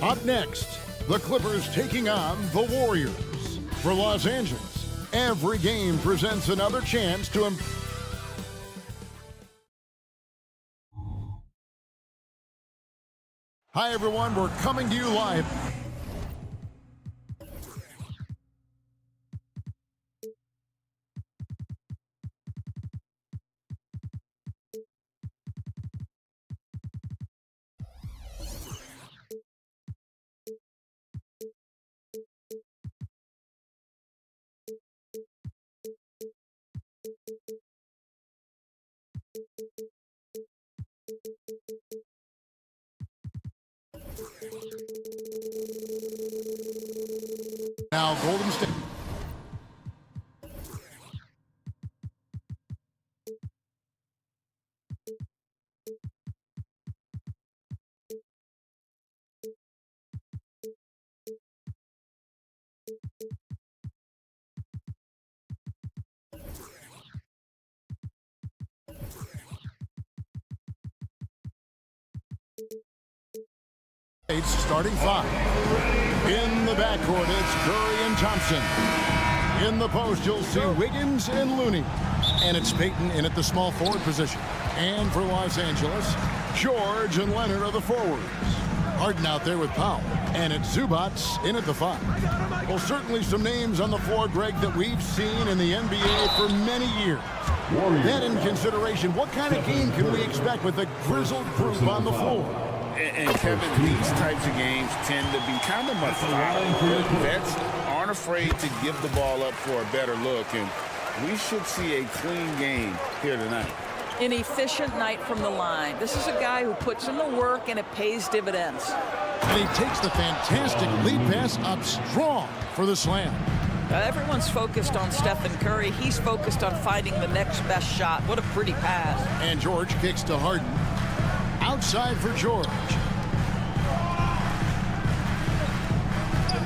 Up next, the Clippers taking on the Warriors. For Los Angeles, every game presents another chance to Hi everyone, we're coming to you live. Now Golden State. Starting five. In the backcourt, it's Curry and Thompson. In the post, you'll see Wiggins and Looney. And it's Payton in at the small forward position. And for Los Angeles, George and Leonard are the forwards. Harden out there with Powell. And it's Zubats in at the five. Well, certainly some names on the floor, Greg, that we've seen in the NBA for many years. That in consideration, what kind of game can we expect with the grizzled group on the floor? And Kevin, these types of games tend to be kind of methodical. Vets aren't afraid to give the ball up for a better look, and we should see a clean game here tonight. An efficient night from the line. This is a guy who puts in the work, and it pays dividends. And he takes the fantastic lead pass up strong for the slam. Everyone's focused on Stephen Curry. He's focused on finding the next best shot. What a pretty pass. And George kicks to Harden. Outside for George.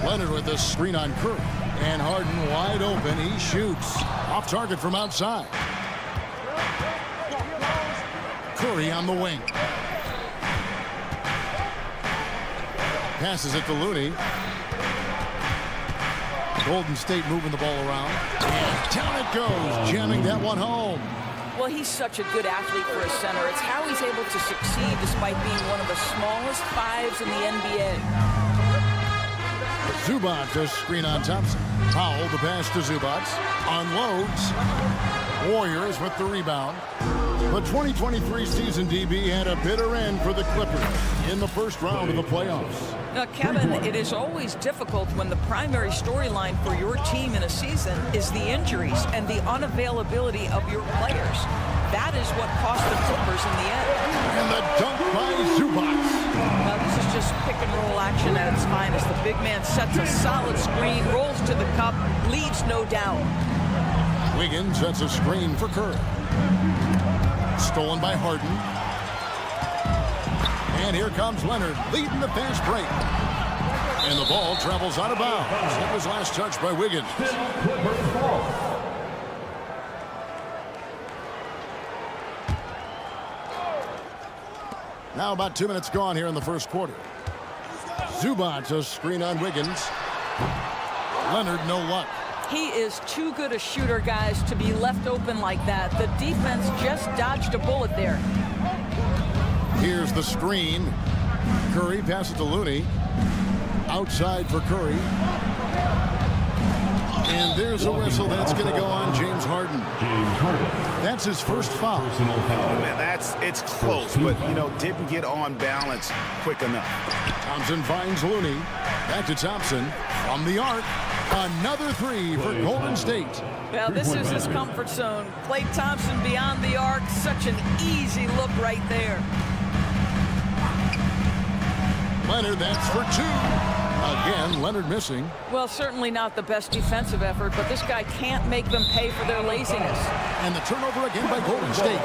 Leonard with the screen on Curry. And Harden wide open. He shoots. Off target from outside. Curry on the wing. Passes it to Looney. Golden State moving the ball around. And down it goes. Jamming that one home. Well, he's such a good athlete for a center. It's how he's able to succeed despite being one of the smallest fives in the NBA. Zubats a screen on Thompson. Powell the pass to Zubats. Unloads. Warriors with the rebound. The 2023 season, DB, had a bitter end for the Clippers in the first round of the playoffs. Now, Kevin, it is always difficult when the primary storyline for your team in a season is the injuries and the unavailability of your players. That is what cost the Clippers in the end. And the dunk by Zubats. Now, this is just pick and roll action at its finest. The big man sets a solid screen, rolls to the cup, leaves no doubt. Wiggins sets a screen for Curry. Stolen by Harden. And here comes Leonard leading the fast break. And the ball travels out of bounds. That was last touched by Wiggins. Now about 2 minutes gone here in the first quarter. Zubats a screen on Wiggins. Leonard no luck. He is too good a shooter, guys, to be left open like that. The defense just dodged a bullet there. Here's the screen. Curry passes to Looney. Outside for Curry. And there's a whistle that's going to go on James Harden. That's his first foul. Man, it's close, but, didn't get on balance quick enough. Thompson finds Looney. Back to Thompson. From the arc. Another three for Golden State. Well, this is his comfort zone. Klay Thompson beyond the arc. Such an easy look right there. Leonard, that's for two. Again, Leonard missing. Well, certainly not the best defensive effort, but this guy can't make them pay for their laziness. And the turnover again by Golden State.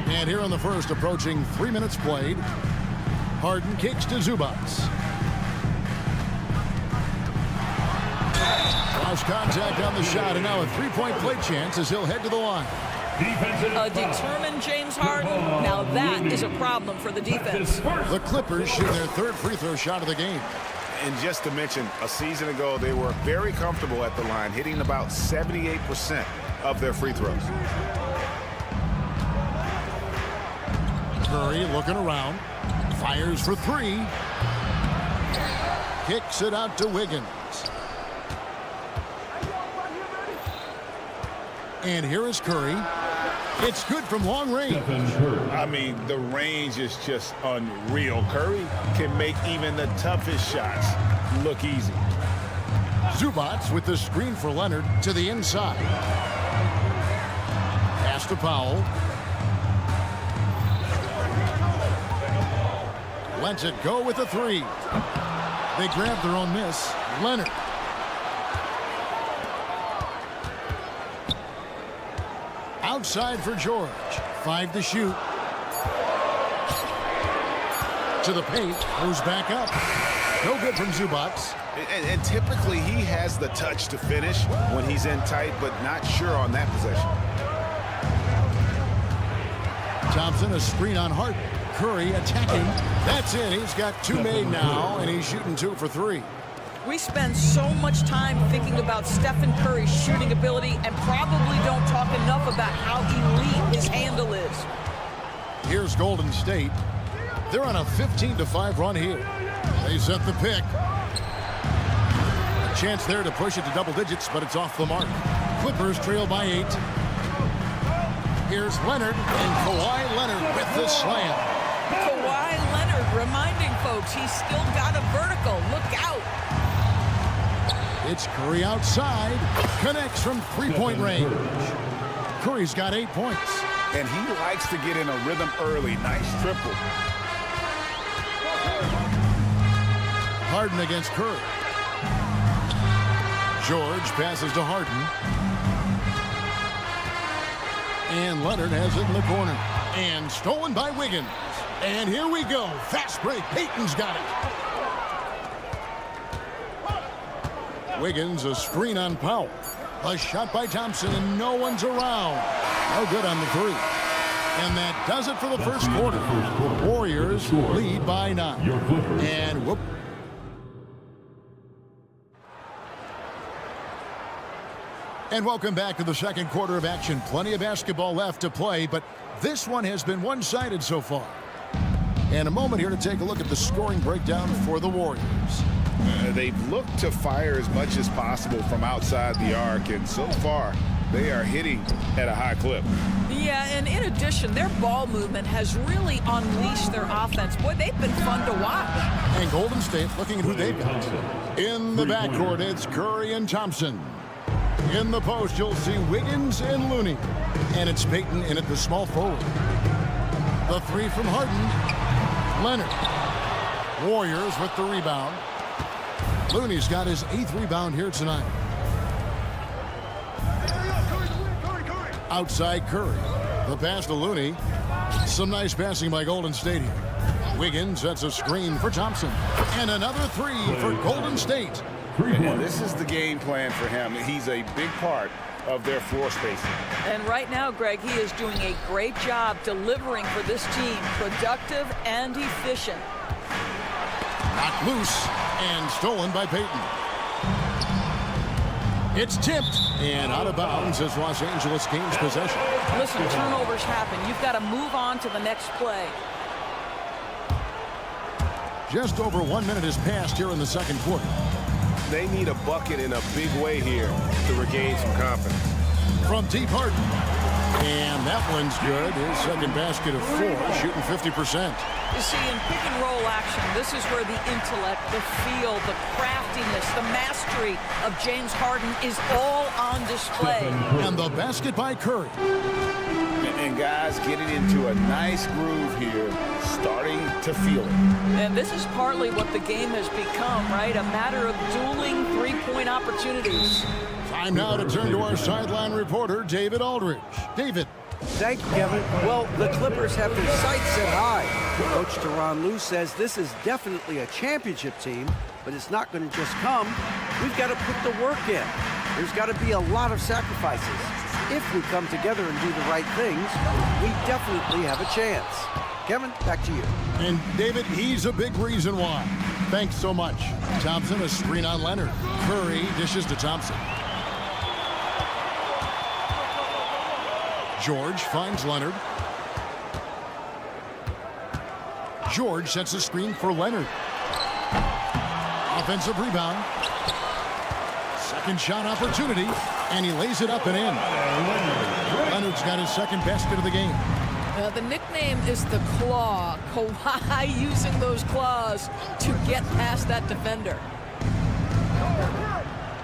And here in the first, approaching 3 minutes played. Harden kicks to Zubats. Lost contact on the shot, and now a three-point play chance as he'll head to the line. A determined James Harden. Now that is a problem for the defense. The Clippers shoot their third free throw shot of the game. And just to mention, a season ago, they were very comfortable at the line, hitting about 78% of their free throws. Curry looking around. Fires for three. Kicks it out to Wiggins. And here is Curry. It's good from long range. I mean, the range is just unreal. Curry can make even the toughest shots look easy. Zubats with the screen for Leonard to the inside. Pass to Powell. Lets it go with a three. They grab their own miss. Leonard. Outside for George. 5 to shoot. To the paint. Goes back up. No good from Zubats. And typically he has the touch to finish when he's in tight, but not sure on that possession. Thompson, a screen on Harden. Curry attacking. That's it. He's got 2 made now, and he's shooting 2 for 3. We spend so much time thinking about Stephen Curry's shooting ability and probably don't talk enough about how elite his handle is. Here's Golden State. They're on a 15-5 run here. They set the pick. A chance there to push it to double digits, but it's off the mark. Clippers trail by 8. Here's Leonard, and Kawhi Leonard with the slam. Kawhi Leonard reminding folks he's still got a vertical. Look out. It's Curry outside. Connects from three-point range. Curry's got 8 points. And he likes to get in a rhythm early. Nice triple. Harden against Curry. George passes to Harden. And Leonard has it in the corner. And stolen by Wiggins. And here we go. Fast break. Payton's got it. Wiggins, a screen on Powell. A shot by Thompson, and no one's around. No good on the three. And that does it for the first quarter. Warriors lead by 9. And whoop. And welcome back to the second quarter of action. Plenty of basketball left to play, but this one has been one-sided so far. And a moment here to take a look at the scoring breakdown for the Warriors. They've looked to fire as much as possible from outside the arc, and so far they are hitting at a high clip. Yeah, and in addition, their ball movement has really unleashed their offense. Boy, they've been fun to watch. And Golden State looking at who they've got. In the backcourt, it's Curry and Thompson. In the post, you'll see Wiggins and Looney. And it's Payton in at the small forward. The three from Harden. Leonard. Warriors with the rebound. Looney's got his 8th rebound here tonight. Outside Curry. The pass to Looney. Some nice passing by Golden State here. Wiggins sets a screen for Thompson. And another 3 for Golden State. And this is the game plan for him. He's a big part of their floor spacing. And right now, Greg, he is doing a great job delivering for this team. Productive and efficient. Knocked loose and stolen by Payton. It's tipped and out of bounds as Los Angeles gains possession. Listen, turnovers happen. You've got to move on to the next play. Just over 1 minute has passed here in the second quarter. They need a bucket in a big way here to regain some confidence. From deep Harden. And that one's good. His second basket of 4, shooting 50%. You see, in pick and roll action, this is where the intellect, the feel, the craftiness, the mastery of James Harden is all on display. And the basket by Curry. And guys getting into a nice groove here, starting to feel it. And this is partly what the game has become, right? A matter of dueling three-point opportunities. Time now to turn to our sideline reporter, David Aldridge. David. Thank you, Kevin. Well, the Clippers have their sights set high. Coach Tyronn Lue says this is definitely a championship team, but it's not going to just come. We've got to put the work in. There's got to be a lot of sacrifices. If we come together and do the right things, we definitely have a chance. Kevin, back to you. And David, he's a big reason why. Thanks so much. Thompson, a screen on Leonard. Curry dishes to Thompson. George finds Leonard. George sets a screen for Leonard. Offensive rebound. Second shot opportunity, and he lays it up and in. Leonard's got his second basket of the game. The nickname is the Claw. Kawhi using those claws to get past that defender.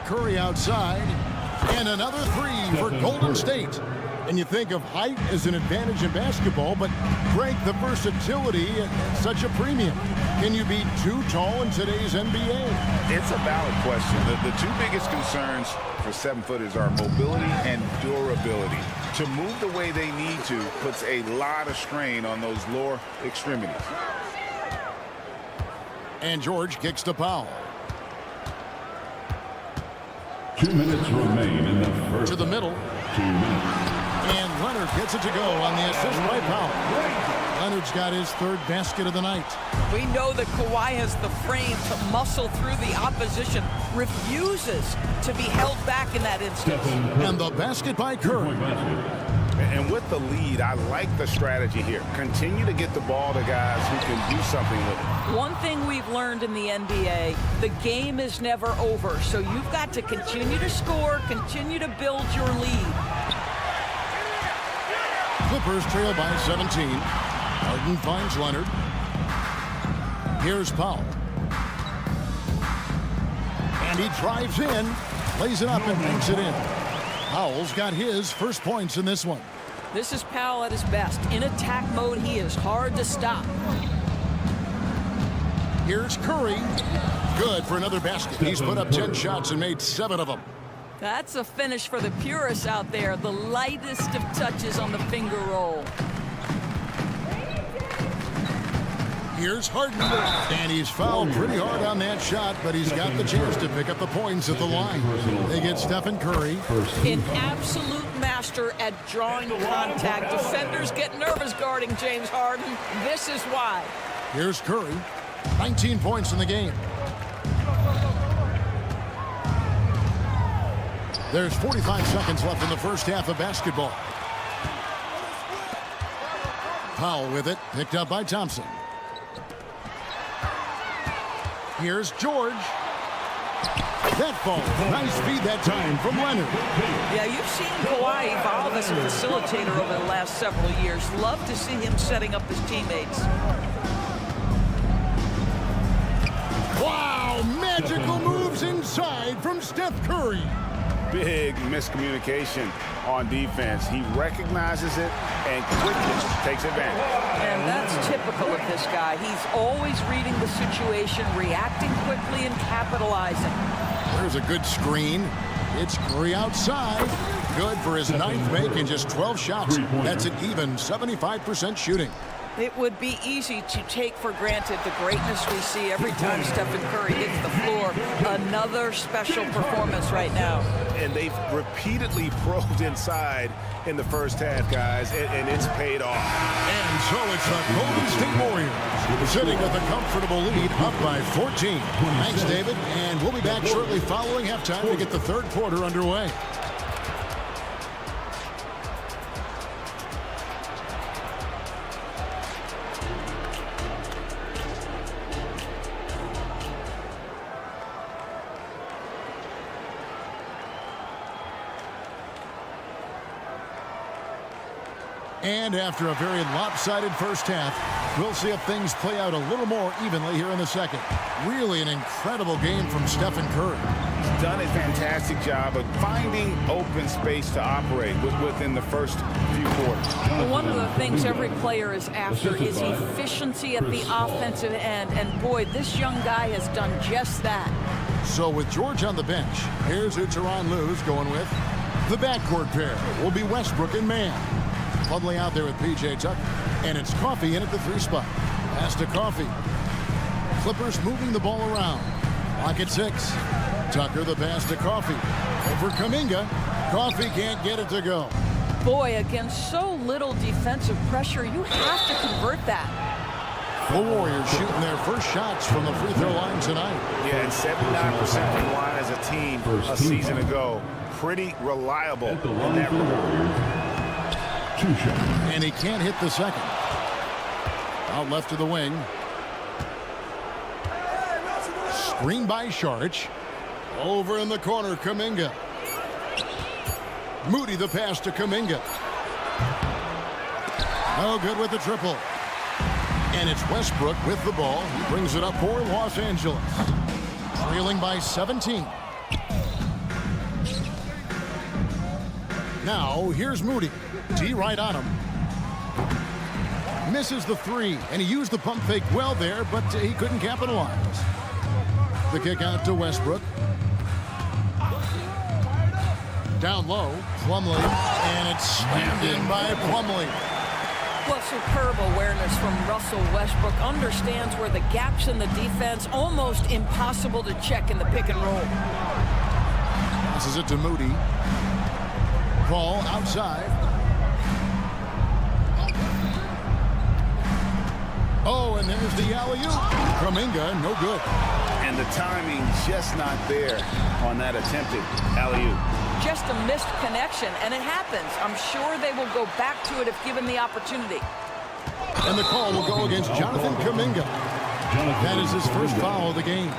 Curry outside, and another three for Golden State. And you think of height as an advantage in basketball, but Greg, the versatility at such a premium. Can you be too tall in today's NBA? It's a valid question. The two biggest concerns for 7-footers are mobility and durability. To move the way they need to puts a lot of strain on those lower extremities. And George kicks to Powell. 2 minutes remain in the first. To the middle. 2 minutes. And Leonard gets it to go on the assist by Powell. Leonard's got his third basket of the night. We know that Kawhi has the frame to muscle through the opposition, refuses to be held back in that instance. And the basket by Curry. And with the lead, I like the strategy here. Continue to get the ball to guys who can do something with it. One thing we've learned in the NBA, the game is never over. So you've got to continue to score, continue to build your lead. Clippers trail by 17. Harden finds Leonard. Here's Powell. And he drives in, lays it up and banks it in. Powell's got his first points in this one. This is Powell at his best. In attack mode, he is hard to stop. Here's Curry. Good for another basket. He's put up 10 shots and made 7 of them. That's a finish for the purists out there. The lightest of touches on the finger roll. Here's Harden. And he's fouled pretty hard on that shot, but he's got the chance to pick up the points at the line. They get Stephen Curry. An absolute master at drawing contact. Defenders get nervous guarding James Harden. This is why. Here's Curry. 19 points in the game. There's 45 seconds left in the first half of basketball. Powell with it, picked up by Thompson. Here's George. That ball, nice feed that time from Leonard. Yeah, you've seen Kawhi evolve as a facilitator over the last several years. Love to see him setting up his teammates. Wow, magical moves inside from Steph Curry. Big miscommunication on defense. He recognizes it and quickly takes advantage. And that's typical of this guy. He's always reading the situation, reacting quickly, and capitalizing. There's a good screen. It's Curry outside. Good for his ninth make in just 12 shots. That's an even 75% shooting. It would be easy to take for granted the greatness we see every time Stephen Curry hits the floor. Another special performance right now. And they've repeatedly probed inside in the first half, guys, and it's paid off. And so it's the Golden State Warriors sitting with a comfortable lead up by 14. Thanks, David. And we'll be back shortly following halftime to get the third quarter underway. And after a very lopsided first half, we'll see if things play out a little more evenly here in the second. Really an incredible game from Stephen Curry. He's done a fantastic job of finding open space to operate within the first few quarters. Well, one of the things every player is after is efficiency at the offensive end. And boy, this young guy has done just that. So with George on the bench, here's who Tyronn Lue's going with. The backcourt pair will be Westbrook and Mann. Huddling out there with P.J. Tucker. And it's Coffey in at the 3 spot. Pass to Coffey. Clippers moving the ball around. Clock at 6. Tucker the pass to Coffee. Over Kuminga. Coffee can't get it to go. Boy, against so little defensive pressure, you have to convert that. The Warriors shooting their first shots from the free throw line tonight. Yeah, and 79% from line as a team a season ago. Pretty reliable At the in line that for the regard. Warriors, 2 shots. And he can't hit the second. Out left to the wing. Screen by Sharch. Over in the corner, Kuminga. Moody the pass to Kuminga. No good with the triple. And it's Westbrook with the ball. He brings it up for Los Angeles. Trailing by 17. Now, here's Moody. D right on him. Misses the 3, and he used the pump fake well there, but he couldn't capitalize. The kick out to Westbrook. Down low, Plumlee, and it's slammed in by Plumlee. Well, superb awareness from Russell Westbrook. Understands where the gaps in the defense, almost impossible to check in the pick and roll. Passes it to Moody. Ball outside. Oh, and there's the alley-oop. Kuminga, no good. And the timing just not there on that attempted alley-oop. Just a missed connection, and it happens. I'm sure they will go back to it if given the opportunity. And the call will go against Jonathan Kuminga. That is his first foul of the game.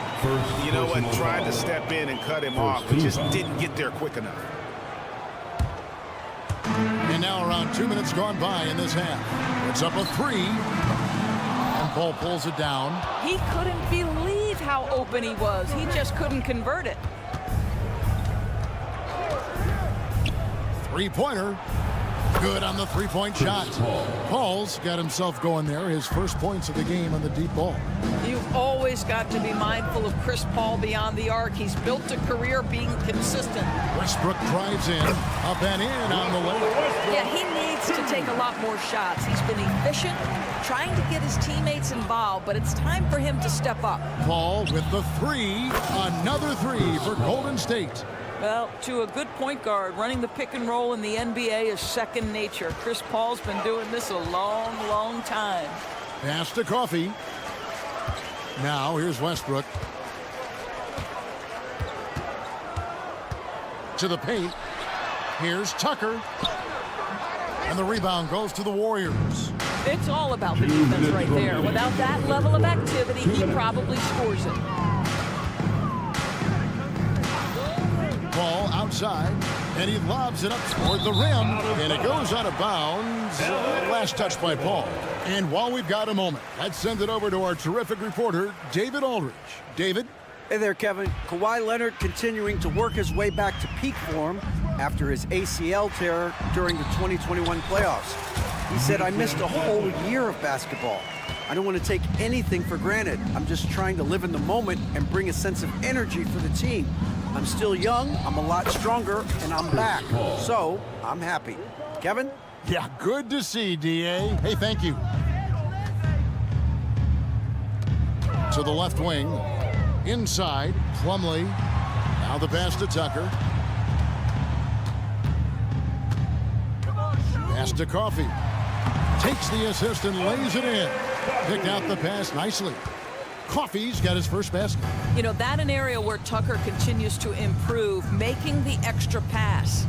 You know what? Tried to step in and cut him off, but just didn't get there quick enough. And now around 2 minutes gone by in this half. It's up a 3. And Paul pulls it down. He couldn't believe how open he was. He just couldn't convert it. Three-pointer. Good on the three-point shot. Paul's got himself going there. His first points of the game on the deep ball. You've always got to be mindful of Chris Paul beyond the arc. He's built a career being consistent. Westbrook drives in. Up and in on the way. Yeah, he needs to take a lot more shots. He's been efficient, trying to get his teammates involved, but it's time for him to step up. Paul with the 3. Another 3 for Golden State. Well, to a good point guard, running the pick and roll in the NBA is second nature. Chris Paul's been doing this a long, long time. Pass to Coffee. Now here's Westbrook. To the paint. Here's Tucker. And the rebound goes to the Warriors. It's all about the defense right there. Without that level of activity, he probably scores it. Ball outside, and he lobs it up toward the rim, and it goes out of bounds. Last touch by Paul. And while we've got a moment, let's send it over to our terrific reporter, David Aldridge. David? Hey there, Kevin. Kawhi Leonard continuing to work his way back to peak form after his ACL tear during the 2021 playoffs. He said, "I missed a whole year of basketball. I don't want to take anything for granted. I'm just trying to live in the moment and bring a sense of energy for the team. I'm still young, I'm a lot stronger, and I'm back. So, I'm happy." Kevin? Yeah, good to see, D.A. Hey, thank you. To the left wing. Inside, Plumlee. Now the pass to Tucker. Pass to Coffee. Takes the assist and lays it in. Picked out the pass nicely. Coffee's got his first basket. You know, that an area where Tucker continues to improve, making the extra pass.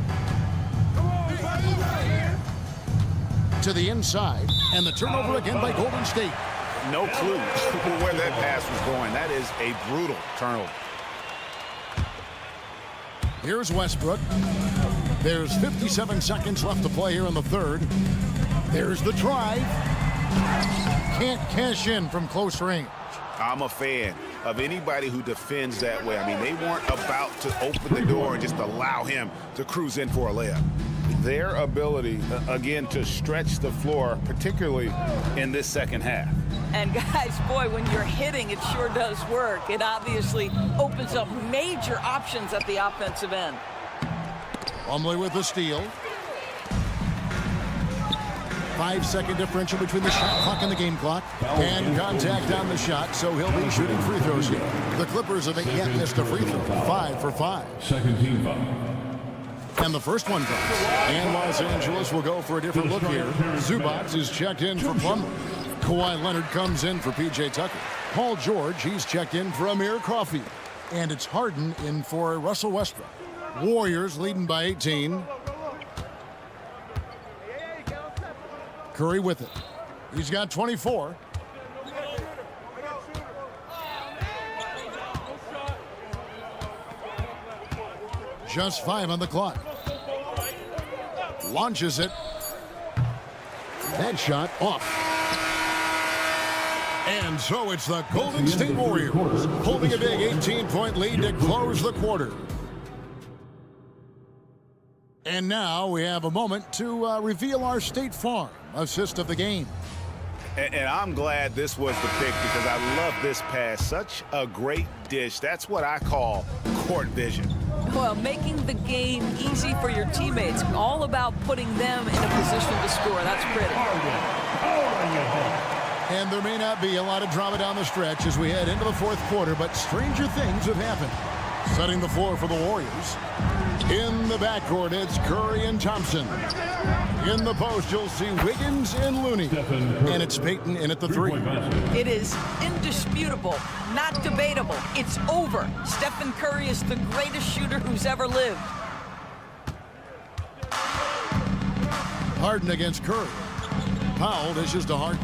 To the inside, and the turnover again by Golden State. No clue where that pass was going. That is a brutal turnover. Here's Westbrook. There's 57 seconds left to play here in the third. There's the drive. Can't cash in from close range. I'm a fan of anybody who defends that way. I mean, they weren't about to open the door and just allow him to cruise in for a layup. Their ability, again, to stretch the floor, particularly in this second half. And guys, boy, when you're hitting, it sure does work. It obviously opens up major options at the offensive end. Plumlee with the steal. 5-second differential between the shot clock and the game clock. And contact on the shot, so he'll be shooting free throws here. The Clippers haven't yet missed a free throw. 5 for 5. Second team foul. And the first one comes. And Los Angeles will go for a different look here. Zubats is checked in for Plumlee. Kawhi Leonard comes in for P.J. Tucker. Paul George, he's checked in for Amir Coffey. And it's Harden in for Russell Westbrook. Warriors leading by 18. Curry with it. He's got 24. Just 5 on the clock. Launches it. That shot off. And so it's the Golden State Warriors holding a big 18-point lead to close the quarter. And now we have a moment to reveal our State Farm assist of the game. And I'm glad this was the pick because I love this pass. Such a great dish. That's what I call court vision. Well, making the game easy for your teammates. All about putting them in a position to score. That's pretty. And there may not be a lot of drama down the stretch as we head into the fourth quarter, but stranger things have happened. Setting the floor for the Warriors. In the backcourt, it's Curry and Thompson. In the post, you'll see Wiggins and Looney. And it's Payton in at the 3. It is indisputable, not debatable. It's over. Stephen Curry is the greatest shooter who's ever lived. Harden against Curry. Powell dishes to Harden.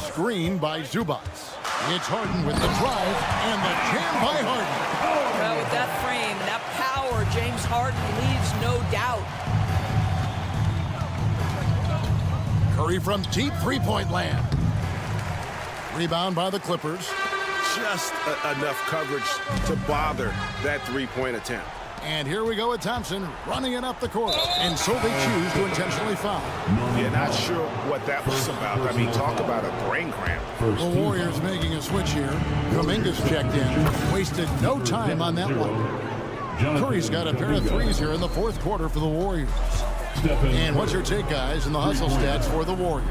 Screen by Zubats. It's Harden with the drive and the jam by Harden. Well, with that frame and that power, James Harden leaves no doubt. Curry from deep three-point land. Rebound by the Clippers. Just enough coverage to bother that three-point attempt. And here we go with Thompson running it up the court. And so they choose to intentionally foul. Yeah, not sure what that was about. I mean, talk about a brain cramp. The Warriors making a switch here. Kuminga's checked in. Wasted no time on that one. Curry's got a pair of threes here in the fourth quarter for the Warriors. And what's your take, guys, in the hustle stats for the Warriors?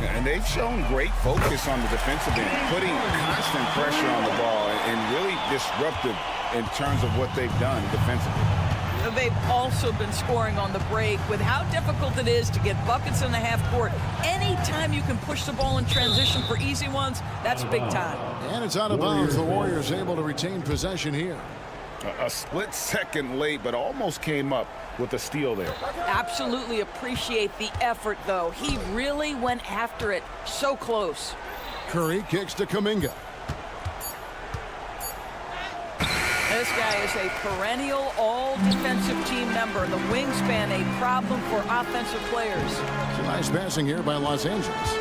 And they've shown great focus on the defensive end, putting constant pressure on the ball and really disruptive in terms of what they've done defensively. They've also been scoring on the break. With how difficult it is to get buckets in the half court, anytime you can push the ball in transition for easy ones, that's big time. And it's out of bounds. The Warriors able to retain possession here. A split second late, but almost came up with a steal there. Absolutely appreciate the effort, though. He really went after it. So close. Curry kicks to Kuminga. This guy is a perennial all-defensive team member. The wingspan, a problem for offensive players. It's a nice passing here by Los Angeles.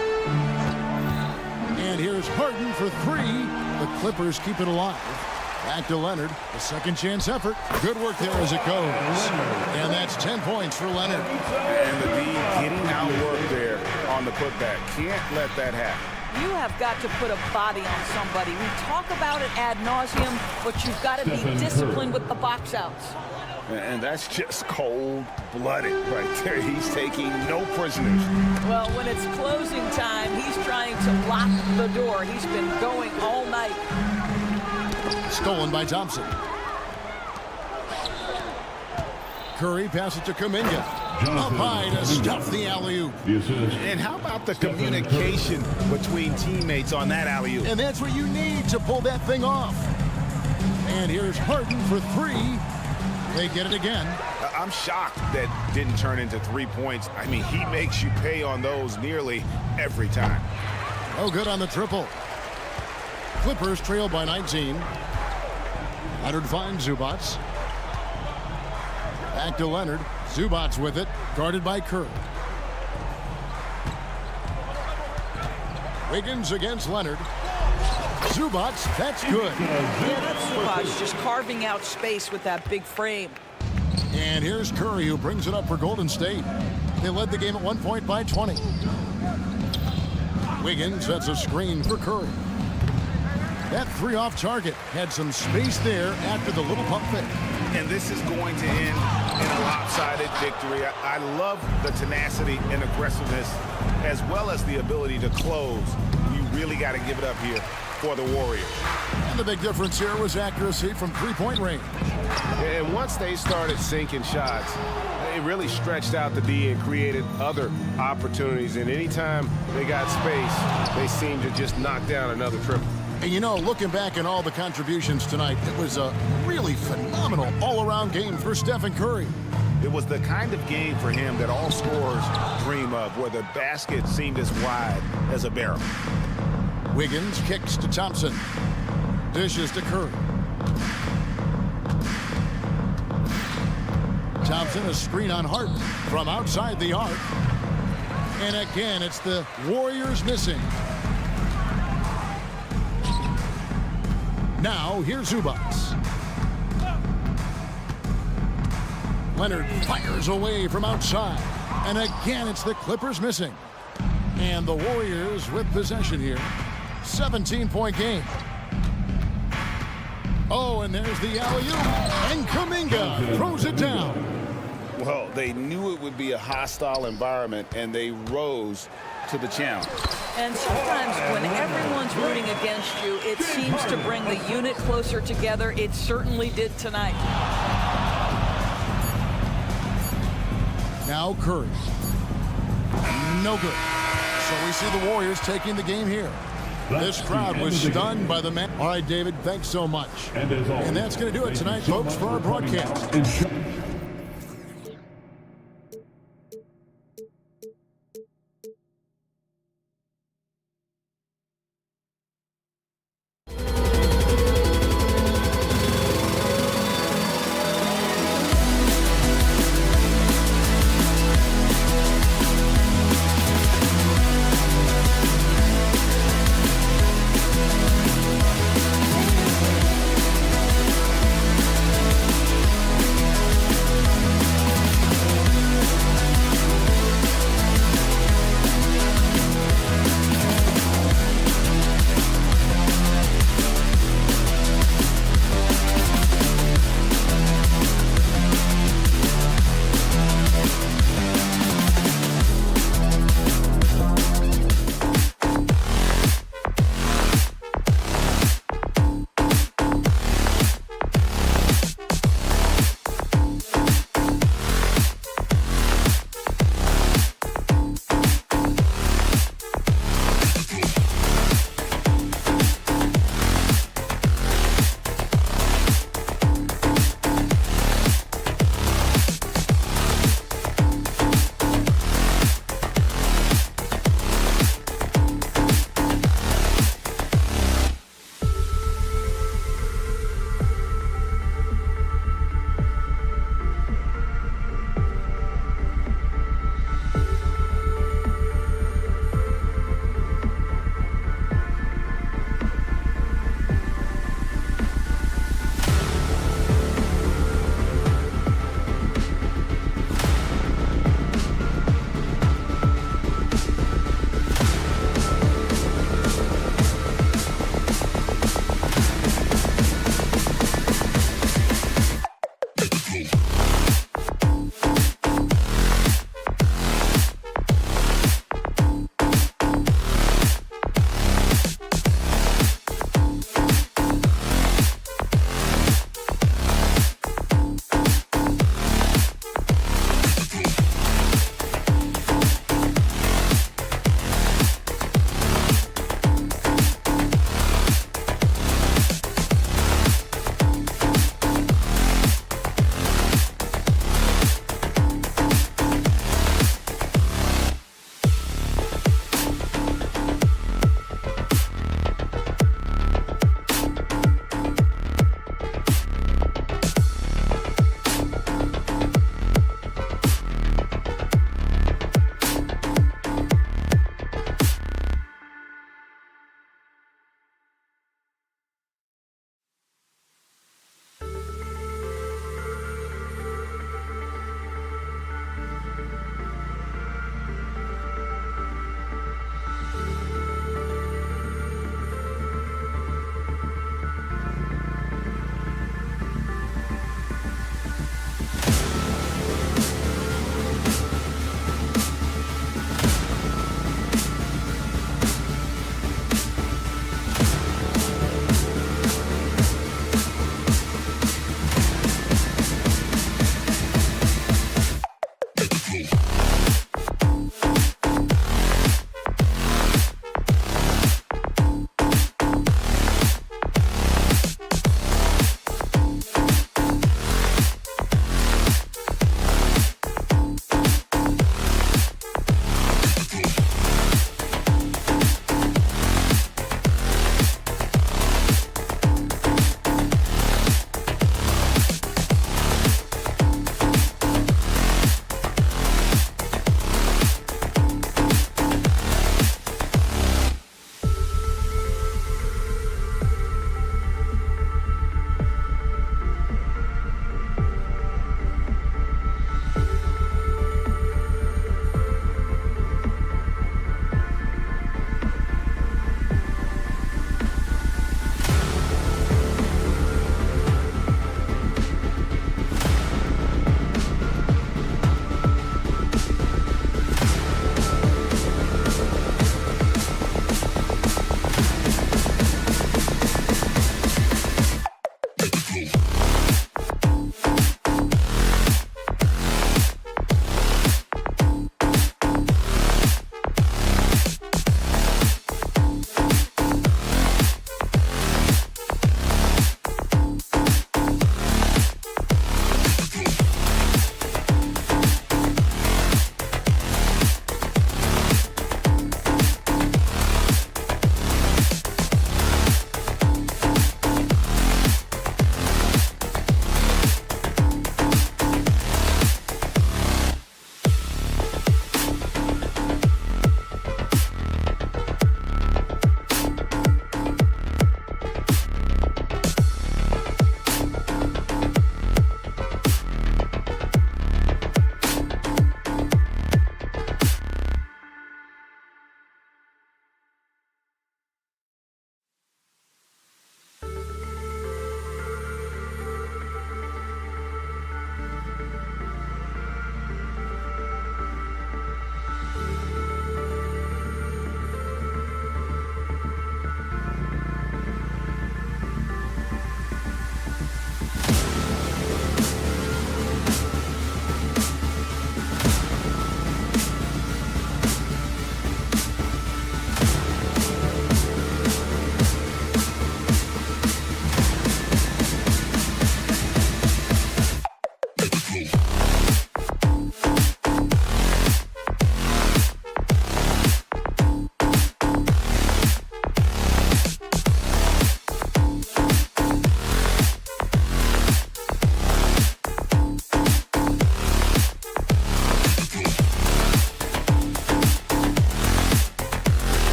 And here's Harden for 3. The Clippers keep it alive. Back to Leonard. A second chance effort. Good work there as it goes. And that's 10 points for Leonard. And the D getting outworked there on the putback. Can't let that happen. You have got to put a body on somebody. We talk about it ad nauseum, but you've got to be disciplined with the box outs. And that's just cold-blooded right there. He's taking no prisoners. Well, when it's closing time, he's trying to lock the door. He's been going all night. Stolen by Thompson. Curry passes to Kuminga. Up high to stuff the alley-oop. And how about the communication between teammates on that alley-oop? And that's what you need to pull that thing off. And here's Harden for 3. They get it again. I'm shocked that didn't turn into 3 points. I mean, he makes you pay on those nearly every time. Oh, good on the triple. Clippers trail by 19. Leonard finds Zubats. Back to Leonard. Zubats with it, guarded by Curry. Wiggins against Leonard. Zubats, that's good. Yeah, that's Zubats just carving out space with that big frame. And here's Curry, who brings it up for Golden State. They led the game at 1 point by 20. Wiggins sets a screen for Curry. That three off target had some space there after the little pump fake. And this is going to end in a lopsided victory. I love the tenacity and aggressiveness as well as the ability to close. You really got to give it up here for the Warriors. And the big difference here was accuracy from three-point range. And once they started sinking shots, it really stretched out the D and created other opportunities. And anytime they got space, they seemed to just knock down another triple. And you know, looking back at all the contributions tonight, it was a really phenomenal all-around game for Stephen Curry. It was the kind of game for him that all scorers dream of, where the basket seemed as wide as a barrel. Wiggins kicks to Thompson. Dishes to Curry. Thompson, a screen on Harden from outside the arc. And again, it's the Warriors missing. Now, here's Zubac. Leonard fires away from outside. And again, it's the Clippers missing. And the Warriors with possession here. 17-point game. Oh, and there's the alley-oop. And Kuminga throws it down. Well, they knew it would be a hostile environment, and they rose to the challenge. And sometimes when everyone's rooting against you, it seems to bring the unit closer together. It certainly did tonight. Now Curry. No good. So we see the Warriors taking the game here. This crowd was stunned by the man. All right, David, thanks so much. And that's going to do it tonight, folks, for our broadcast.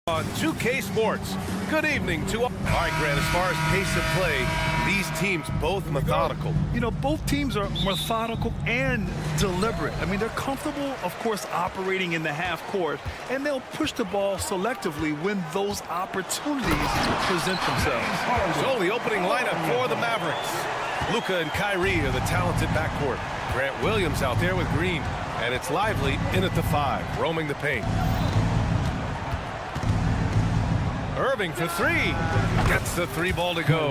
On 2K Sports. Good evening to all. All right, Grant, as far as pace of play, these teams both methodical. You know, both teams are methodical and deliberate. I mean, they're comfortable, of course, operating in the half court, and they'll push the ball selectively when those opportunities present themselves. So the opening lineup for the Mavericks. Luka and Kyrie are the talented backcourt. Grant Williams out there with Green, and it's Lively in at the 5, roaming the paint. Irving for 3. Gets the 3 ball to go.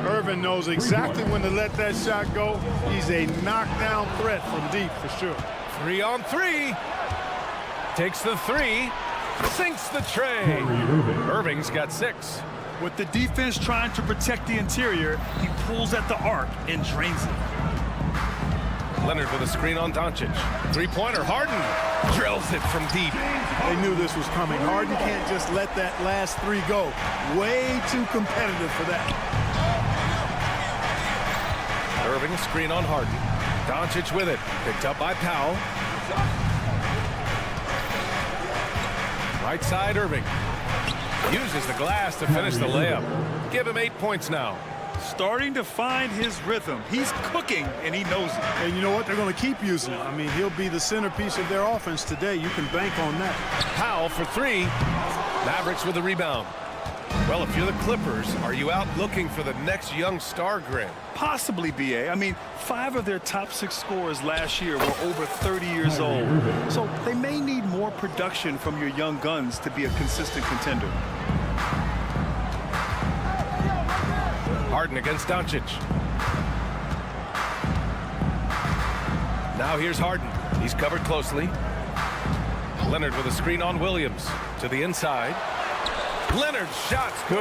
Irving knows exactly when to let that shot go. He's a knockdown threat from deep for sure. 3 on 3. Takes the 3. Sinks the tray. Irving's got 6. With the defense trying to protect the interior, he pulls at the arc and drains it. Leonard with a screen on Doncic. 3-pointer. Harden drills it from deep. They knew this was coming. Harden can't just let that last 3 go. Way too competitive for that. Irving, screen on Harden. Doncic with it. Picked up by Powell. Right side, Irving. Uses the glass to finish the layup. Give him 8 points now. Starting to find his rhythm. He's cooking, and he knows it. And you know what? They're going to keep using him. I mean, he'll be the centerpiece of their offense today. You can bank on that. Powell for 3. Mavericks with the rebound. Well, if you're the Clippers, are you out looking for the next young star, Grant? Possibly, B.A. I mean, 5 of their top 6 scorers last year were over 30 years old. So they may need more production from your young guns to be a consistent contender. Harden against Doncic. Now here's Harden. He's covered closely. Leonard with a screen on Williams. To the inside. Leonard's shot's good.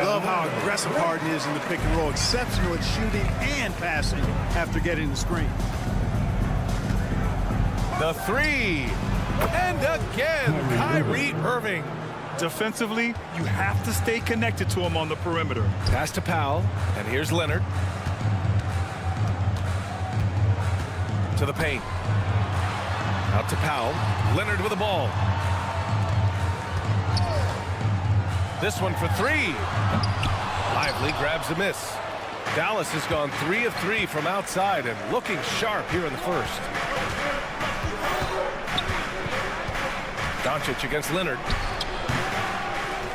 Love how aggressive Harden is in the pick and roll. Exceptional at shooting and passing after getting the screen. The 3. And again, Kyrie Irving. Defensively, you have to stay connected to him on the perimeter. Pass to Powell, and here's Leonard. To the paint. Out to Powell. Leonard with the ball. This one for 3. Lively grabs the miss. Dallas has gone 3 of 3 from outside and looking sharp here in the first. Doncic against Leonard.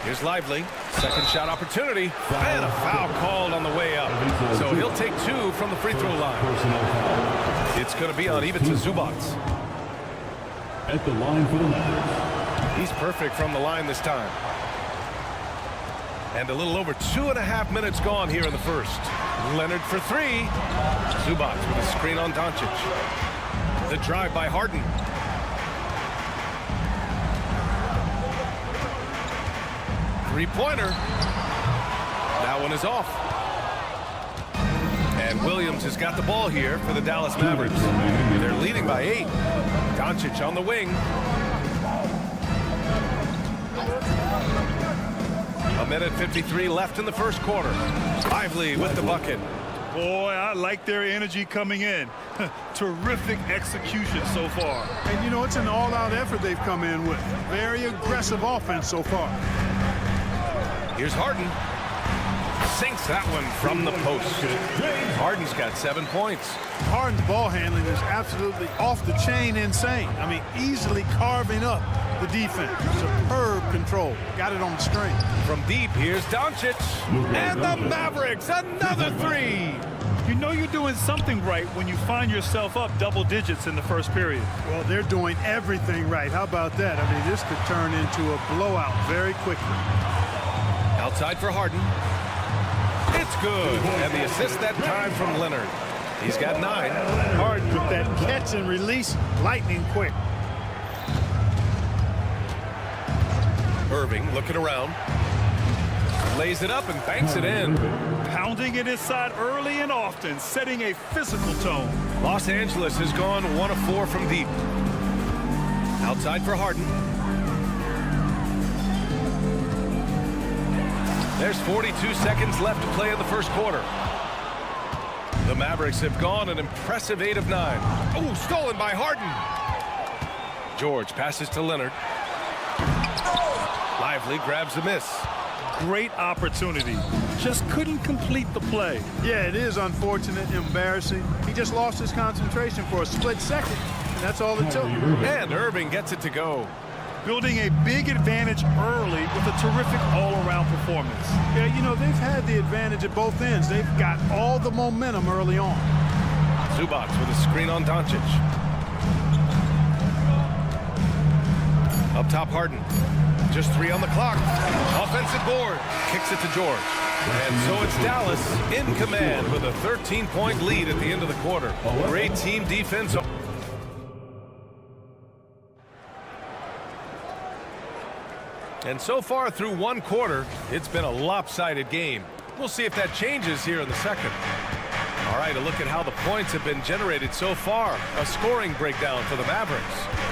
Here's Lively. Second shot opportunity. And a foul called on the way up. So he'll take 2 from the free throw line. It's going to be on Ivica Zubac. At the line for the Mavericks. He's perfect from the line this time. And a little over 2.5 minutes gone here in the first. Leonard for 3. Zubac with a screen on Doncic. The drive by Harden. Three-pointer. That one is off. And Williams has got the ball here for the Dallas Mavericks. They're leading by 8. Doncic on the wing. A minute 53 left in the first quarter. Lively with the bucket. Boy, I like their energy coming in. Terrific execution so far. And you know, it's an all-out effort they've come in with. Very aggressive offense so far. Here's Harden. Sinks that one from the post. Harden's got 7 points. Harden's ball handling is absolutely off the chain insane. I mean, easily carving up the defense. Superb control. Got it on the string. From deep, here's Doncic. And the Mavericks, another 3. You know you're doing something right when you find yourself up double digits in the first period. Well, they're doing everything right. How about that? I mean, this could turn into a blowout very quickly. Outside for Harden. It's good. And the assist that time from Leonard. He's got 9. Harden with that catch and release, lightning quick. Irving looking around. Lays it up and banks it in. Pounding it inside early and often, setting a physical tone. Los Angeles has gone 1 of 4 from deep. Outside for Harden. There's 42 seconds left to play in the first quarter. The Mavericks have gone an impressive 8 of 9. Oh, stolen by Harden. George passes to Leonard. Lively grabs the miss. Great opportunity. Just couldn't complete the play. Yeah, it is unfortunate, embarrassing. He just lost his concentration for a split second, and that's all it took. And Irving gets it to go. Building a big advantage early with a terrific all-around performance. Yeah, you know, they've had the advantage at both ends. They've got all the momentum early on. Zubac with a screen on Doncic. Up top, Harden. Just 3 on the clock. Offensive board. Kicks it to George. And so it's Dallas in command with a 13-point lead at the end of the quarter. Great team defense. And so far through one quarter, it's been a lopsided game. We'll see if that changes here in the second. All right, a look at how the points have been generated so far. A scoring breakdown for the Mavericks.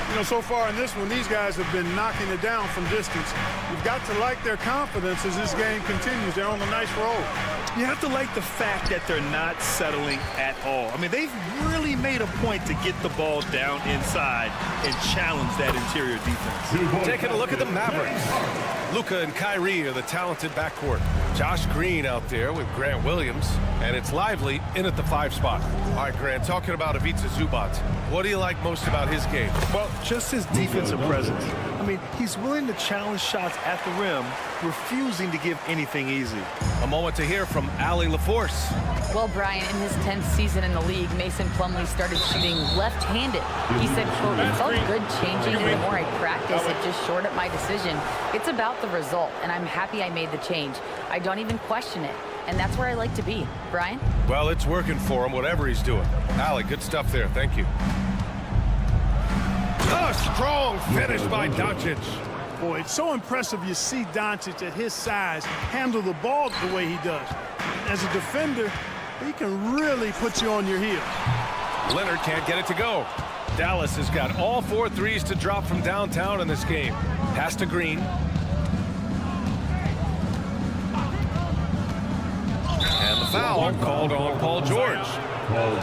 You know, so far in this one, these guys have been knocking it down from distance. You've got to like their confidence as this game continues. They're on a nice roll. You have to like the fact that they're not settling at all. I mean, they've really made a point to get the ball down inside and challenge that interior defense. Taking a look at the Mavericks. Luka and Kyrie are the talented backcourt. Josh Green out there with Grant Williams. And it's Lively in at the 5 spot. All right, Grant, talking about Ivica Zubac, what do you like most about his game? Well, just his defensive presence. I mean, he's willing to challenge shots at the rim, refusing to give anything easy. A moment to hear from Allie LaForce. Well, Brian, in his 10th season in the league, Mason Plumlee started shooting left-handed. He said, quote, "It felt good changing, and the more I practice, it just shored up my decision. It's about the result, and I'm happy I made the change. I don't even question it, and that's where I like to be." Brian? Well, it's working for him, whatever he's doing. Allie, good stuff there. Thank you. A strong finish by Doncic. Boy, it's so impressive you see Doncic at his size handle the ball the way he does. As a defender, he can really put you on your heel. Leonard can't get it to go. Dallas has got all 4 threes to drop from downtown in this game. Pass to Green. And the foul called on Paul George.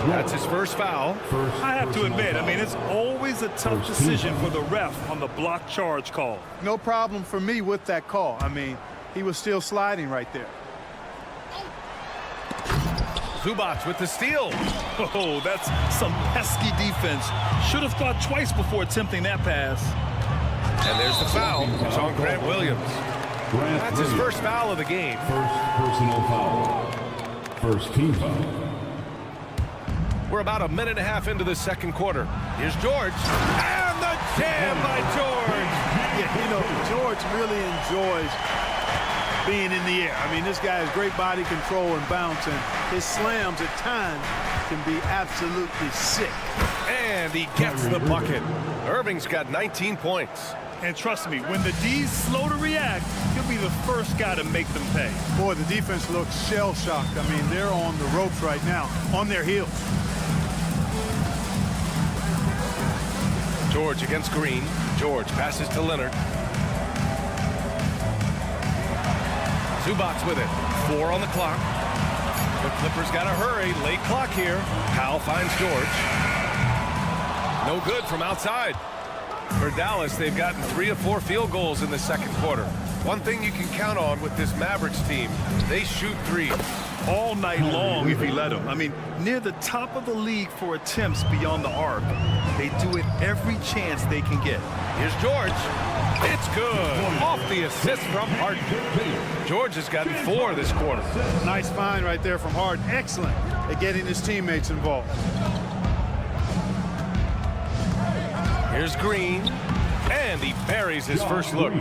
That's his first foul. I have to admit, I mean, it's always a tough decision for the ref on the block charge call. No problem for me with that call. I mean, he was still sliding right there. Zubac with the steal. Oh, that's some pesky defense. Should have thought twice before attempting that pass. And there's the foul. It's on Grant Williams. That's his first foul of the game. First personal foul. First team foul. We're about a minute and a half into the second quarter. Here's George. And the jam by George. Yeah, you know, George really enjoys being in the air. I mean, this guy has great body control and bounce, and his slams at times can be absolutely sick. And he gets the bucket. Irving's got 19 points. And trust me, when the D's slow to react, he'll be the first guy to make them pay. Boy, the defense looks shell-shocked. I mean, they're on the ropes right now, on their heels. George against Green. George passes to Leonard. Zubac with it. 4 on the clock. The Clippers got to hurry. Late clock here. Powell finds George. No good from outside. For Dallas, they've gotten 3 of 4 field goals in the second quarter. One thing you can count on with this Mavericks team, they shoot threes. All night long if he let them. I mean, near the top of the league for attempts beyond the arc. They do it every chance they can get. Here's George. It's good. Off the assist from Harden. George has gotten 4 this quarter. Nice find right there from Harden. Excellent at getting his teammates involved. Here's Green. And he buries his first look.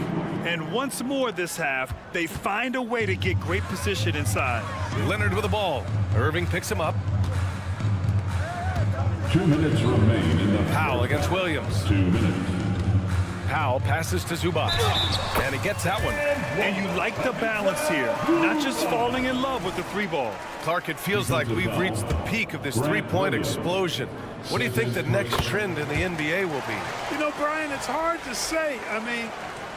And once more this half, they find a way to get great position inside. Leonard with the ball. Irving picks him up. 2 minutes remain in the Powell against Williams. 2 minutes. Powell passes to Zubac. And he gets that one. And you like the balance here. Not just falling in love with the 3-ball. Clark, it feels like we've reached the peak of this 3-point explosion. What do you think the next trend in the NBA will be? You know, Brian, it's hard to say. I mean,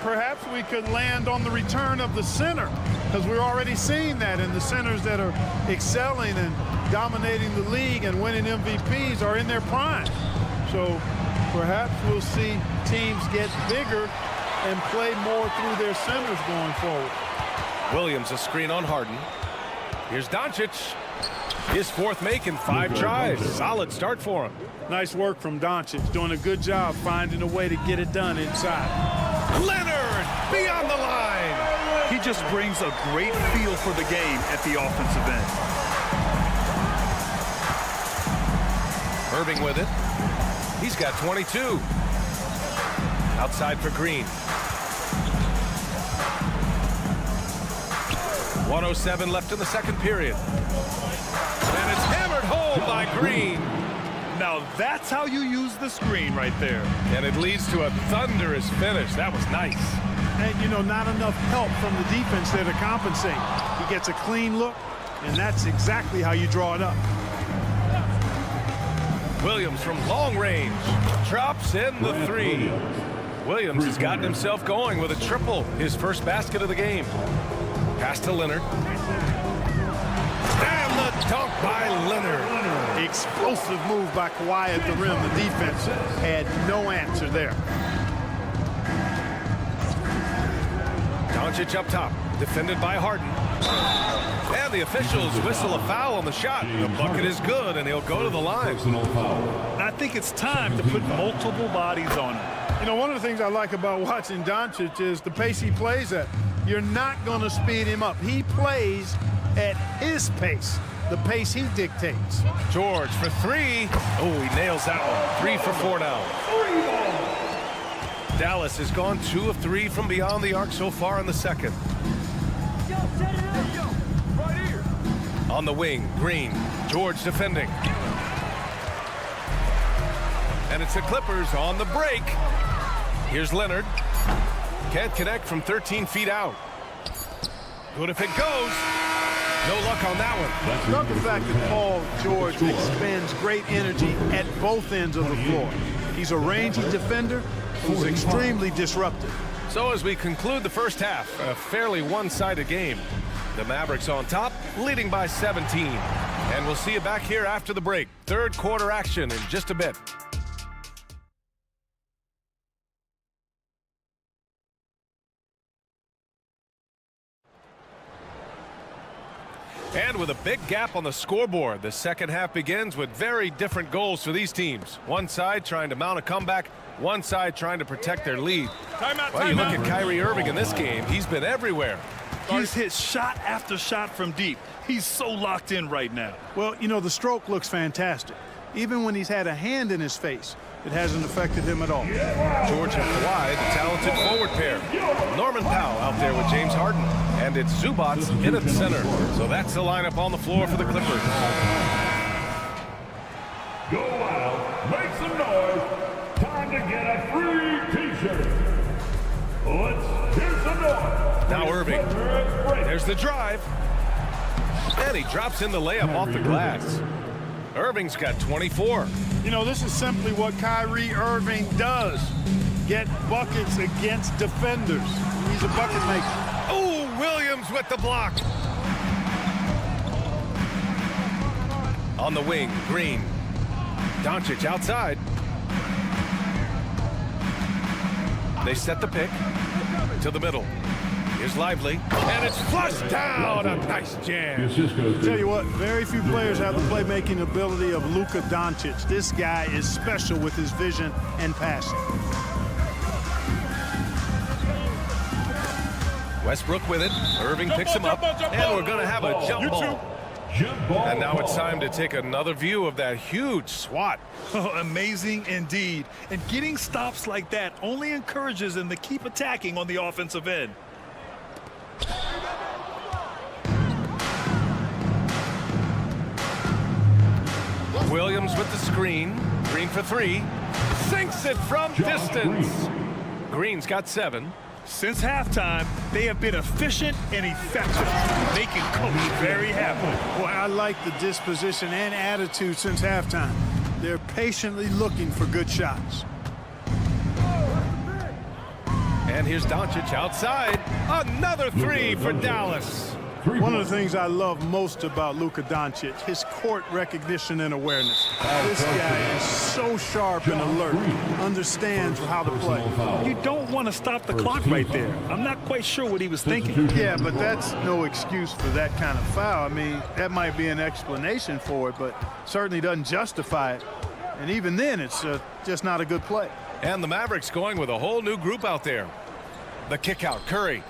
perhaps we could land on the return of the center, because we're already seeing that, and the centers that are excelling and dominating the league and winning MVPs are in their prime. So perhaps we'll see teams get bigger and play more through their centers going forward. Williams a screen on Harden. Here's Doncic. His fourth make in 5 tries. Solid start for him. Nice work from Doncic, doing a good job finding a way to get it done inside. Leonard beyond the line. He just brings a great feel for the game at the offensive end. Irving with it. He's got 22. Outside for Green. 1:07 left in the second period. And it's hammered home by Green. Now that's how you use the screen right there. And it leads to a thunderous finish. That was nice. And, you know, not enough help from the defense there to compensate. He gets a clean look, and that's exactly how you draw it up. Williams from long range drops in the 3. Williams has gotten himself going with a triple, his first basket of the game. Pass to Leonard. And the dunk by Leonard. Explosive move by Kawhi at the rim. The defense had no answer there. Doncic up top, defended by Harden. And the officials whistle a foul on the shot. The bucket is good, and he'll go to the line. I think it's time to put multiple bodies on him. You know, one of the things I like about watching Doncic is the pace he plays at. You're not going to speed him up. He plays at his pace, the pace he dictates. George for 3. Oh, he nails that one. 3 for 4 now. Dallas has gone 2 of 3 from beyond the arc so far in the second. On the wing, Green. George defending. And it's the Clippers on the break. Here's Leonard. Can't connect from 13 feet out. Good if it goes. No luck on that one. Love the fact that Paul George expends great energy at both ends of the floor. He's a rangy defender who's extremely disruptive. So as we conclude the first half, a fairly one-sided game. The Mavericks on top, leading by 17. And we'll see you back here after the break. Third quarter action in just a bit. And with a big gap on the scoreboard, the second half begins with very different goals for these teams. One side trying to mount a comeback, one side trying to protect their lead. Well, you look at Kyrie Irving in this game, he's been everywhere. He's hit shot after shot from deep. He's so locked in right now. Well, you know, the stroke looks fantastic. Even when he's had a hand in his face, it hasn't affected him at all. George and Kawhi, the talented forward pair. Norman Powell out there with James Harden. And it's Zubac in at the center. So that's the lineup on the floor for the Clippers. Go out, make some noise. Time to get a free T-shirt. Let's hear some noise. Now Irving. There's the drive. And he drops in the layup off the glass. Irving's got 24. You know, this is simply what Kyrie Irving does. Get buckets against defenders. He's a bucket maker. Oh, Williams with the block. On the wing, Green. Doncic outside. They set the pick to the middle. Here's Lively, and it's flushed down. A nice jam. Tell you what, very few players have the playmaking ability of Luka Doncic. This guy is special with his vision and passing. Westbrook with it. Irving picks him up, and we're going to have a jump ball. And now it's time to take another view of that huge swat. Oh, amazing indeed. And getting stops like that only encourages them to keep attacking on the offensive end. Williams with the screen. Green for 3. Sinks it from distance. Green's got 7. Since halftime, they have been efficient and effective, making Coach very happy. Boy, I like the disposition and attitude since halftime. They're patiently looking for good shots. And here's Doncic outside. Another 3 for Dallas. One of the things I love most about Luka Doncic, his court recognition and awareness. This guy is so sharp and alert, understands how to play. You don't want to stop the clock right there. I'm not quite sure what he was thinking. Yeah, but that's no excuse for that kind of foul. I mean, that might be an explanation for it, but certainly doesn't justify it. And even then, it's just not a good play. And the Mavericks going with a whole new group out there. The kick out, Curry.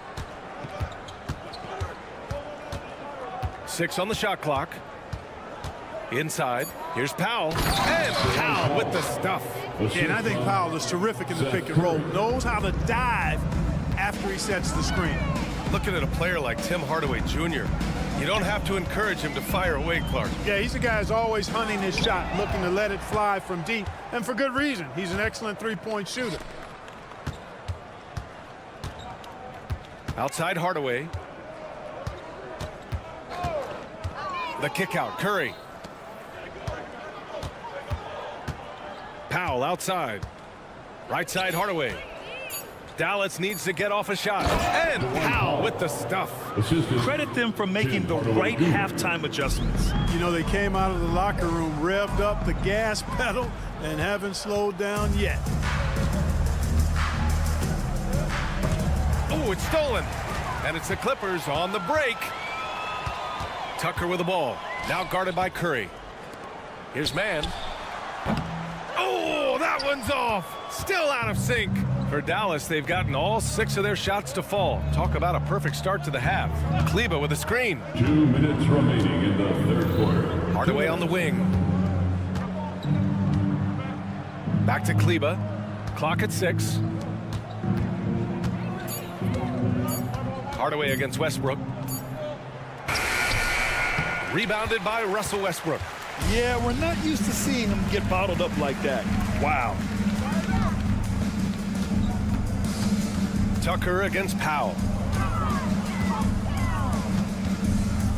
6 on the shot clock. Inside. Here's Powell. And Powell with the stuff. Yeah, and I think Powell is terrific in the pick and roll. Knows how to dive after he sets the screen. Looking at a player like Tim Hardaway Jr., you don't have to encourage him to fire away, Clark. Yeah, he's a guy who's always hunting his shot, looking to let it fly from deep, and for good reason. He's an excellent three-point shooter. Outside Hardaway. The kick out, Curry. Powell outside. Right side Hardaway. Dallas needs to get off a shot. And Powell with the stuff. Credit them for making the right halftime adjustments. You know, they came out of the locker room, revved up the gas pedal, and haven't slowed down yet. Oh, it's stolen. And it's the Clippers on the break. Tucker with the ball. Now guarded by Curry. Here's Mann. Oh, that one's off. Still out of sync. For Dallas, they've gotten all 6 of their shots to fall. Talk about a perfect start to the half. Kleba with a screen. 2 minutes remaining in the third quarter. Hardaway on the wing. Back to Kleba. Clock at 6. Hardaway against Westbrook. Rebounded by Russell Westbrook. Yeah, we're not used to seeing him get bottled up like that. Wow. Tucker against Powell.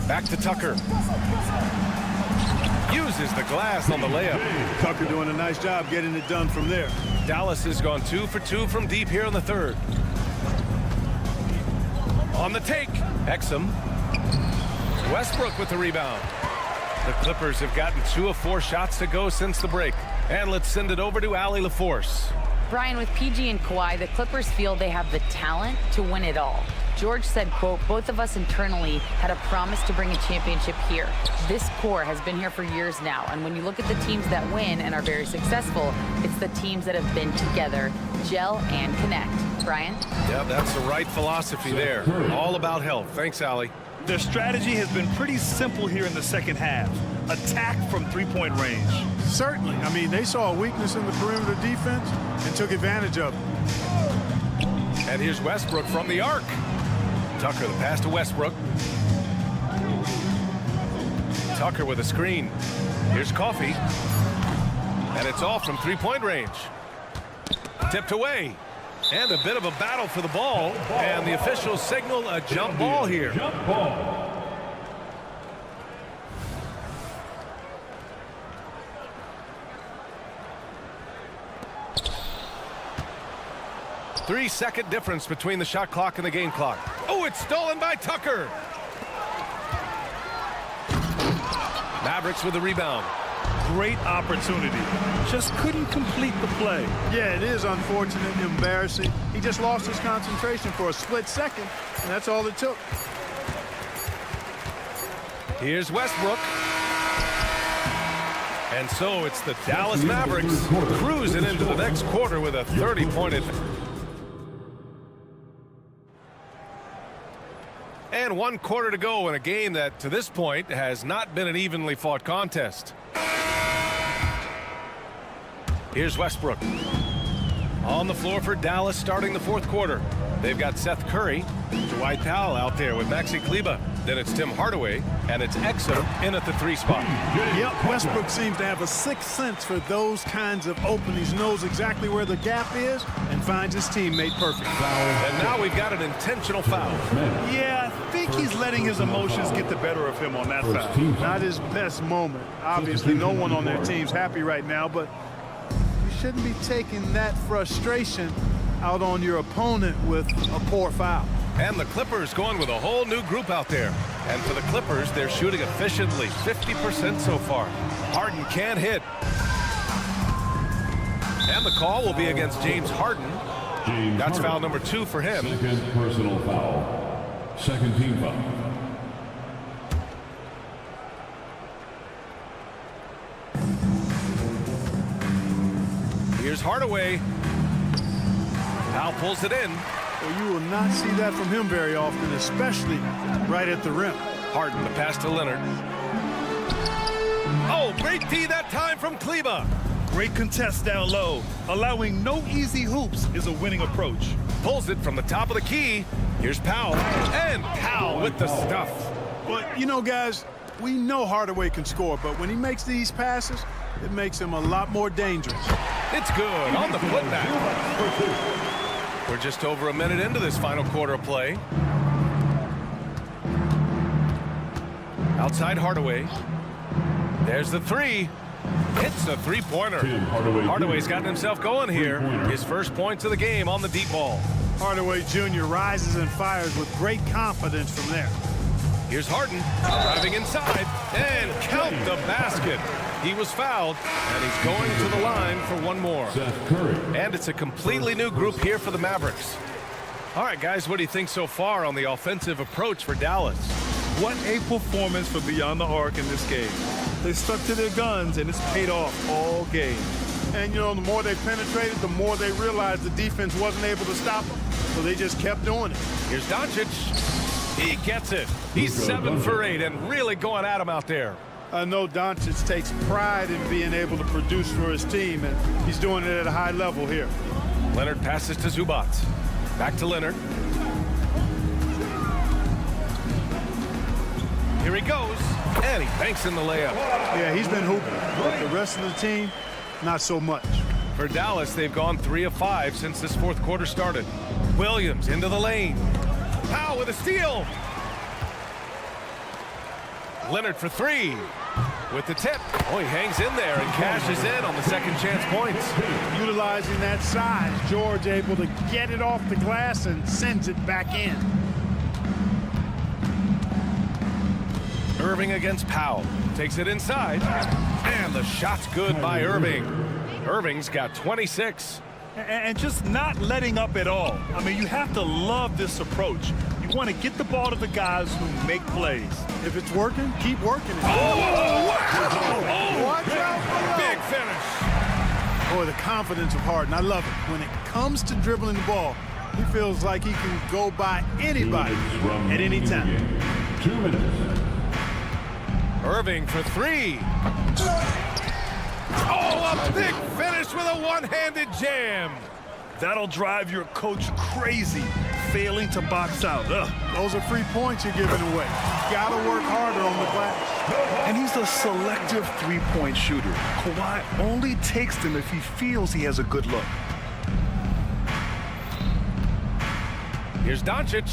Back to Tucker. Uses the glass on the layup. Tucker doing a nice job getting it done from there. Dallas has gone 2 for 2 from deep here in the third. On the take, Exum. Westbrook with the rebound. The Clippers have gotten 2 of 4 shots to go since the break. And let's send it over to Allie LaForce. Brian, with PG and Kawhi, the Clippers feel they have the talent to win it all. George said, quote, both of us internally had a promise to bring a championship here. This core has been here for years now, and when you look at the teams that win and are very successful, it's the teams that have been together, gel and connect. Brian? Yeah, that's the right philosophy there. All about health. Thanks, Allie. Their strategy has been pretty simple here in the second half. Attack from three-point range. Certainly. I mean, they saw a weakness in the perimeter defense and took advantage of it. And here's Westbrook from the arc. Tucker, the pass to Westbrook. Tucker with a screen. Here's Coffey. And it's off from three-point range. Tipped away. And a bit of a battle for the ball. And the officials signal a jump ball here. Jump ball. Three-second difference between the shot clock and the game clock. Oh, it's stolen by Tucker. Mavericks with the rebound. Great opportunity. Just couldn't complete the play. Yeah, it is unfortunate and embarrassing. He just lost his concentration for a split second, and that's all it took. Here's Westbrook. And so it's the Dallas Mavericks cruising into the next quarter with a 30-point advantage. And 1 quarter to go in a game that, to this point, has not been an evenly fought contest. Here's Westbrook. On the floor for Dallas starting the 4th quarter. They've got Seth Curry, Dwight Powell out there with Maxi Kleba. Then it's Tim Hardaway, and it's Exum in at the 3 spot. Yep, Westbrook seems to have a sixth sense for those kinds of openings, knows exactly where the gap is, and finds his teammate perfect. And now we've got an intentional foul. Yeah, I think he's letting his emotions get the better of him on that foul. Not his best moment. Obviously, no one on their team's happy right now, but you shouldn't be taking that frustration out on your opponent with a poor foul. And the Clippers going with a whole new group out there. And for the Clippers, they're shooting efficiently, 50% so far. Harden can't hit. And the call will be against James Harden. That's foul number 2 for him. Second personal foul. Second team foul. Here's Hardaway. Now pulls it in. Well, you will not see that from him very often, especially right at the rim. Harden, the pass to Leonard. Oh, great D that time from Kleba. Great contest down low. Allowing no easy hoops is a winning approach. Pulls it from the top of the key. Here's Powell. And Powell with the stuff. Well, you know, guys, we know Hardaway can score, but when he makes these passes, it makes him a lot more dangerous. It's good on the putback. We're just over a minute into this final quarter of play. Outside Hardaway. There's the 3. Hits a 3-pointer. Hardaway's gotten himself going here. His first points of the game on the deep ball. Hardaway Jr. rises and fires with great confidence from there. Here's Harden driving inside and count the basket. He was fouled, and he's going to the line for one more. And it's a completely new group here for the Mavericks. All right, guys, what do you think so far on the offensive approach for Dallas? What a performance for Beyond the Arc in this game. They stuck to their guns, and it's paid off all game. And, you know, the more they penetrated, the more they realized the defense wasn't able to stop them. So they just kept doing it. Here's Doncic. He gets it. He's 7 for 8 and really going at him out there. I know Doncic takes pride in being able to produce for his team, and he's doing it at a high level here. Leonard passes to Zubac. Back to Leonard. Here he goes, and he banks in the layup. Yeah, he's been hooping, but the rest of the team, not so much. For Dallas, they've gone 3 of 5 since this fourth quarter started. Williams into the lane. Powell with a steal. Leonard for 3. With the tip. Oh, he hangs in there and cashes in on the second chance points. Utilizing that size, George able to get it off the glass and sends it back in. Irving against Powell. Takes it inside. And the shot's good by Irving. Irving's got 26. And just not letting up at all. I mean, you have to love this approach. You want to get the ball to the guys who make plays. If it's working, keep working it. Oh, wow! Watch out for big finish. Boy, the confidence of Harden, I love it. When it comes to dribbling the ball, he feels like he can go by anybody at any time. 2 minutes. Irving for 3. Oh, a big finish with a one-handed jam. That'll drive your coach crazy, failing to box out. Those are free points you're giving away. Gotta work harder on the glass. And he's a selective three-point shooter. Kawhi only takes them if he feels he has a good look. Here's Doncic.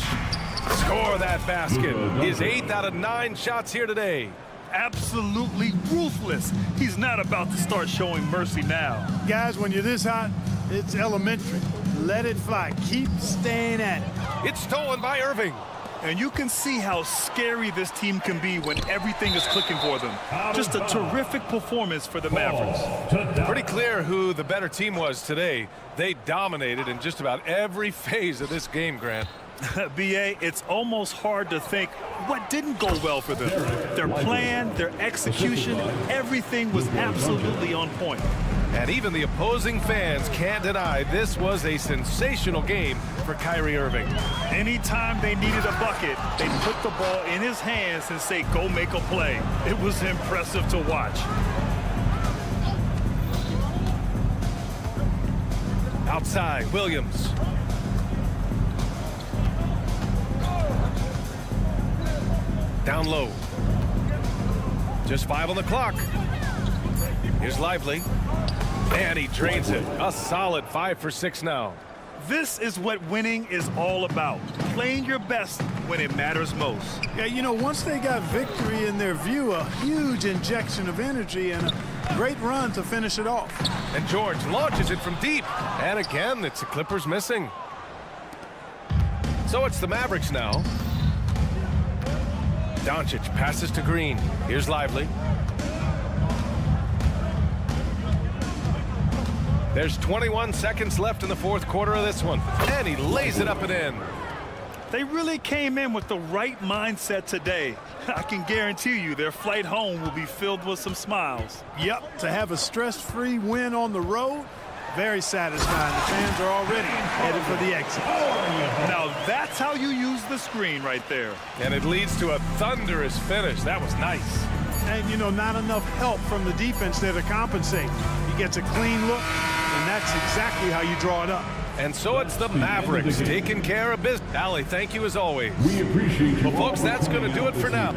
Score that basket. His 8th out of 9 shots here today. Absolutely ruthless. He's not about to start showing mercy now. Guys, when you're this hot, it's elementary. Let it fly. Keep staying at it. It's stolen by Irving. And you can see how scary this team can be when everything is clicking for them. Just a terrific performance for the Mavericks. Pretty clear who the better team was today. They dominated in just about every phase of this game, Grant. B.A., it's almost hard to think what didn't go well for them. Their plan, their execution, everything was absolutely on point. And even the opposing fans can't deny this was a sensational game for Kyrie Irving. Anytime they needed a bucket, they put the ball in his hands and say, go make a play. It was impressive to watch. Outside, Williams. Down low. Just 5 on the clock. Here's Lively. And he drains it. A solid 5 for 6 now. This is what winning is all about. Playing your best when it matters most. Yeah, you know, once they got victory in their view, a huge injection of energy and a great run to finish it off. And George launches it from deep. And again, it's the Clippers missing. So it's the Mavericks now. Doncic passes to Green. Here's Lively. There's 21 seconds left in the fourth quarter of this one. And he lays it up and in. They really came in with the right mindset today. I can guarantee you their flight home will be filled with some smiles. Yep, to have a stress-free win on the road, very satisfying. The fans are already headed for the exit. Now that's how you use the screen right there. And it leads to a thunderous finish. That was nice. And, you know, not enough help from the defense there to compensate. He gets a clean look, and that's exactly how you draw it up. And so it's the Mavericks taking care of business. Allie, thank you as always. We appreciate you. Well, folks, that's going to do it for now.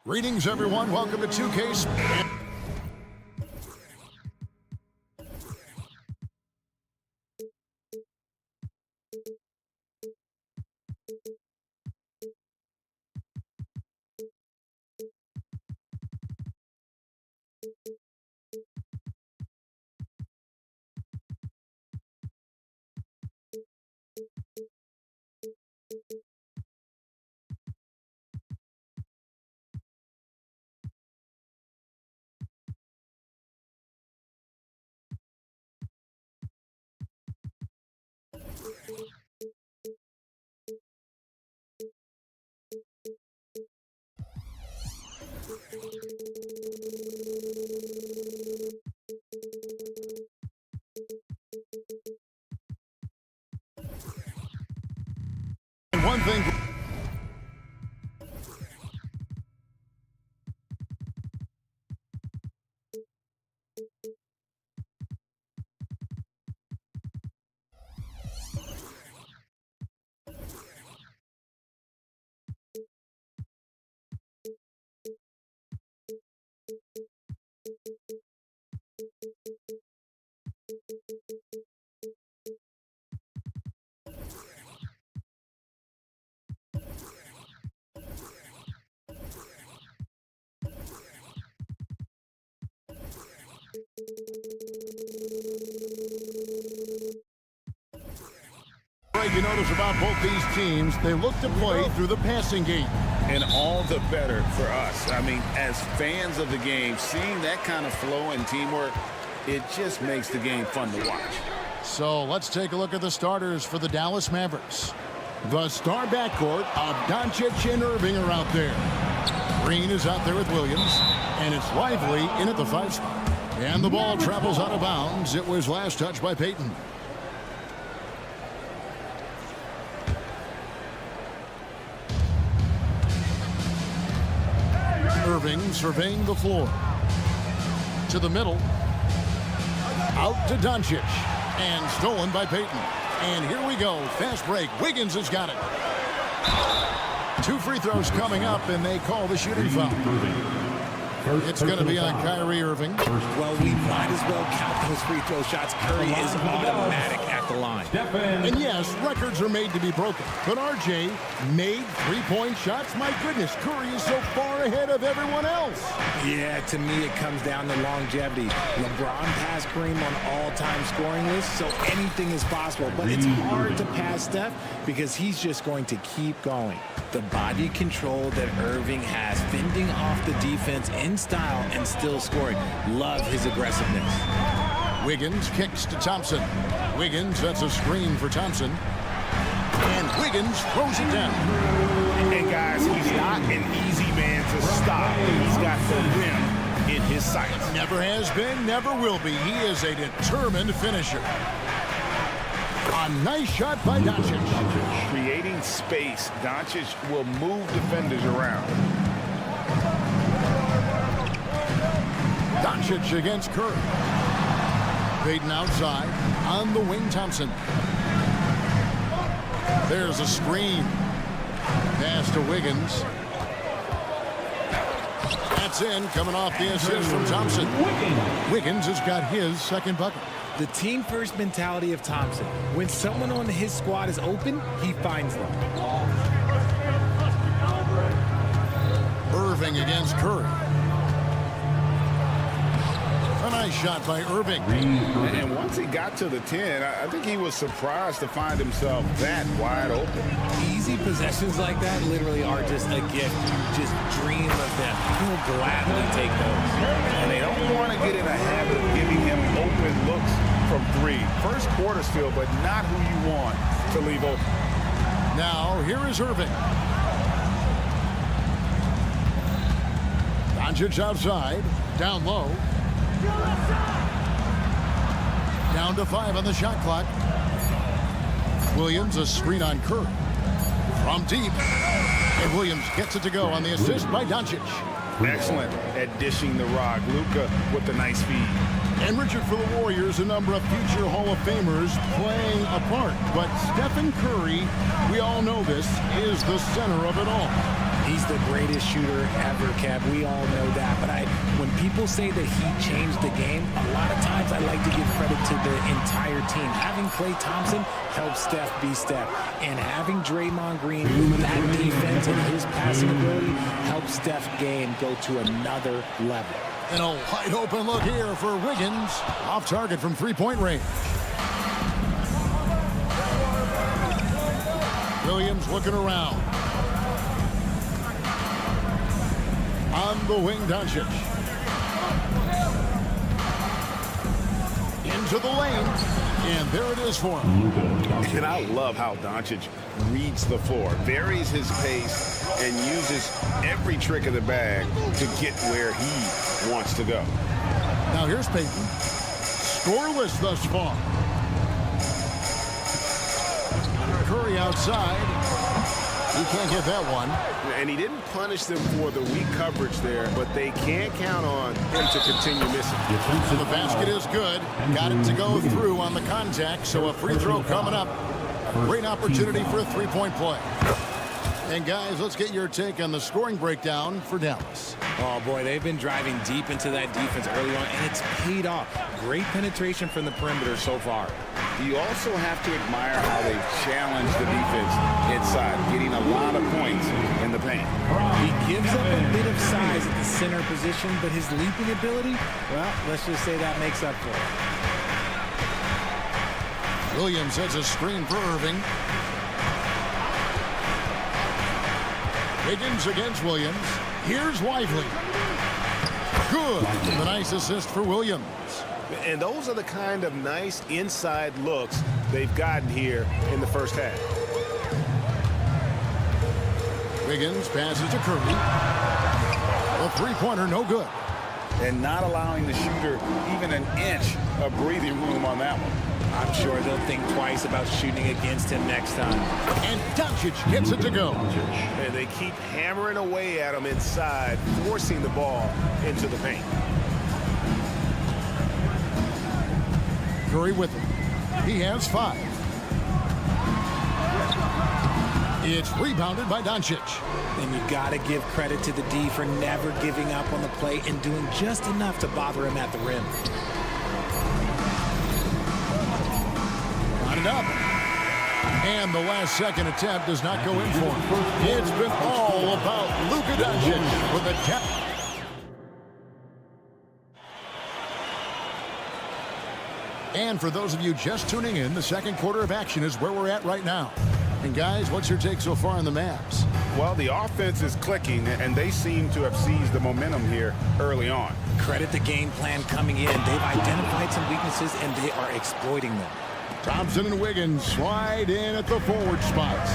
Greetings, everyone. Welcome to 2K. One thing. You notice about both these teams, they look to play through the passing game. And all the better for us. I mean, as fans of the game, seeing that kind of flow and teamwork, it just makes the game fun to watch. So let's take a look at the starters for the Dallas Mavericks. The star backcourt of Doncic and Irving are out there. Green is out there with Williams, and it's Lively in at the 5 spot. And the ball travels out of bounds. It was last touched by Payton. Irving surveying the floor. To the middle. Out to Doncic. And stolen by Payton. And here we go. Fast break. Wiggins has got it. 2 free throws coming up, and they call the shooting foul. It's going to be on Kyrie Irving. Well, we might as well count those free throw shots. Curry is automatic at the line. And yes, records are made to be broken. But RJ made 3-point shots. My goodness, Curry is so far ahead of everyone else. Yeah, to me, it comes down to longevity. LeBron passed Kareem on all-time scoring lists, so anything is possible. But it's hard to pass Steph because he's just going to keep going. The body control that Irving has, fending off the defense in style and still scoring. Love his aggressiveness. Wiggins kicks to Thompson. Wiggins sets a screen for Thompson. And Wiggins throws it down. And guys, he's not an easy man to stop. He's got the rim in his sights. Never has been, never will be. He is a determined finisher. A nice shot by Doncic. Creating space, Doncic will move defenders around. Doncic against Curry. Payton outside. On the wing, Thompson. There's a screen. Pass to Wiggins. That's in, coming off the assist from Thompson. Wiggins has got his second bucket. The team-first mentality of Thompson. When someone on his squad is open, he finds them. Irving against Curry. A nice shot by Irving. And once he got to the 10, I think he was surprised to find himself that wide open. Easy possessions like that literally are just a gift. Just dream of them. He'll gladly take those. And they don't want to get in a habit of giving him open looks from 3. First quarter still, but not who you want to leave open. Now, here is Irving. Doncic outside. Down low. Down to 5 on the shot clock. Williams, a screen on Curry. From deep. And Williams gets it to go on the assist by Doncic. Excellent at dishing the rock. Luka with the nice feed. And Richard, for the Warriors, a number of future Hall of Famers playing a part. But Stephen Curry, we all know this, is the center of it all. He's the greatest shooter ever, Kev. We all know that. But when people say that he changed the game, a lot of times I like to give credit to the entire team. Having Klay Thompson helps Steph be Steph. And having Draymond Green with that defense and his passing ability helps Steph's game go to another level. And a wide open look here for Wiggins. Off target from three-point range. Williams looking around. On the wing, Doncic. Into the lane. And there it is for him. And I love how Doncic reads the floor, varies his pace, and uses every trick of the bag to get where he wants to go. Now here's Payton. Scoreless thus far. Curry outside. He can't get that one. And he didn't punish them for the weak coverage there, but they can't count on him to continue missing. So the basket is good. Got it to go through on the contact, so a free throw coming up. A great opportunity for a three-point play. And guys, let's get your take on the scoring breakdown for Dallas. Oh boy, they've been driving deep into that defense early on, and it's paid off. Great penetration from the perimeter so far. You also have to admire how they challenge the defense inside, getting a lot of points in the paint. He gives up a bit of size at the center position, but his leaping ability, well, let's just say that makes up for it. Williams sets a screen for Irving. Wiggins against Williams. Here's Lively. Good. The nice assist for Williams. And those are the kind of nice inside looks they've gotten here in the first half. Wiggins passes to Curry. A three-pointer, no good. And not allowing the shooter even an inch of breathing room on that one. I'm sure they'll think twice about shooting against him next time. And Doncic gets it to go. And they keep hammering away at him inside, forcing the ball into the paint. Curry with him. He has 5. It's rebounded by Doncic. And you got to give credit to the D for never giving up on the play and doing just enough to bother him at the rim. Got it up. And the last second attempt does not go in for him. It's been all about Luka Doncic with a tap. And for those of you just tuning in, the second quarter of action is where we're at right now. And guys, what's your take so far on the Mavs? Well, the offense is clicking, and they seem to have seized the momentum here early on. Credit the game plan coming in. They've identified some weaknesses, and they are exploiting them. Thompson and Wiggins slide in at the forward spots.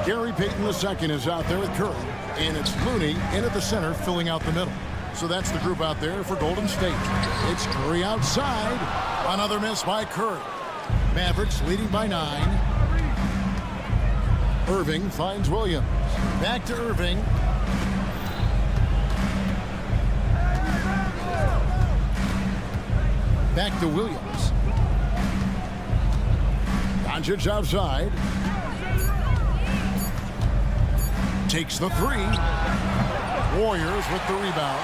Gary Payton II is out there with Curry. And it's Looney in at the center, filling out the middle. So that's the group out there for Golden State. It's Curry outside. Another miss by Curry. Mavericks leading by 9. Irving finds Williams. Back to Irving. Back to Williams. Doncic outside. Takes the 3. Warriors with the rebound.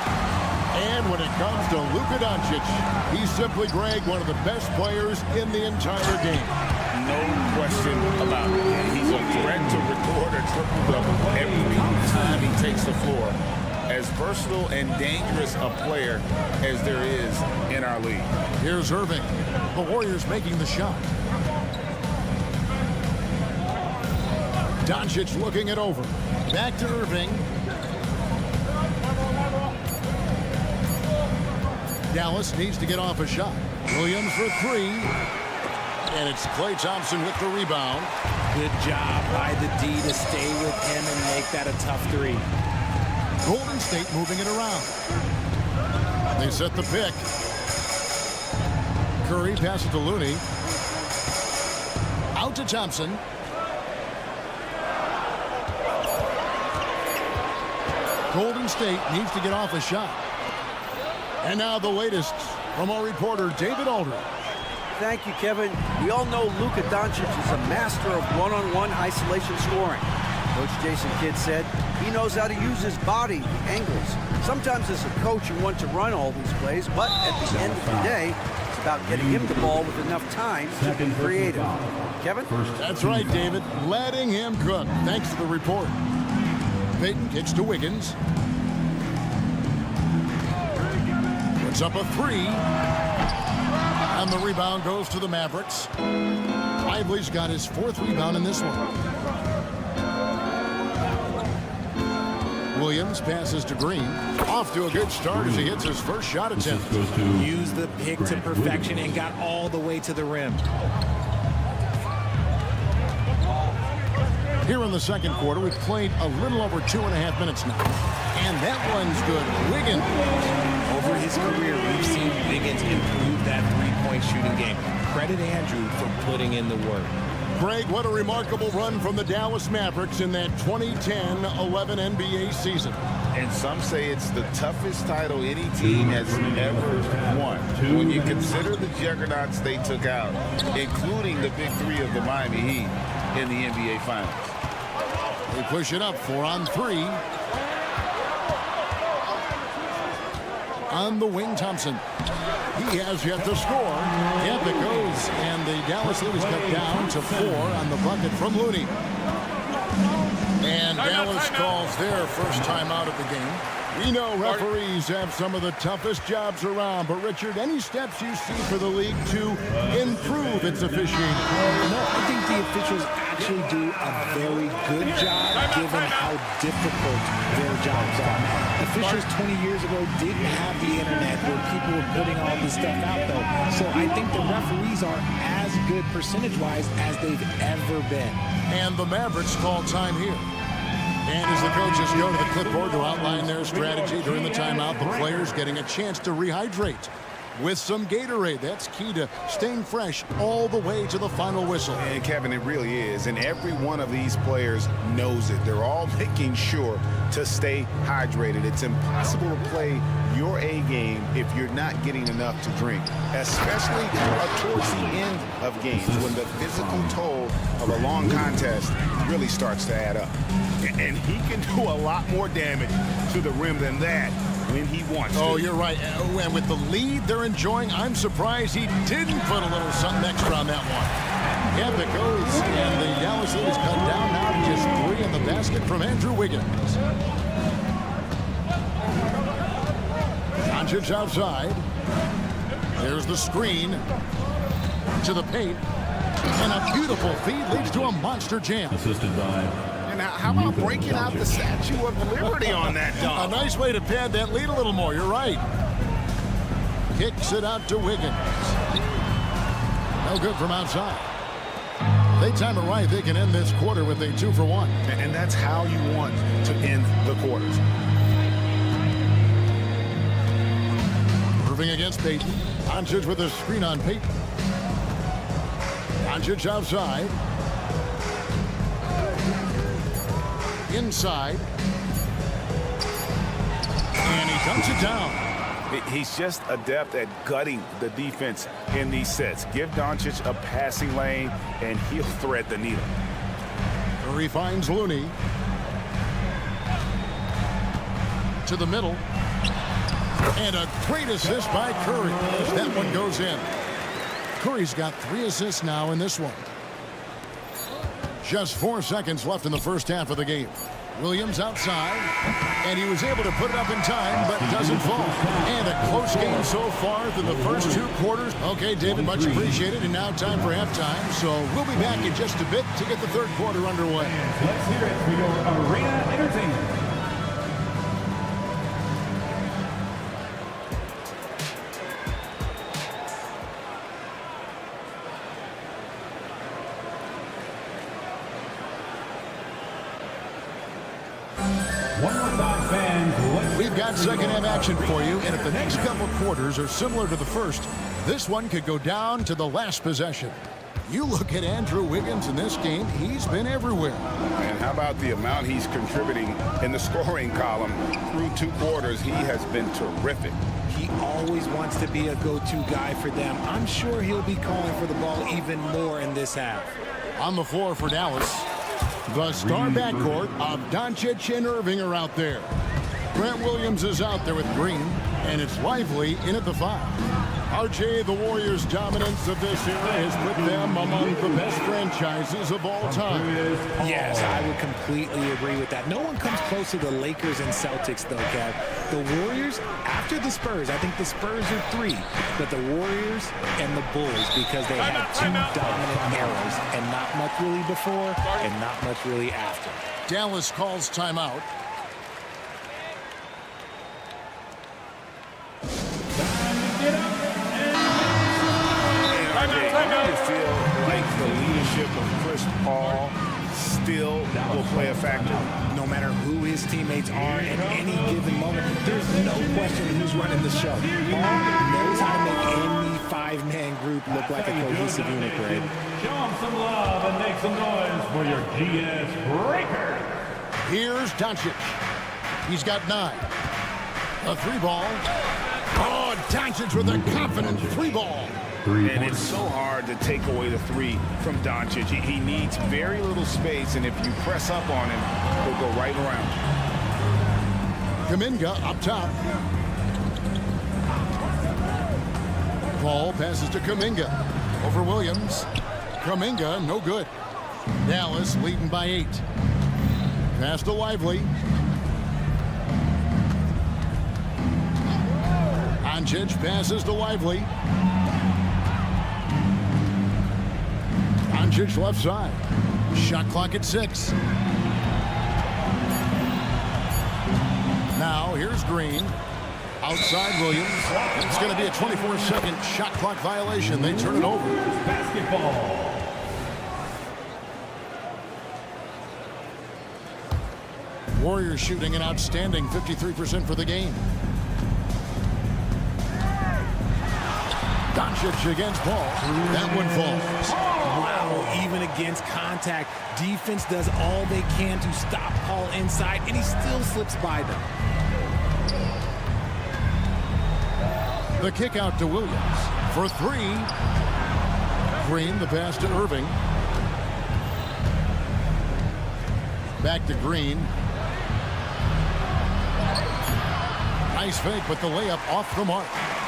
And when it comes to Luka Doncic, he's simply, Greg, one of the best players in the entire game. No question about it. He's a threat to record a triple-double every time he takes the floor. As versatile and dangerous a player as there is in our league. Here's Irving. The Warriors making the shot. Doncic looking it over. Back to Irving. Dallas needs to get off a shot. Williams for 3. And it's Klay Thompson with the rebound. Good job by the D to stay with him and make that a tough 3. Golden State moving it around. They set the pick. Curry passes to Looney. Out to Thompson. Golden State needs to get off a shot. And now the latest from our reporter, David Aldridge. Thank you, Kevin. We all know Luka Doncic is a master of one-on-one isolation scoring. Coach Jason Kidd said he knows how to use his body, the angles. Sometimes as a coach you want to run all these plays, but at the end of the day, it's about getting him the ball with enough time to be creative. Kevin? That's right, David. Letting him cook. Thanks for the report. Payton kicks to Wiggins. Puts up a three. And the rebound goes to the Mavericks. Lively's got his 4th rebound in this one. Williams passes to Green. Off to a good start as he hits his first shot attempt. Used the pick to perfection and got all the way to the rim. Here in the second quarter, we've played a little over 2.5 minutes now. And that one's good. Wiggins. Over his career, we've seen Wiggins improve that three-point shooting game. Credit Andrew for putting in the work. Greg, what a remarkable run from the Dallas Mavericks in that 2010-11 NBA season. And some say it's the toughest title any team has ever won. When you consider the juggernauts they took out, including the big three of the Miami Heat in the NBA Finals. They push it up 4 on 3. On the wing, Thompson. He has yet to score. Yep, it goes. And the Dallas lead is cut down to 4 on the bucket from Looney. And Dallas calls their first timeout of the game. We know referees have some of the toughest jobs around, but Richard, any steps you see for the league to improve its officiating? No, I think the officials actually do a very good job given how difficult their jobs are. Officials 20 years ago didn't have the internet where people were putting all this stuff out, though. So I think the referees are as good percentage-wise as they've ever been. And the Mavericks call time here. And as the coaches go to the clipboard to outline their strategy during the timeout, the players getting a chance to rehydrate with some Gatorade. That's key to staying fresh all the way to the final whistle. And Kevin, it really is. And every one of these players knows it. They're all making sure to stay hydrated. It's impossible to play your A game if you're not getting enough to drink, especially towards the end of games when the physical toll of a long contest really starts to add up. And he can do a lot more damage to the rim than that when he wants to. Oh, you're right. And with the lead they're enjoying, I'm surprised he didn't put a little something extra on that one. Yep, it goes. And the Dallas lead is cut down now to just 3 in the basket from Andrew Wiggins. Doncic outside. There's the screen to the paint. And a beautiful feed leads to a monster jam. Assisted by... And how about breaking out the Statue of Liberty on that dunk? A nice way to pad that lead a little more. You're right. Kicks it out to Wiggins. No good from outside. They time it right. They can end this quarter with a 2-for-1. And that's how you want to end the quarters. Moving against Payton. Doncic with a screen on Payton. Doncic outside. Inside. And he dunks it down. He's just adept at gutting the defense in these sets. Give Doncic a passing lane, and he'll thread the needle. Curry finds Looney. To the middle. And a great assist by Curry as that one goes in. Curry's got 3 assists now in this one. Just 4 seconds left in the first half of the game. Williams outside, and he was able to put it up in time, but doesn't fall. And a close game so far through the first 2 quarters. Okay, David, much appreciated, and now time for halftime. So we'll be back in just a bit to get the third quarter underway. Let's hear it for your Arena Entertainment. We've got second half action for you, and if the next couple quarters are similar to the first, this one could go down to the last possession. You look at Andrew Wiggins in this game, he's been everywhere. And how about the amount he's contributing in the scoring column through 2 quarters? He has been terrific. He always wants to be a go-to guy for them. I'm sure he'll be calling for the ball even more in this half. On the floor for Dallas, The star backcourt of Doncic and Irving are out there. Grant Williams is out there with Green, and it's Lively in at the 5. RJ, the Warriors' dominance of this era has put them among the best franchises of all time. Yes, I would completely agree with that. No one comes close to the Lakers and Celtics, though, Kev. The Warriors, after the Spurs, I think the Spurs are 3, but the Warriors and the Bulls, because they had 2 dominant eras, and not much really before and not much really after. Dallas calls timeout. I feel like the leadership of Chris Paul still will play a factor. No matter who his teammates are at any given moment, there's no question who's running the show. Paul knows how to make any 5-man group look like a cohesive unit, Greg. Show him some love and make some noise for your GS Breaker. Here's Doncic. He's got 9. A 3-ball. Oh, Doncic with a confident 3-ball. And it's so hard to take away the 3 from Doncic. He needs very little space, and if you press up on him, he'll go right around. Kuminga up top. Paul passes to Kuminga. Over Williams. Kuminga, no good. Dallas leading by 8. Pass to Lively. Doncic passes to Lively. Doncic left side. Shot clock at 6. Now here's Green. Outside Williams. It's going to be a 24-second shot clock violation. They turn it over. Basketball. Warriors shooting an outstanding 53% for the game. Doncic against Paul. That one falls. Wow, even against contact, defense does all they can to stop Paul inside, and he still slips by them. The kick out to Williams for 3. Green, the pass to Irving. Back to Green. Nice fake, but the layup off the mark.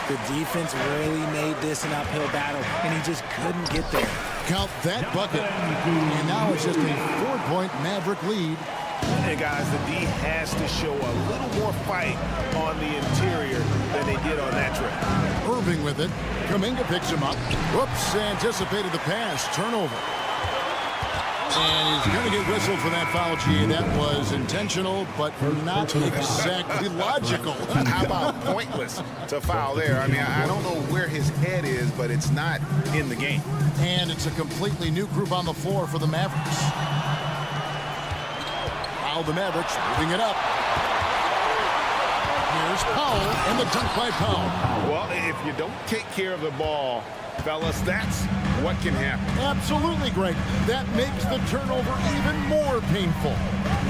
The defense really made this an uphill battle, and he just couldn't get there. Count that bucket. And now it's just a 4-point Maverick lead. And guys, the D has to show a little more fight on the interior than they did on that trip. Irving with it. Kuminga picks him up. Whoops, anticipated the pass. Turnover. And he's going to get whistled for that foul, G. That was intentional, but not exactly logical. How about pointless to foul there? I mean, I don't know where his head is, but it's not in the game. And it's a completely new group on the floor for the Mavericks. Now the Mavericks moving it up. Here's Powell, and the dunk by Powell. Well, if you don't take care of the ball, fellas, that's what can happen. Absolutely, Greg. That makes the turnover even more painful.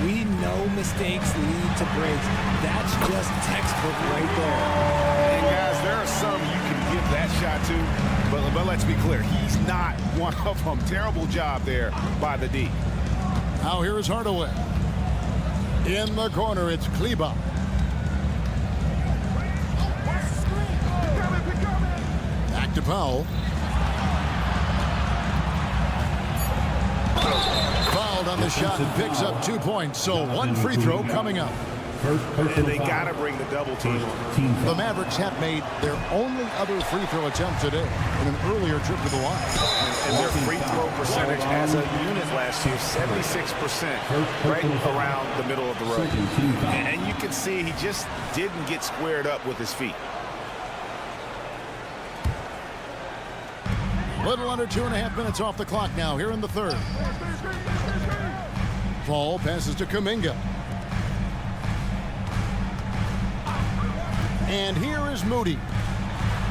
We know mistakes lead to breaks. That's just textbook right there. And guys, there are some you can give that shot to, but let's be clear, he's not one of them. Terrible job there by the D. Now here is Hardaway. In the corner, it's Kleba. Back to Powell. Fouled on the shot and picks up 2 points. So 1 free throw coming up. And they got to bring the double team. The Mavericks have made their only other free throw attempt today in an earlier trip to the line. And their free throw percentage as a unit last year, 76%, right around the middle of the road. And you can see he just didn't get squared up with his feet. Little under 2.5 minutes off the clock now here in the third. Paul passes to Kuminga. And here is Moody.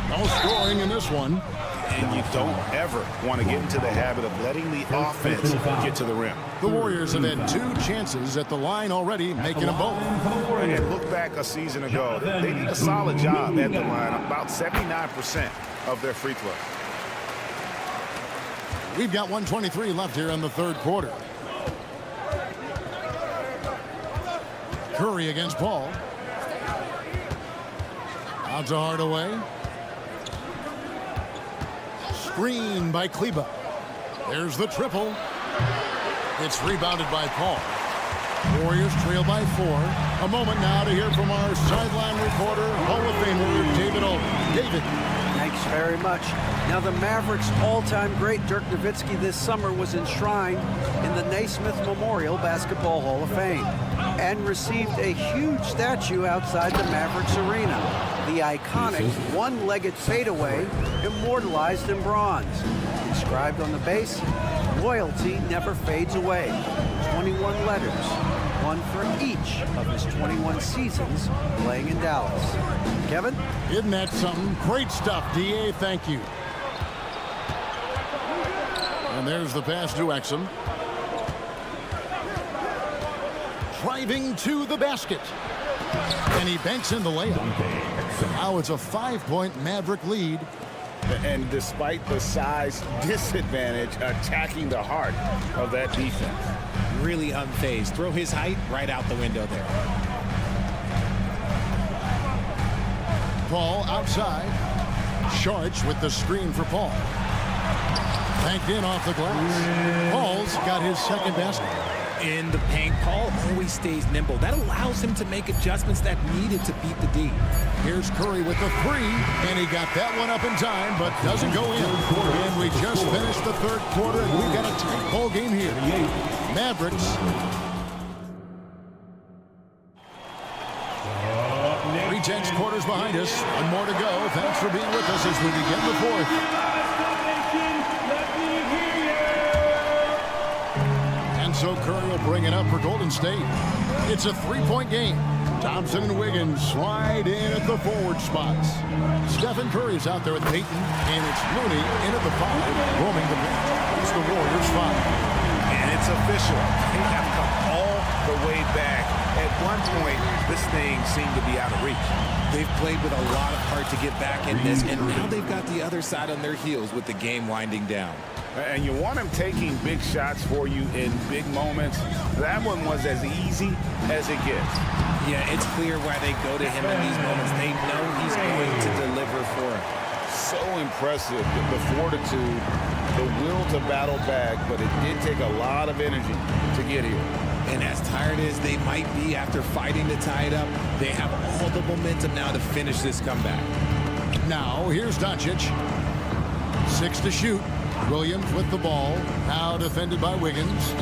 No scoring in this one. And you don't ever want to get into the habit of letting the offense get to the rim. The Warriors have had 2 chances at the line already, making them both. And look back a season ago. They did a solid job at the line, about 79% of their free throw. We've got 1:23 left here in the third quarter. Curry against Paul. Out to Hardaway. Screen by Kleba. There's the triple. It's rebounded by Paul. Warriors trail by 4. A moment now to hear from our sideline reporter, Hall of Famer David Olden. David. Thanks very much. Now, the Mavericks' all-time great Dirk Nowitzki this summer was enshrined in the Naismith Memorial Basketball Hall of Fame and received a huge statue outside the Mavericks arena. The iconic one-legged fadeaway immortalized in bronze. Inscribed on the base, loyalty never fades away. 21 letters, one for each of his 21 seasons playing in Dallas. Kevin? Isn't that something? Great stuff, D.A. Thank you. And there's the pass to Exum. Driving to the basket. And he banks in the layup. Now it's a 5-point Maverick lead. And despite the size disadvantage, attacking the heart of that defense. Really unfazed. Throw his height right out the window there. Paul outside. Sharch with the screen for Paul. Banked in off the glass. Paul's got his second basket. In the paint, Paul always stays nimble. That allows him to make adjustments that needed to beat the D. Here's Curry with the 3, and he got that one up in time, but doesn't go in. And we just finished the third quarter, and we've got a tight ball game here. Mavericks. Three-tenths quarters behind us. One more to go. Thanks for being with us as we begin the fourth. So Curry will bring it up for Golden State. It's a 3-point game. Thompson and Wiggins slide in at the forward spots. Stephen Curry's out there with Peyton, and it's Looney in at the 5, roaming the bench. It's the Warriors 5. And it's official. They have come all the way back. At one point, this thing seemed to be out of reach. They've played with a lot of heart to get back in this, and now they've got the other side on their heels with the game winding down. And you want him taking big shots for you in big moments. That one was as easy as it gets. Yeah, it's clear why they go to him in these moments. They know he's going to deliver for them. So impressive, the fortitude, the will to battle back, but it did take a lot of energy to get here. And as tired as they might be after fighting to tie it up, they have all the momentum now to finish this comeback. Now, here's Doncic. 6 to shoot. Williams with the ball. Now defended by Wiggins.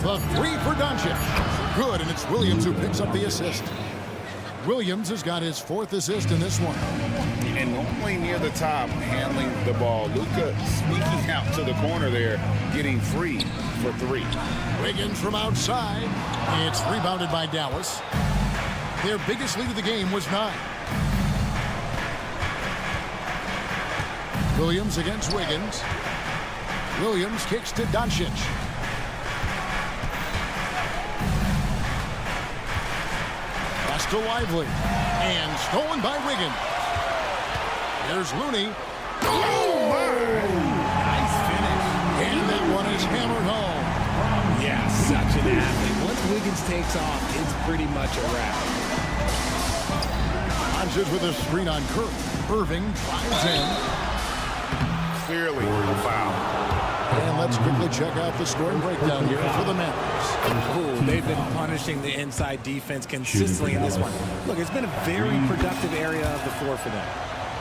The 3 for Doncic. Good, and it's Williams who picks up the assist. Williams has got his 4th assist in this one. And only near the top, handling the ball. Luka sneaking out to the corner there, getting free for 3. Wiggins from outside. It's rebounded by Dallas. Their biggest lead of the game was 9. Williams against Wiggins. Williams kicks to Doncic. Pass to Lively. And stolen by Wiggins. There's Looney. Oh, my! Nice finish. And that one is hammered home. Yeah, such an athlete. Once Wiggins takes off, it's pretty much a wrap. Doncic with a screen on Curry. Irving drives in. Clearly a foul. And let's quickly check out the scoring breakdown here for the Mavericks. Ooh, they've been punishing the inside defense consistently in this one. Look, it's been a very productive area of the floor for them.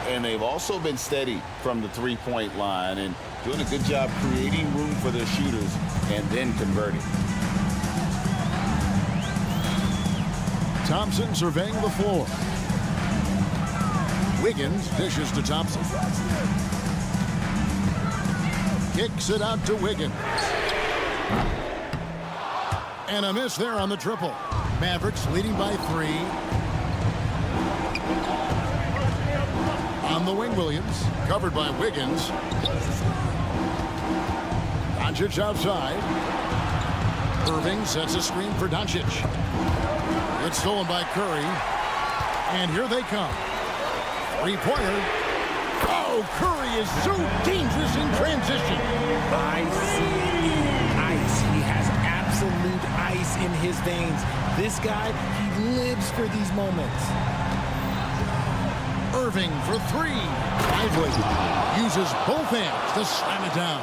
And they've also been steady from the three-point line and doing a good job creating room for their shooters and then converting. Thompson surveying the floor. Wiggins dishes to Thompson. Kicks it out to Wiggins. And a miss there on the triple. Mavericks leading by 3. On the wing, Williams. Covered by Wiggins. Doncic outside. Irving sets a screen for Doncic. It's stolen by Curry. And here they come. 3-pointer. Oh, Curry is so dangerous in transition. I see ice. He has absolute ice ice in his veins. This guy, he lives for these moments. Irving for three. Lively uses both hands to slam it down.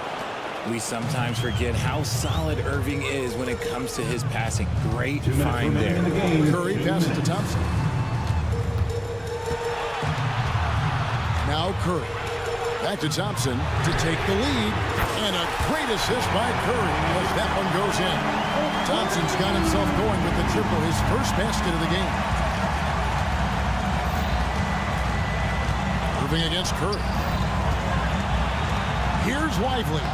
We sometimes forget how solid Irving is when it comes to his passing. Great find there. Curry passes to Thompson. Now Curry. Back to Thompson to take the lead. And a great assist by Curry as that one goes in. Thompson's got himself going with the triple, his first basket of the game. Irving against Curry. Here's Lively.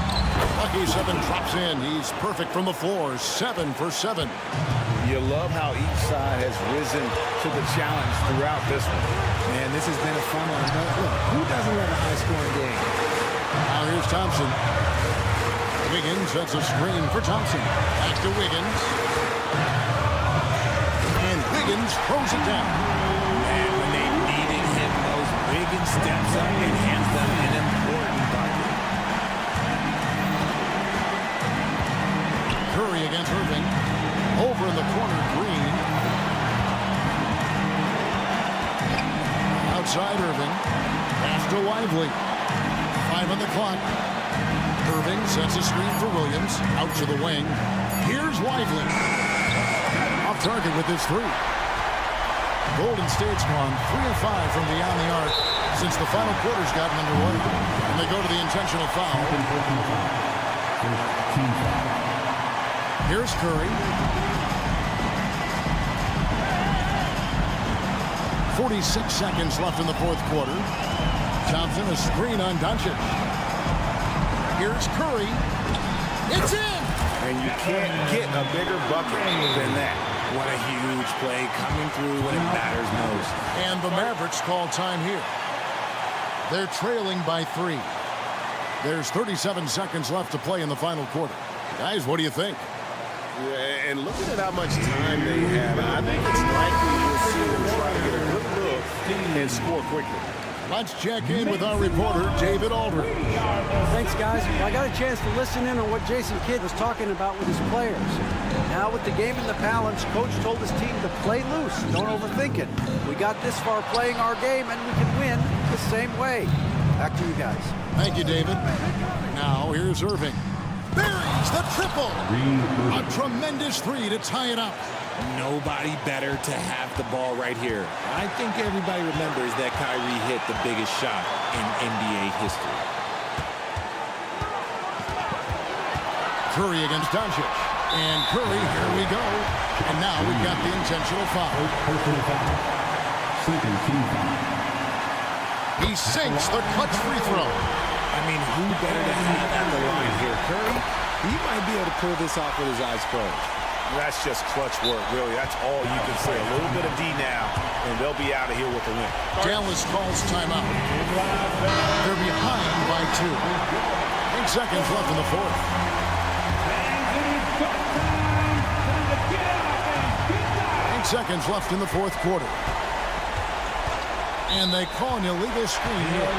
Lucky 7 drops in. He's perfect from the floor. 7 for 7. You love how each side has risen to the challenge throughout this one. Man, this has been a fun one. Look, who doesn't love a high-scoring game? Now here's Thompson. Wiggins sets a screen for Thompson. Back to Wiggins. And Wiggins throws it down. Man, when they needed him, those Wiggins steps up and hands them an important bucket. Curry against Irving. Over in the corner, Green. Outside Irving. Pass to Lively. 5 on the clock. Irving sets a screen for Williams. Out to the wing. Here's Lively. Off target with his 3. Golden State's gone 3 of 5 from beyond the arc since the final quarter's gotten underway. And they go to the intentional foul. Here's Curry. 46 seconds left in the fourth quarter. Thompson, a screen on Doncic. Here's Curry. It's in! And you can't get a bigger bucket than that. What a huge play coming through when it matters most. And the Mavericks call time here. They're trailing by 3. There's 37 seconds left to play in the final quarter. Guys, what do you think? Yeah, and looking at how much time they have, I think it's likely we'll see them try to get a good look and score quickly. Let's check in with our reporter, David Aldridge. Thanks, guys. Well, I got a chance to listen in on what Jason Kidd was talking about with his players. Now with the game in the balance, Coach told his team to play loose. Don't overthink it. We got this far playing our game, and we can win the same way. Back to you guys. Thank you, David. Now, here's Irving. Buries the triple. A tremendous 3 to tie it up. Nobody better to have the ball right here. I think everybody remembers that Kyrie hit the biggest shot in NBA history. Curry against Doncic. And Curry, here we go. And now we've got the intentional foul. He sinks the clutch free throw. I mean, who better to have at the line here? Curry, he might be able to pull this off with his eyes closed. That's just clutch work, really. That's all you can say. A little bit of D now, and they'll be out of here with the win. Dallas calls timeout. They're behind by 2. 8 seconds left in the fourth. 8 seconds left in the fourth quarter. And they call an illegal screen here.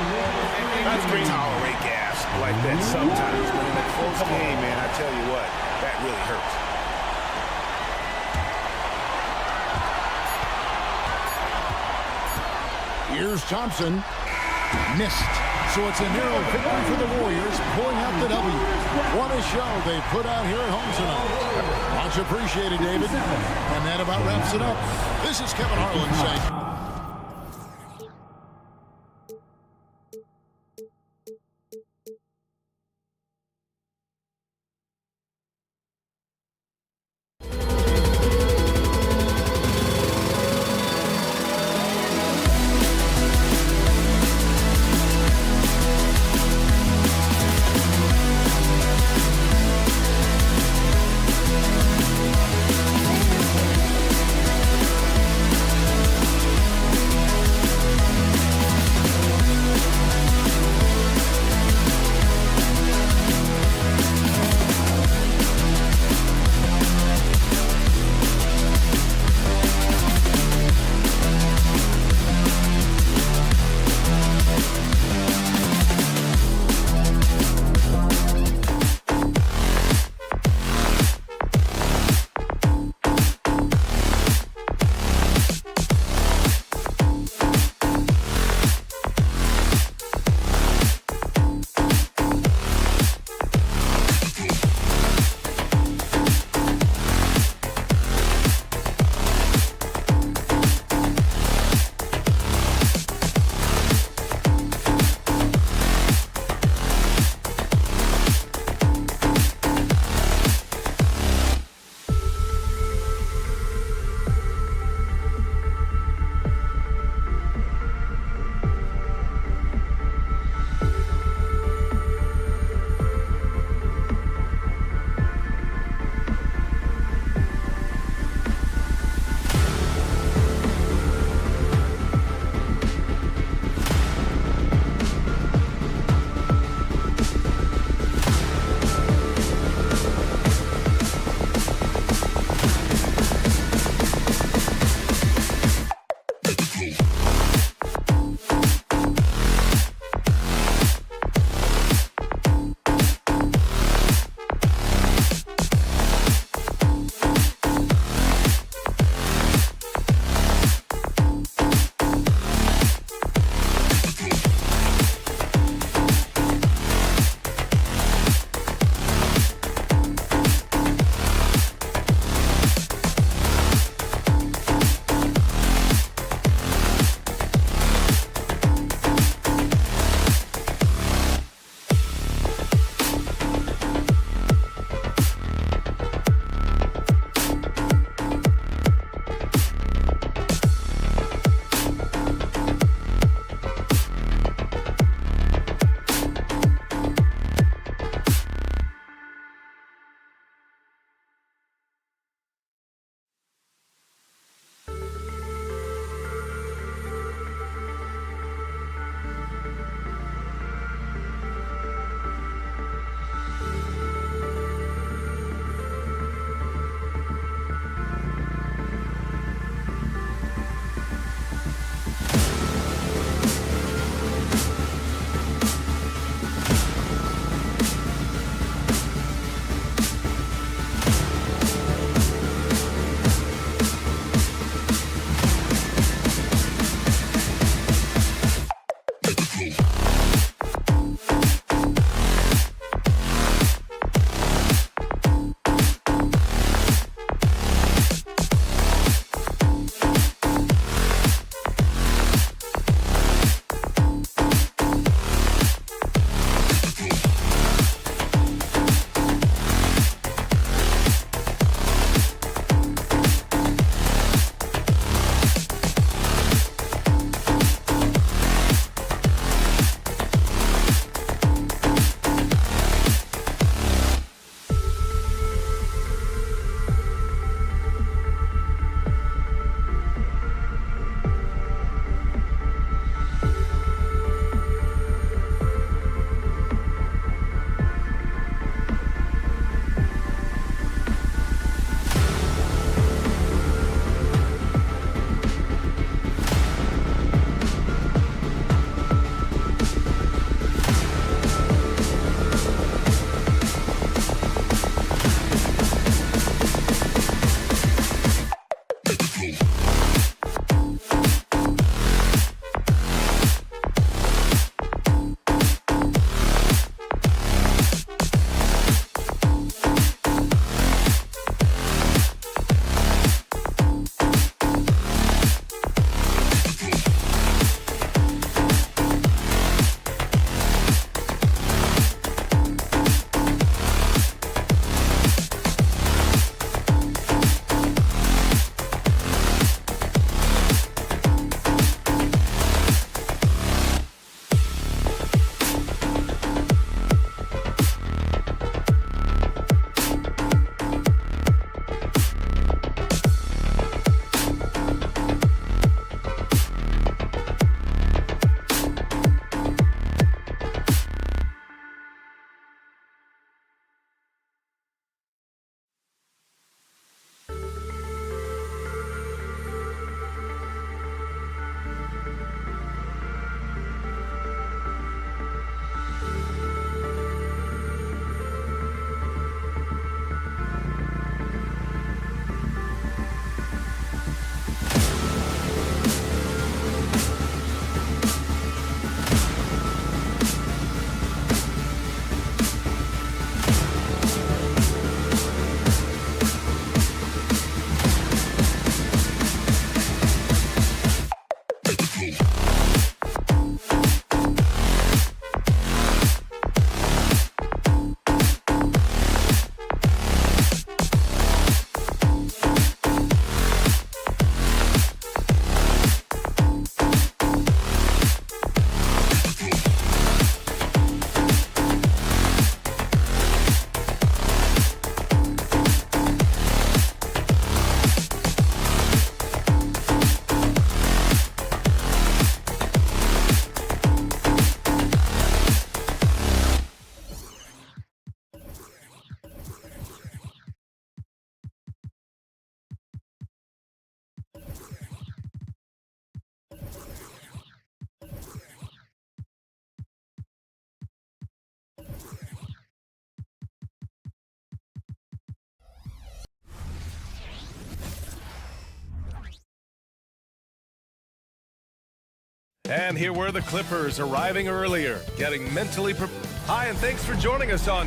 That's great. Tolerate gas like that sometimes, but in a close game, man, I tell you what, that really hurts. Here's Thompson. Missed. So it's a narrow victory for the Warriors, pulling out the W. What a show they put out here at home tonight. Much appreciated, David. And that about wraps it up. This is Kevin Harlan saying... And here were the Clippers arriving earlier, getting mentally prepared. Hi, and thanks for joining us on...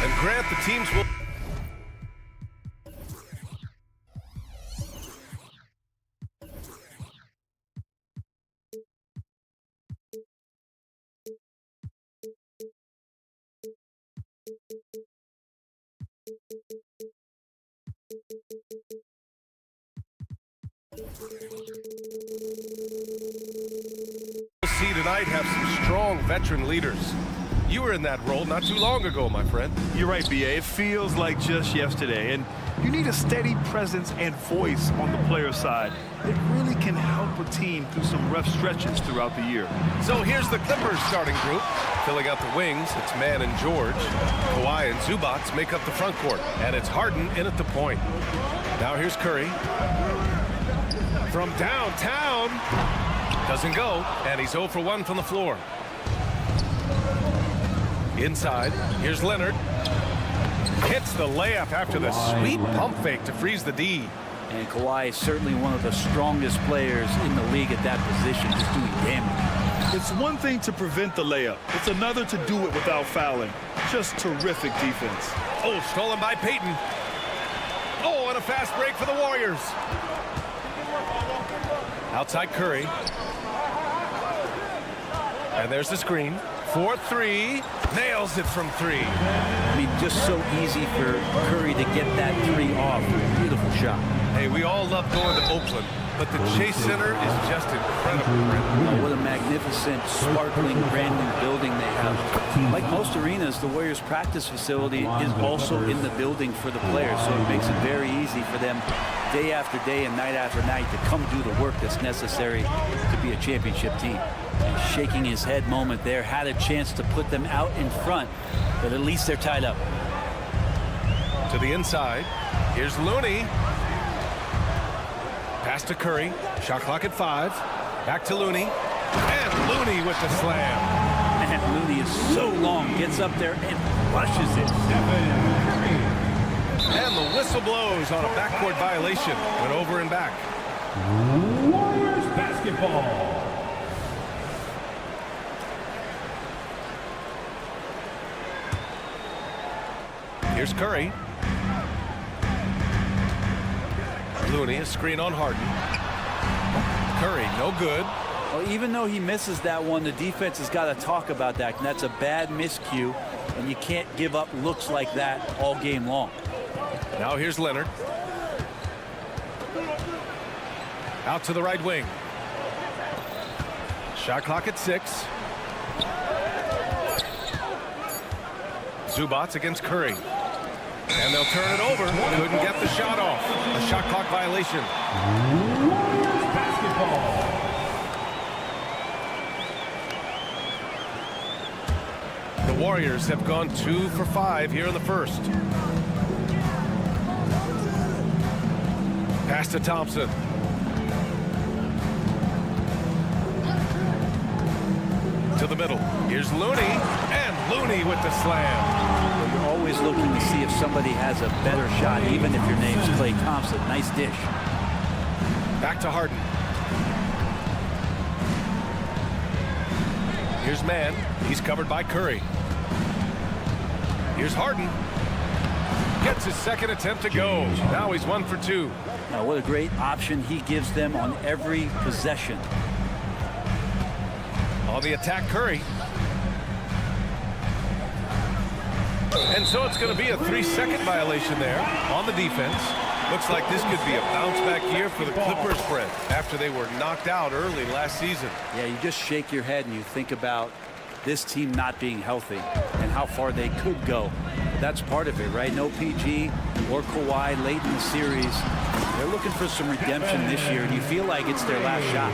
And Grant, the teams will... see tonight have some strong veteran leaders. You were in that role not too long ago, my friend. You're right, B.A. It feels like just yesterday. And You need a steady presence and voice on the player side. It really can help a team through some rough stretches throughout the year. So here's the Clippers starting group. Filling out the wings, it's Mann and George. Kawhi and Zubac make up the front court. And it's Harden in at the point. Now here's Curry. From downtown. Doesn't go. And he's 0 for 1 from the floor. Inside, here's Leonard. Hits the layup after the sweet pump fake to freeze the D. And Kawhi is certainly one of the strongest players in the league at that position, just doing damage. It's one thing to prevent the layup. It's another to do it without fouling. Just terrific defense. Oh, stolen by Payton. Oh, and a fast break for the Warriors. Outside Curry. And there's the screen. 4-3. Nails it from 3. I mean, just so easy for Curry to get that 3 off. Beautiful shot. Hey, we all love going to Oakland, but the Chase Center is just incredible. Oh, what a magnificent, sparkling, brand new building they have. Like most arenas, the Warriors practice facility is also in the building for the players, so it makes it very easy for them day after day and night after night to come do the work that's necessary to be a championship team. And shaking his head moment there, had a chance to put them out in front, but at least they're tied up. To the inside, here's Looney. Pass to Curry. Shot clock at 5. Back to Looney. And Looney with the slam. And Looney is so long, gets up there and flushes it. And the whistle blows on a backcourt violation. Went over and back. Warriors basketball. Here's Curry. Looney, a screen on Harden. Curry, no good. Well, even though he misses that one, the defense has got to talk about that. And that's a bad miscue, and you can't give up looks like that all game long. Now here's Leonard. Out to the right wing. Shot clock at 6. Zubac against Curry. And they'll turn it over. Couldn't get the shot off. A shot clock violation. Warriors basketball. The Warriors have gone 2 for 5 here in the first. Pass to Thompson. To the middle. Here's Looney. And Looney with the slam. You're always looking to see if somebody has a better shot, even if your name's Klay Thompson. Nice dish. Back to Harden. Here's Mann. He's covered by Curry. Here's Harden. Gets his second attempt to go. Now he's 1 for 2. Now, what a great option he gives them on every possession. On the attack, Curry. And so it's going to be a 3-second violation there on the defense. Looks like this could be a bounce-back year for the Clippers, Brett, after they were knocked out early last season. Yeah, you just shake your head and you think about this team not being healthy and how far they could go. But that's part of it, right? No PG or Kawhi late in the series. They're looking for some redemption this year, and you feel like it's their last shot.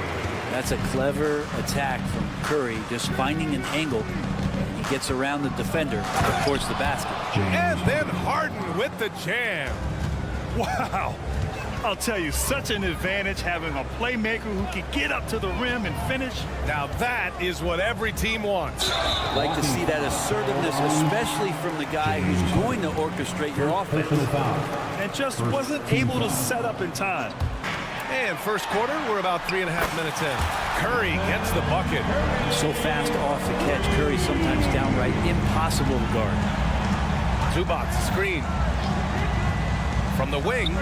That's a clever attack from Curry, just finding an angle. He gets around the defender towards the basket. And then Harden with the jam. Wow. I'll tell you, such an advantage having a playmaker who can get up to the rim and finish. Now that is what every team wants. Like to see that assertiveness, especially from the guy who's going to orchestrate your offense. And just wasn't able to set up in time. And first quarter, we're about 3.5 minutes in. Curry gets the bucket. So fast off the catch, Curry sometimes downright impossible to guard. Zubac, screen. From the wing.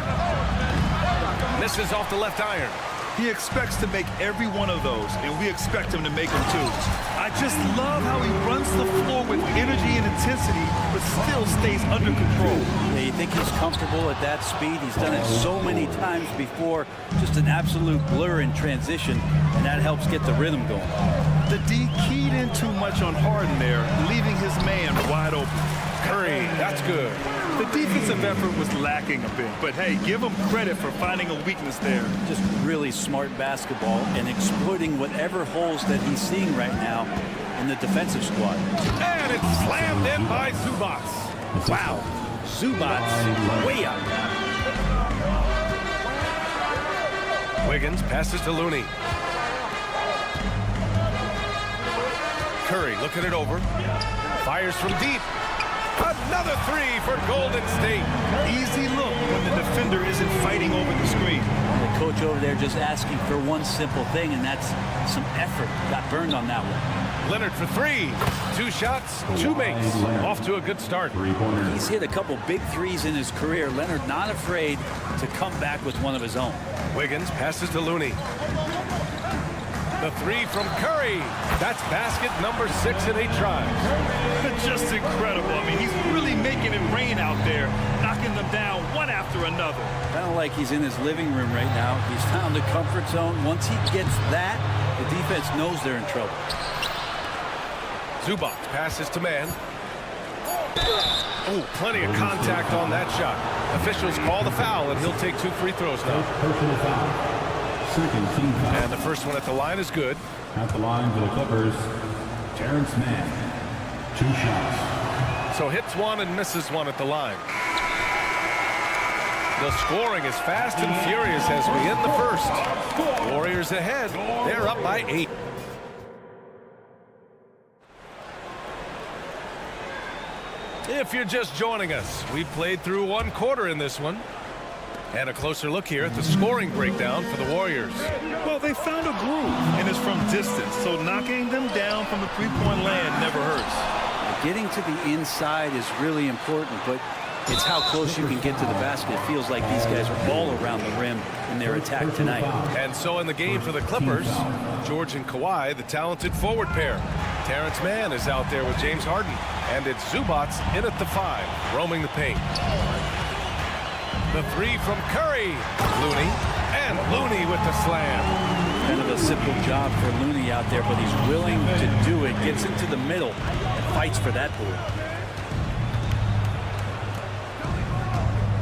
Misses off the left iron. He expects to make every one of those, and we expect him to make them too. I just love how he runs the floor with energy and intensity, but still stays under control. Yeah, you think he's comfortable at that speed? He's done it so many times before. Just an absolute blur in transition, and that helps get the rhythm going. The D keyed in too much on Harden there, leaving his man wide open. Curry, that's good. The defensive effort was lacking a bit, but hey, give them credit for finding a weakness there. Just really smart basketball and exploiting whatever holes that he's seeing right now in the defensive squad. And it's slammed in by Zubats. Wow, Zubats way up. Wiggins passes to Looney. Curry looking it over. Fires from deep. Another three for Golden State. Easy look when the defender isn't fighting over the screen. The coach over there just asking for one simple thing, and that's some effort. Got burned on that one. Leonard for three. 2 shots, 2 makes. Off to a good start. He's hit a couple big threes in his career. Leonard not afraid to come back with one of his own. Wiggins passes to Looney. The three from Curry. That's basket number 6 in 8 tries. Just incredible. I mean, he's really making it rain out there, knocking them down one after another. Kind of like he's in his living room right now. He's found the comfort zone. Once he gets that, the defense knows they're in trouble. Zubac passes to man. Oh, plenty of contact on that shot. Officials call the foul, and he'll take 2 free throws now. Personal foul. Second team foul. And the first one at the line is good. At the line for the Clippers, Terrence Mann. 2 shots. So hits 1 and misses 1 at the line. The scoring is fast and furious as we end the first. Warriors ahead. They're up by 8. If you're just joining us, we've played through 1 quarter in this one. And a closer look here at the scoring breakdown for the Warriors. Well, they found a groove, and it's from distance, so knocking them down from the three-point land never hurts. Getting to the inside is really important, but it's how close you can get to the basket. It feels like these guys are all around the rim in their attack tonight. And so in the game for the Clippers, George and Kawhi, the talented forward pair. Terrence Mann is out there with James Harden, and it's Zubac in at the 5, roaming the paint. The three from Curry. Looney. And Looney with the slam. Kind of a simple job for Looney out there, but he's willing to do it. Gets into the middle and fights for that board.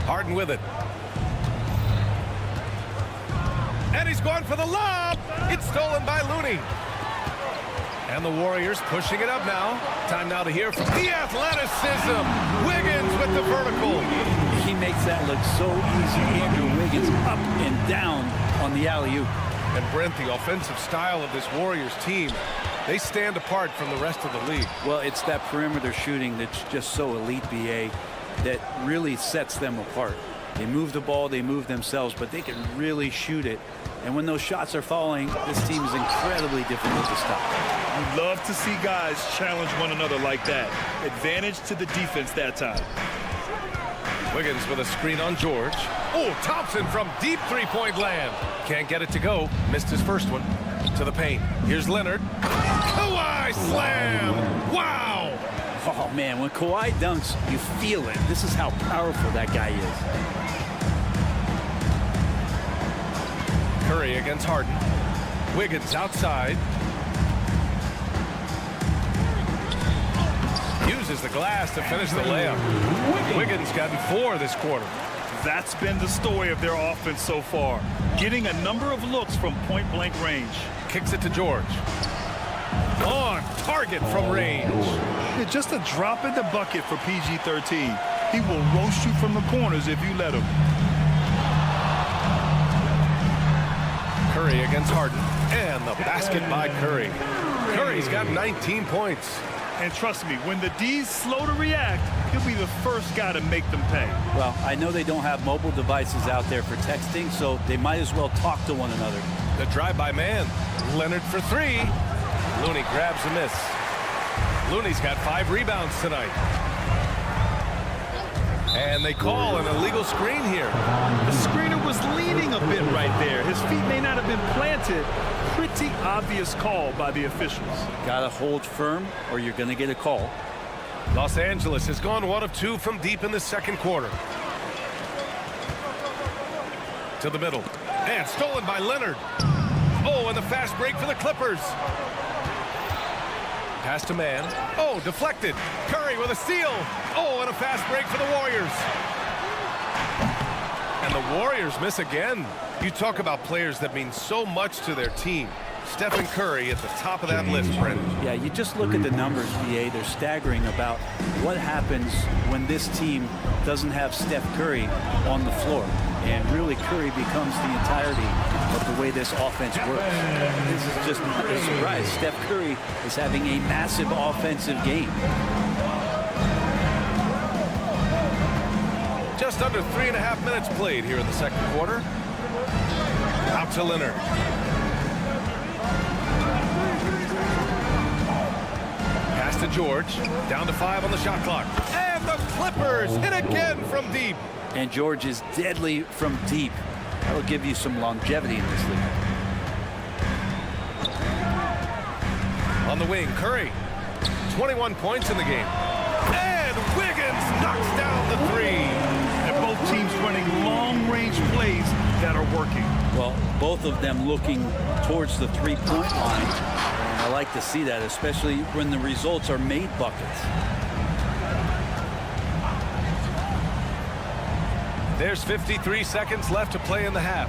Harden with it. And he's going for the lob. It's stolen by Looney. And the Warriors pushing it up now. Time now to hear from the athleticism. Wiggins with the vertical. He makes that look so easy. Andrew Wiggins up and down on the alley-oop. And Brent, the offensive style of this Warriors team, they stand apart from the rest of the league. Well, it's that perimeter shooting that's just so elite, BA, that really sets them apart. They move the ball, they move themselves, but they can really shoot it. And when those shots are falling, this team is incredibly difficult to stop. You love to see guys challenge one another like that. Advantage to the defense that time. Wiggins with a screen on George. Oh, Thompson from deep three-point land. Can't get it to go. Missed his first one. To the paint. Here's Leonard. Kawhi slam. Wow. Oh, man, when Kawhi dunks, you feel it. This is how powerful that guy is. Curry against Harden. Wiggins outside. Uses the glass to finish the layup. Wiggins gotten 4 this quarter. That's been the story of their offense so far. Getting a number of looks from point-blank range. Kicks it to George. On target from range. Yeah, just a drop in the bucket for PG-13. He will roast you from the corners if you let him. Curry against Harden. And the basket by Curry. Curry's got 19 points. And trust me, when the D's slow to react, he'll be the first guy to make them pay. Well, I know they don't have mobile devices out there for texting, so they might as well talk to one another. The drive-by man. Leonard for 3. Looney grabs a miss. Looney's got 5 rebounds tonight. And they call an illegal screen here. The screener was leaning a bit right there. His feet may not have been planted. Pretty obvious call by the officials. Gotta hold firm or you're gonna get a call. Los Angeles has gone 1 of 2 from deep in the second quarter. To the middle. And stolen by Leonard. Oh, and the fast break for the Clippers. Pass to man. Oh, deflected. Curry with a steal. Oh, and a fast break for the Warriors. And the Warriors miss again. You talk about players that mean so much to their team. Stephen Curry at the top of that list, Brent. Yeah, you just look at the numbers, BA. They're staggering about what happens when this team doesn't have Steph Curry on the floor. And really, Curry becomes the entirety of the way this offense works. This is just not a surprise. Steph Curry is having a massive offensive game. Just under 3.5 minutes played here in the second quarter. Out to Leonard. Pass to George. Down to 5 on the shot clock. And the Clippers hit again from deep. And George is deadly from deep. That'll give you some longevity in this league. On the wing, Curry. 21 points in the game. And Wiggins knocks down the 3. And both teams running long-range plays that are working. Well, both of them looking towards the three-point line. And I like to see that, especially when the results are made buckets. There's 53 seconds left to play in the half.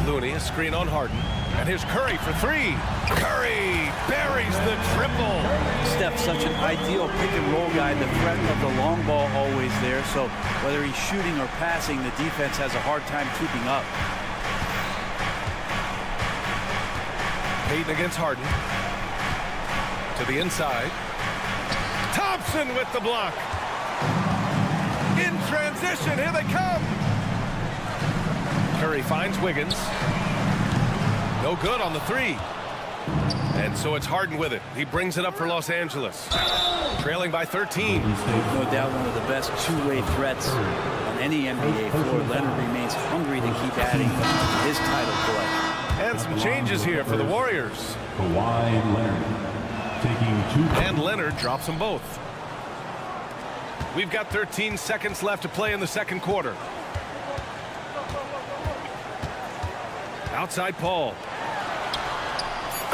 Looney, a screen on Harden. And here's Curry for 3. Curry buries the triple. Steph's such an ideal pick-and-roll guy. The threat of the long ball always there. So whether he's shooting or passing, the defense has a hard time keeping up. Payton against Harden. To the inside. Thompson with the block. In transition, here they come. Curry finds Wiggins. No good on the 3. And so it's Harden with it. He brings it up for Los Angeles. Trailing by 13. No doubt one of the best two-way threats on any NBA floor. Leonard remains hungry to keep adding his title collection. And some changes here for the Warriors. Kawhi Leonard taking 2. And Leonard drops them both. We've got 13 seconds left to play in the second quarter. Outside Paul.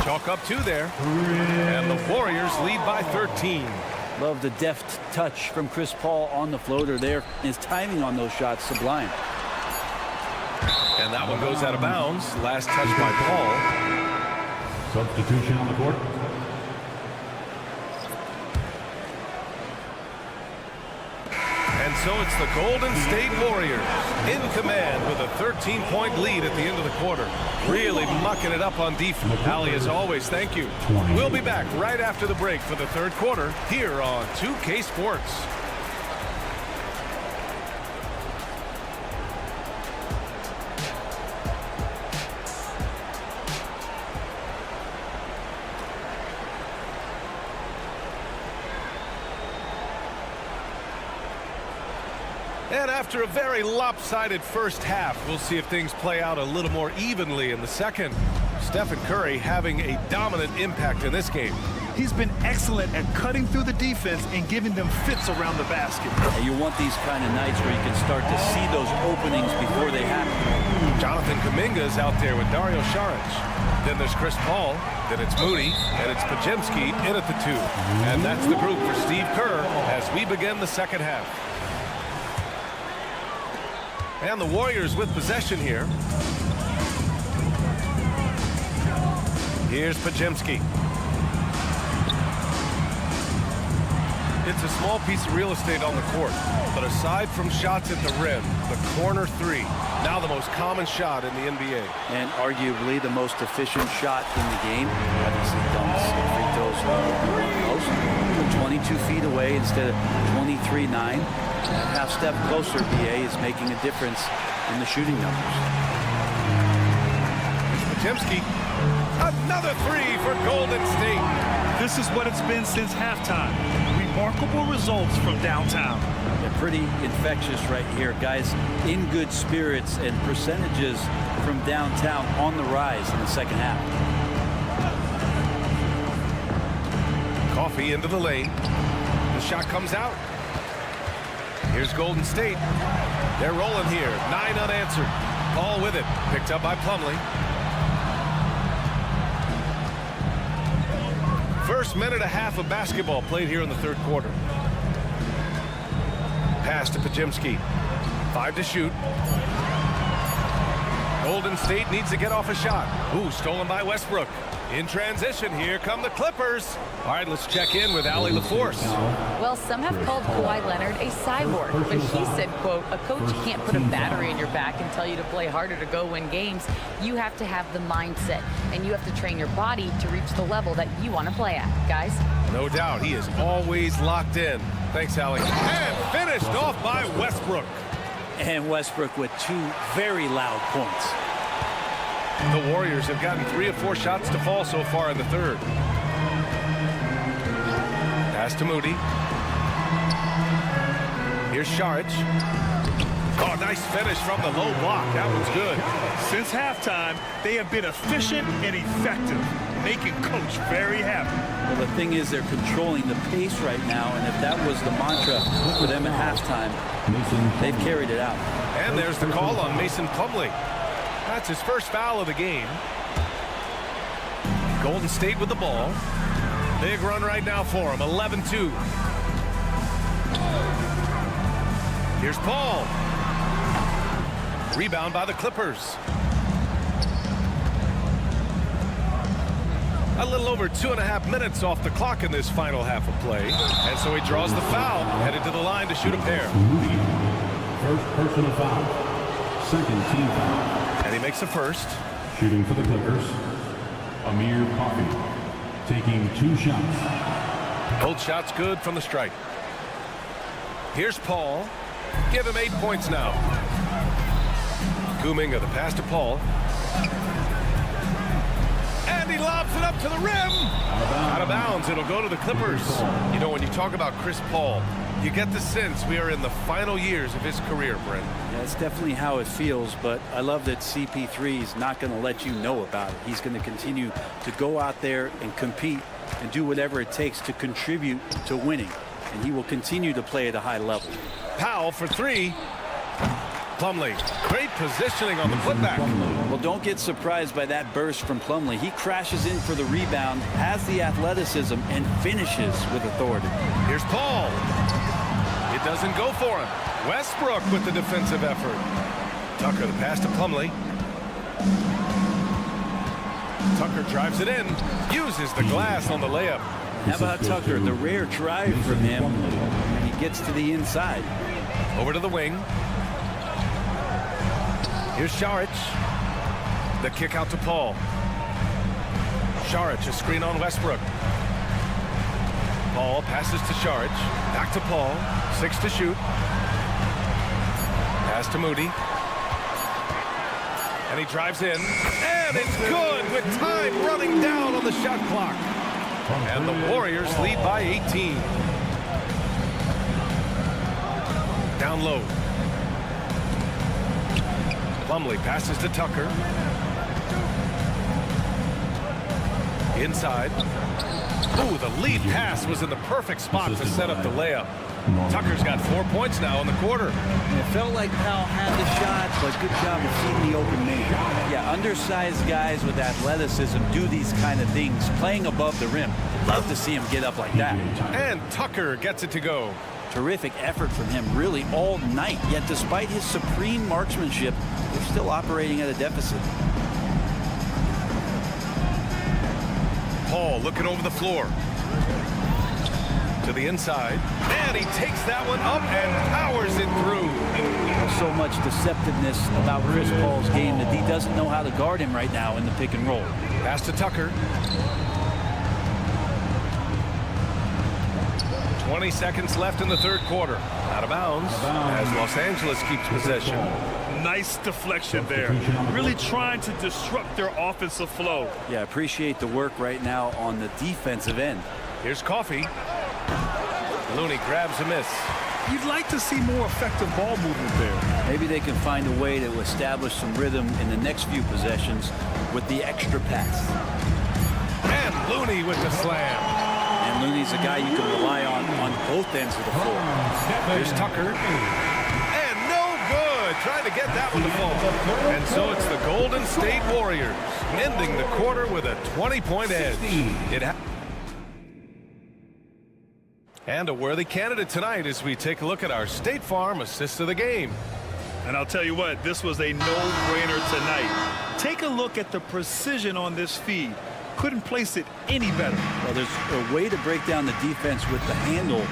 Chalk up 2 there. And the Warriors lead by 13. Love the deft touch from Chris Paul on the floater there. His timing on those shots sublime. And that one goes out of bounds. Last touch by Paul. Substitution on the court. And so it's the Golden State Warriors in command with a 13-point lead at the end of the quarter. Really mucking it up on defense. Ali, as always, thank you. We'll be back right after the break for the third quarter here on 2K Sports. And after a very lopsided first half, we'll see if things play out a little more evenly in the second. Stephen Curry having a dominant impact in this game. He's been excellent at cutting through the defense and giving them fits around the basket. And you want these kind of nights where you can start to see those openings before they happen. Jonathan Kuminga's out there with Dario Saric. Then there's Chris Paul. Then it's Moody. And it's Podziemski in at the 2. And that's the group for Steve Kerr as we begin the second half. And the Warriors with possession here. Here's Podziemski. It's a small piece of real estate on the court, but aside from shots at the rim, the corner 3, now the most common shot in the NBA. And arguably the most efficient shot in the game. Obviously, dunks and free throws would be one most. 22 feet away instead of 23-9. Half step closer, BA is making a difference in the shooting numbers. Podziemski, another 3 for Golden State. This is what it's been since halftime. Remarkable results from downtown. They're pretty infectious right here, guys. In good spirits and percentages from downtown on the rise in the second half. Coffee into the lane. The shot comes out. Here's Golden State. They're rolling here. 9 unanswered. Paul with it. Picked up by Plumlee. First minute and a half of basketball played here in the third quarter. Pass to Pajimski. 5 to shoot. Golden State needs to get off a shot. Ooh, stolen by Westbrook. In transition, here come the Clippers. All right, let's check in with Allie LaForce. Well, some have called Kawhi Leonard a cyborg, but he said, quote, a coach can't put a battery in your back and tell you to play harder to go win games. You have to have the mindset, and you have to train your body to reach the level that you want to play at, guys. No doubt, he is always locked in. Thanks, Allie. And finished off by Westbrook. And Westbrook with 2 very loud points. The Warriors have gotten 3 of 4 shots to fall so far in the third. Pass to Moody. Here's Šarić. Oh, nice finish from the low block. That was good. Since halftime, they have been efficient and effective, making Coach very happy. Well, the thing is they're controlling the pace right now, and if that was the mantra for them at halftime, they've carried it out. And there's the call on Mason Plumlee. That's his first foul of the game. Golden State with the ball. Big run right now for him, 11-2. Here's Paul. Rebound by the Clippers. A little over 2.5 minutes off the clock in this final half of play. And so he draws the foul, headed to the line to shoot a pair. First personal foul. Second team foul. And he makes the first. Shooting for the Clippers, Amir Coffey, taking 2 shots. Both shots good from the stripe. Here's Paul. Give him 8 points now. Kuminga, the pass to Paul. And he lobs it up to the rim. Out of bounds. It'll go to the Clippers. You know, when you talk about Chris Paul, you get the sense we are in the final years of his career, Brent. Yeah, that's definitely how it feels, but I love that CP3 is not going to let you know about it. He's going to continue to go out there and compete and do whatever it takes to contribute to winning, and he will continue to play at a high level. Powell for 3. Plumlee, great positioning on the putback. Well, don't get surprised by that burst from Plumlee. He crashes in for the rebound, has the athleticism, and finishes with authority. Here's Paul. It doesn't go for him. Westbrook with the defensive effort. Tucker, the pass to Plumlee. Tucker drives it in, uses the glass on the layup. How about Tucker? The rare drive from him, and he gets to the inside. Over to the wing. Here's Šarić. The kick out to Paul. Šarić, a screen on Westbrook. Paul passes to Šarić. Back to Paul. 6 to shoot. Pass to Moody. And he drives in. And it's good with time running down on the shot clock. And the Warriors lead by 18. Down low. Plumlee passes to Tucker. Inside. Ooh, the lead pass was in the perfect spot to set up the layup. Tucker's got 4 points now in the quarter. And it felt like Powell had the shot, but good job of seeing the open man. Yeah, undersized guys with athleticism do these kind of things, playing above the rim. Love to see him get up like that. And Tucker gets it to go. Terrific effort from him really all night, yet despite his supreme marksmanship, they're still operating at a deficit. Paul looking over the floor. To the inside. And he takes that one up and powers it through. There's so much deceptiveness about Chris Paul's game that he doesn't know how to guard him right now in the pick and roll. Pass to Tucker. 20 seconds left in the third quarter. Out of bounds as Los Angeles keeps possession. Nice deflection there. Really trying to disrupt their offensive flow. Yeah, appreciate the work right now on the defensive end. Here's Coffey. Looney grabs a miss. You'd like to see more effective ball movement there. Maybe they can find a way to establish some rhythm in the next few possessions with the extra pass. And Looney with the slam. And Looney's a guy you can rely on both ends of the floor. Here's Tucker. And no good. Trying to get that one to fall. And so it's the Golden State Warriors ending the quarter with a 20-point edge. And a worthy candidate tonight as we take a look at our State Farm assist of the game. And I'll tell you what, this was a no-brainer tonight. Take a look at the precision on this feed. Couldn't place it any better. Well, there's a way to break down the defense with the handle,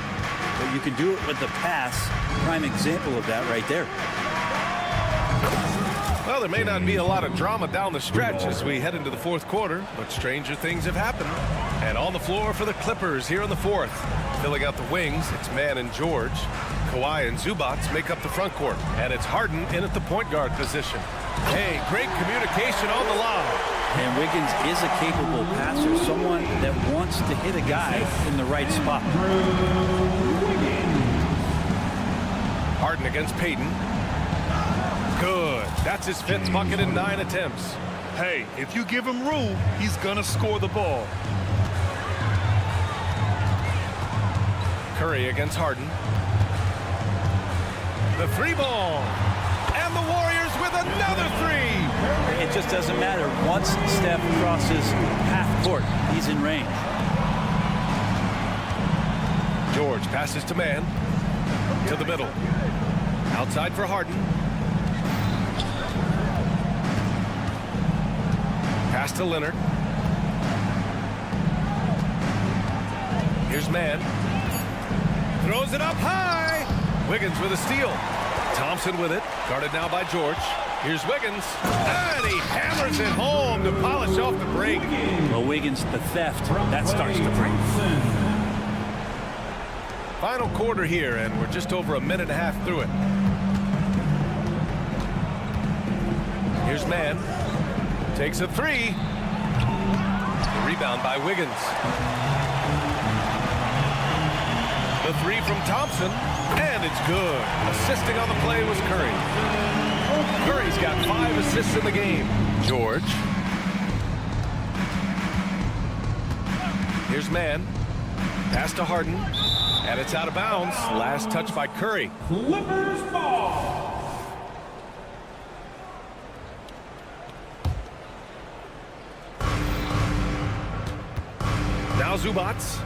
but you can do it with the pass. Prime example of that right there. Well, there may not be a lot of drama down the stretch as we head into the fourth quarter, but stranger things have happened. And on the floor for the Clippers here in the fourth. Filling out the wings, it's Mann and George. Kawhi and Zubats make up the front court. And it's Harden in at the point guard position. Hey, great communication on the lob. And Wiggins is a capable passer, someone that wants to hit a guy in the right spot. Harden against Payton. Good. That's his fifth bucket in 9 attempts. Hey, if you give him room, he's going to score the ball. Curry against Harden. The three ball. And the Warriors with another three. It just doesn't matter. Once Steph crosses half court, he's in range. George passes to Mann. To the middle. Outside for Harden. Pass to Leonard. Here's Mann. Throws it up high. Wiggins with a steal. Thompson with it. Guarded now by George. Here's Wiggins. And he hammers it home to polish off the break. Well, Wiggins, the theft, that starts to break. Final quarter here, and we're just over a minute and a half through it. Here's Mann. Takes a three. The rebound by Wiggins. The three from Thompson, and it's good. Assisting on the play was Curry. Curry's got 5 assists in the game. George. Here's Mann. Pass to Harden, and it's out of bounds. Last touch by Curry. Clippers ball. Now Zubats.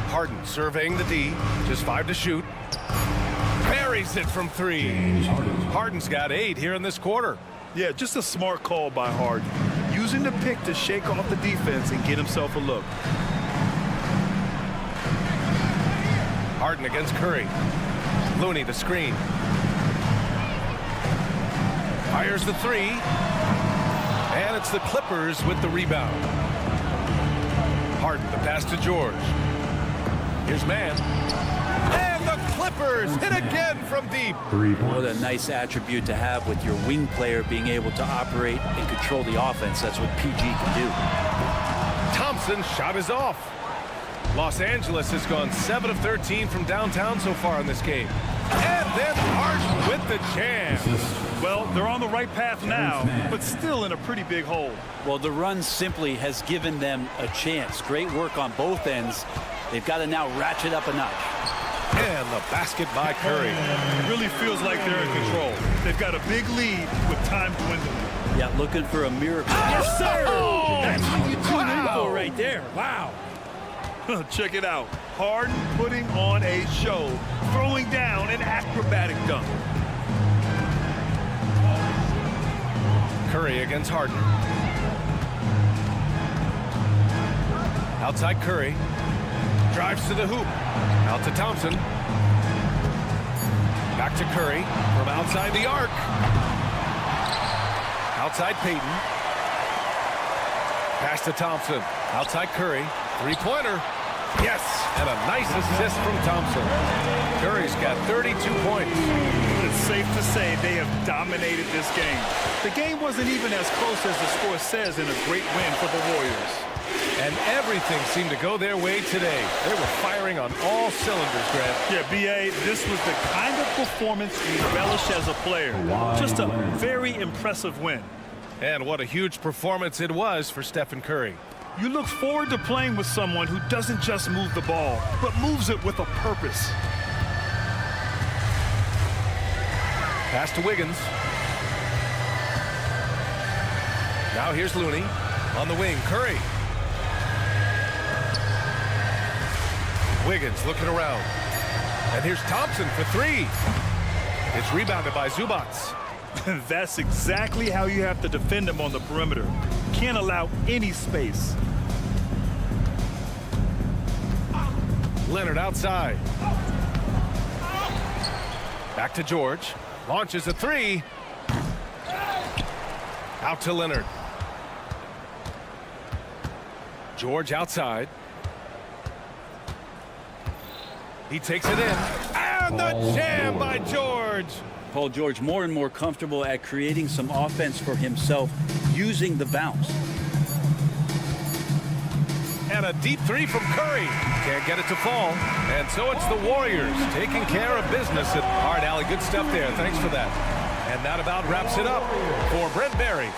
Harden surveying the D. Just 5 to shoot. Buries it from 3. Harden's got 8 here in this quarter. Yeah, just a smart call by Harden. Using the pick to shake off the defense and get himself a look. Harden against Curry. Looney the screen. Fires the 3. And it's the Clippers with the rebound. Harden the pass to George. Here's Mann. And the Clippers hit again from deep. What a nice attribute to have with your wing player being able to operate and control the offense. That's what PG can do. Thompson's shot is off. Los Angeles has gone 7 of 13 from downtown so far in this game. And then Harden with the jam. Well, they're on the right path now, but still in a pretty big hole. Well, the run simply has given them a chance. Great work on both ends. They've got to now ratchet up a notch. And the basket by Curry. It really feels like they're in control. They've got a big lead with time dwindling. Yeah, looking for a miracle. Yes, sir! That's what you tune in for right there. Wow. Check it out. Harden putting on a show, throwing down an acrobatic dunk. Curry against Harden. Outside Curry. Drives to the hoop. Out to Thompson. Back to Curry from outside the arc. Outside Payton. Pass to Thompson. Outside Curry. Three-pointer. Yes, and a nice assist from Thompson. Curry's got 32 points. It's safe to say they have dominated this game. The game wasn't even as close as the score says in a great win for the Warriors. And everything seemed to go their way today. They were firing on all cylinders, Grant. Yeah, B.A., this was the kind of performance you relish as a player. Just a very impressive win. And what a huge performance it was for Stephen Curry. You look forward to playing with someone who doesn't just move the ball, but moves it with a purpose. Pass to Wiggins. Now here's Looney on the wing. Curry. Wiggins looking around. And here's Thompson for three. It's rebounded by Zubac. That's exactly how you have to defend him on the perimeter. Can't allow any space. Leonard outside. Back to George. Launches a three. Out to Leonard. George outside. He takes it in. And the jam by George. Paul George more and more comfortable at creating some offense for himself using the bounce. And a deep three from Curry. Can't get it to fall. And so it's the Warriors taking care of business. All right, Allie, good stuff there. Thanks for that. And that about wraps it up for Brent Barry.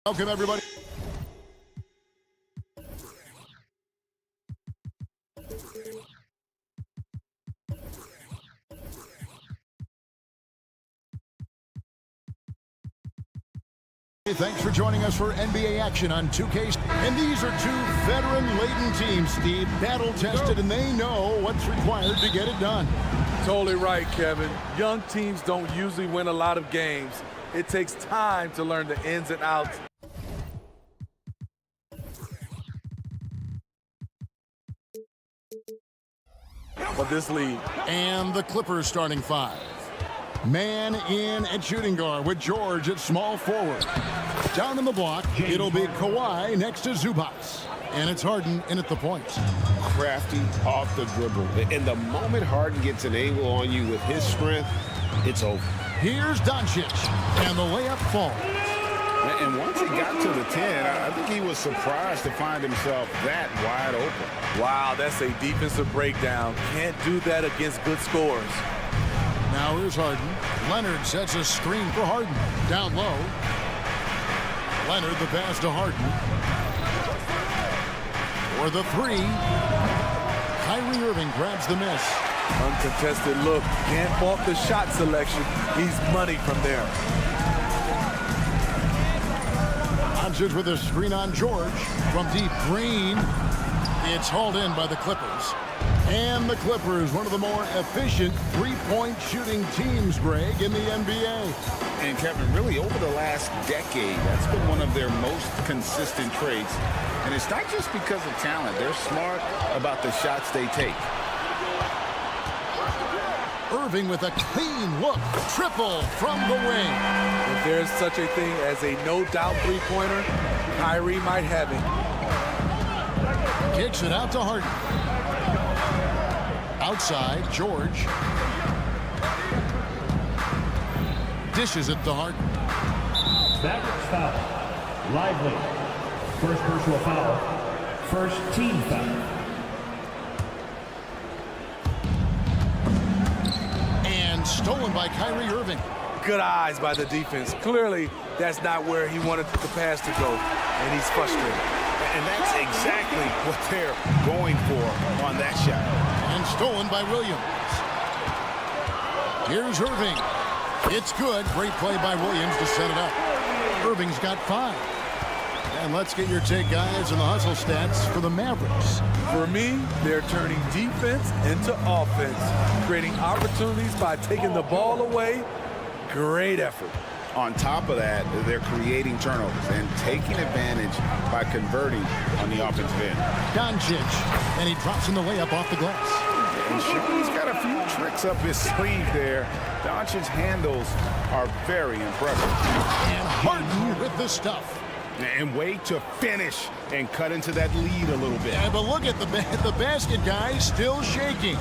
Welcome, everybody. Thanks for joining us for NBA action on 2K. And these are two veteran-laden teams, Steve. Battle-tested, and they know what's required to get it done. Totally right, Kevin. Young teams don't usually win a lot of games. It takes time to learn the ins and outs. But this lead. And the Clippers starting five. Man in at shooting guard with George at small forward. Down in the block, it'll be Kawhi next to Zubac. And it's Harden in at the points. Crafty off the dribble. And the moment Harden gets an angle on you with his strength, it's over. Here's Doncic, and the layup falls. And once he got to the 10, I think he was surprised to find himself that wide open. Wow, that's a defensive breakdown. Can't do that against good scores. Now here's Harden. Leonard sets a screen for Harden. Down low. Leonard the pass to Harden. For the three. Kyrie Irving grabs the miss. Uncontested look. Can't fault the shot selection. He's money from there. Doncic with a screen on George. From deep, Green. It's hauled in by the Clippers. And the Clippers, one of the more efficient three-point shooting teams, Greg, in the NBA. And Kevin, really over the last decade, that's been one of their most consistent traits. And it's not just because of talent. They're smart about the shots they take. Irving with a clean look. Triple from the wing. If there's such a thing as a no-doubt three-pointer, Kyrie might have it. Kicks it out to Harden. Outside, George. Dishes it to Harden. Mavericks foul. Lively. First personal foul. First team foul. And stolen by Kyrie Irving. Good eyes by the defense. Clearly, that's not where he wanted the pass to go, and he's frustrated. And that's exactly what they're going for on that shot. And stolen by Williams. Here's Irving. It's good. Great play by Williams to set it up. Irving's got 5. And let's get your take, guys, on the hustle stats for the Mavericks. For me, they're turning defense into offense, creating opportunities by taking the ball away. Great effort. On top of that, they're creating turnovers and taking advantage by converting on the offensive end. Doncic, and he drops in the layup off the glass. And he's got a few tricks up his sleeve there. Doncic's handles are very impressive. And Harden with the stuff. And way to finish and cut into that lead a little bit. Yeah, but look at the basket, guys, still shaking.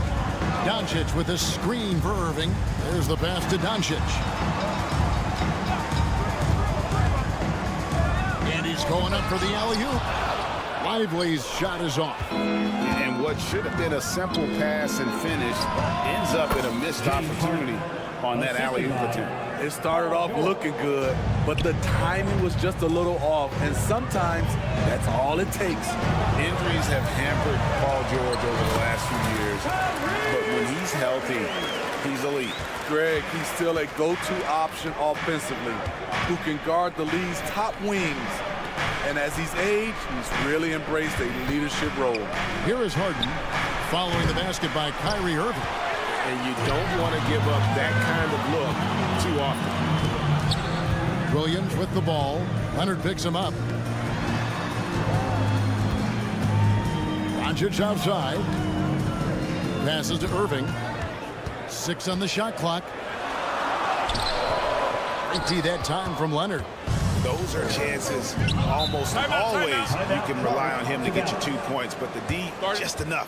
Doncic with a screen for Irving. There's the pass to Doncic. And he's going up for the alley-oop. Lively's shot is off. And what should have been a simple pass and finish ends up in a missed opportunity on that alley-oop attempt. It started off looking good, but the timing was just a little off, and sometimes that's all it takes. Injuries have hampered Paul George over the last few years, but when he's healthy, he's elite. Greg, he's still a go-to option offensively, who can guard the league's top wings. And as he's aged, he's really embraced a leadership role. Here is Harden following the basket by Kyrie Irving. And you don't want to give up that kind of look too often. Williams with the ball. Leonard picks him up. Doncic outside. Passes to Irving. 6 on the shot clock. 20 that time from Leonard. Those are chances almost always you can rely on him to get you 2 points, but the D just enough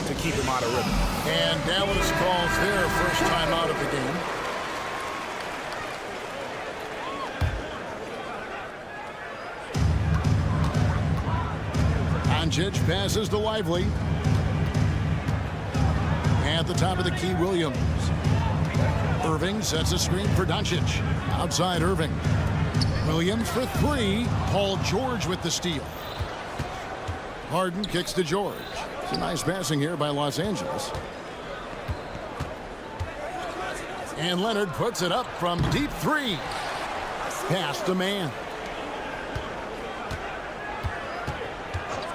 to keep him out of rhythm. And Dallas calls their first time out of the game. Doncic passes to Lively. At the top of the key, Williams. Irving sets a screen for Doncic. Outside Irving. Williams for 3. Paul George with the steal. Harden kicks to George. It's a nice passing here by Los Angeles. And Leonard puts it up from deep 3. Pass to man.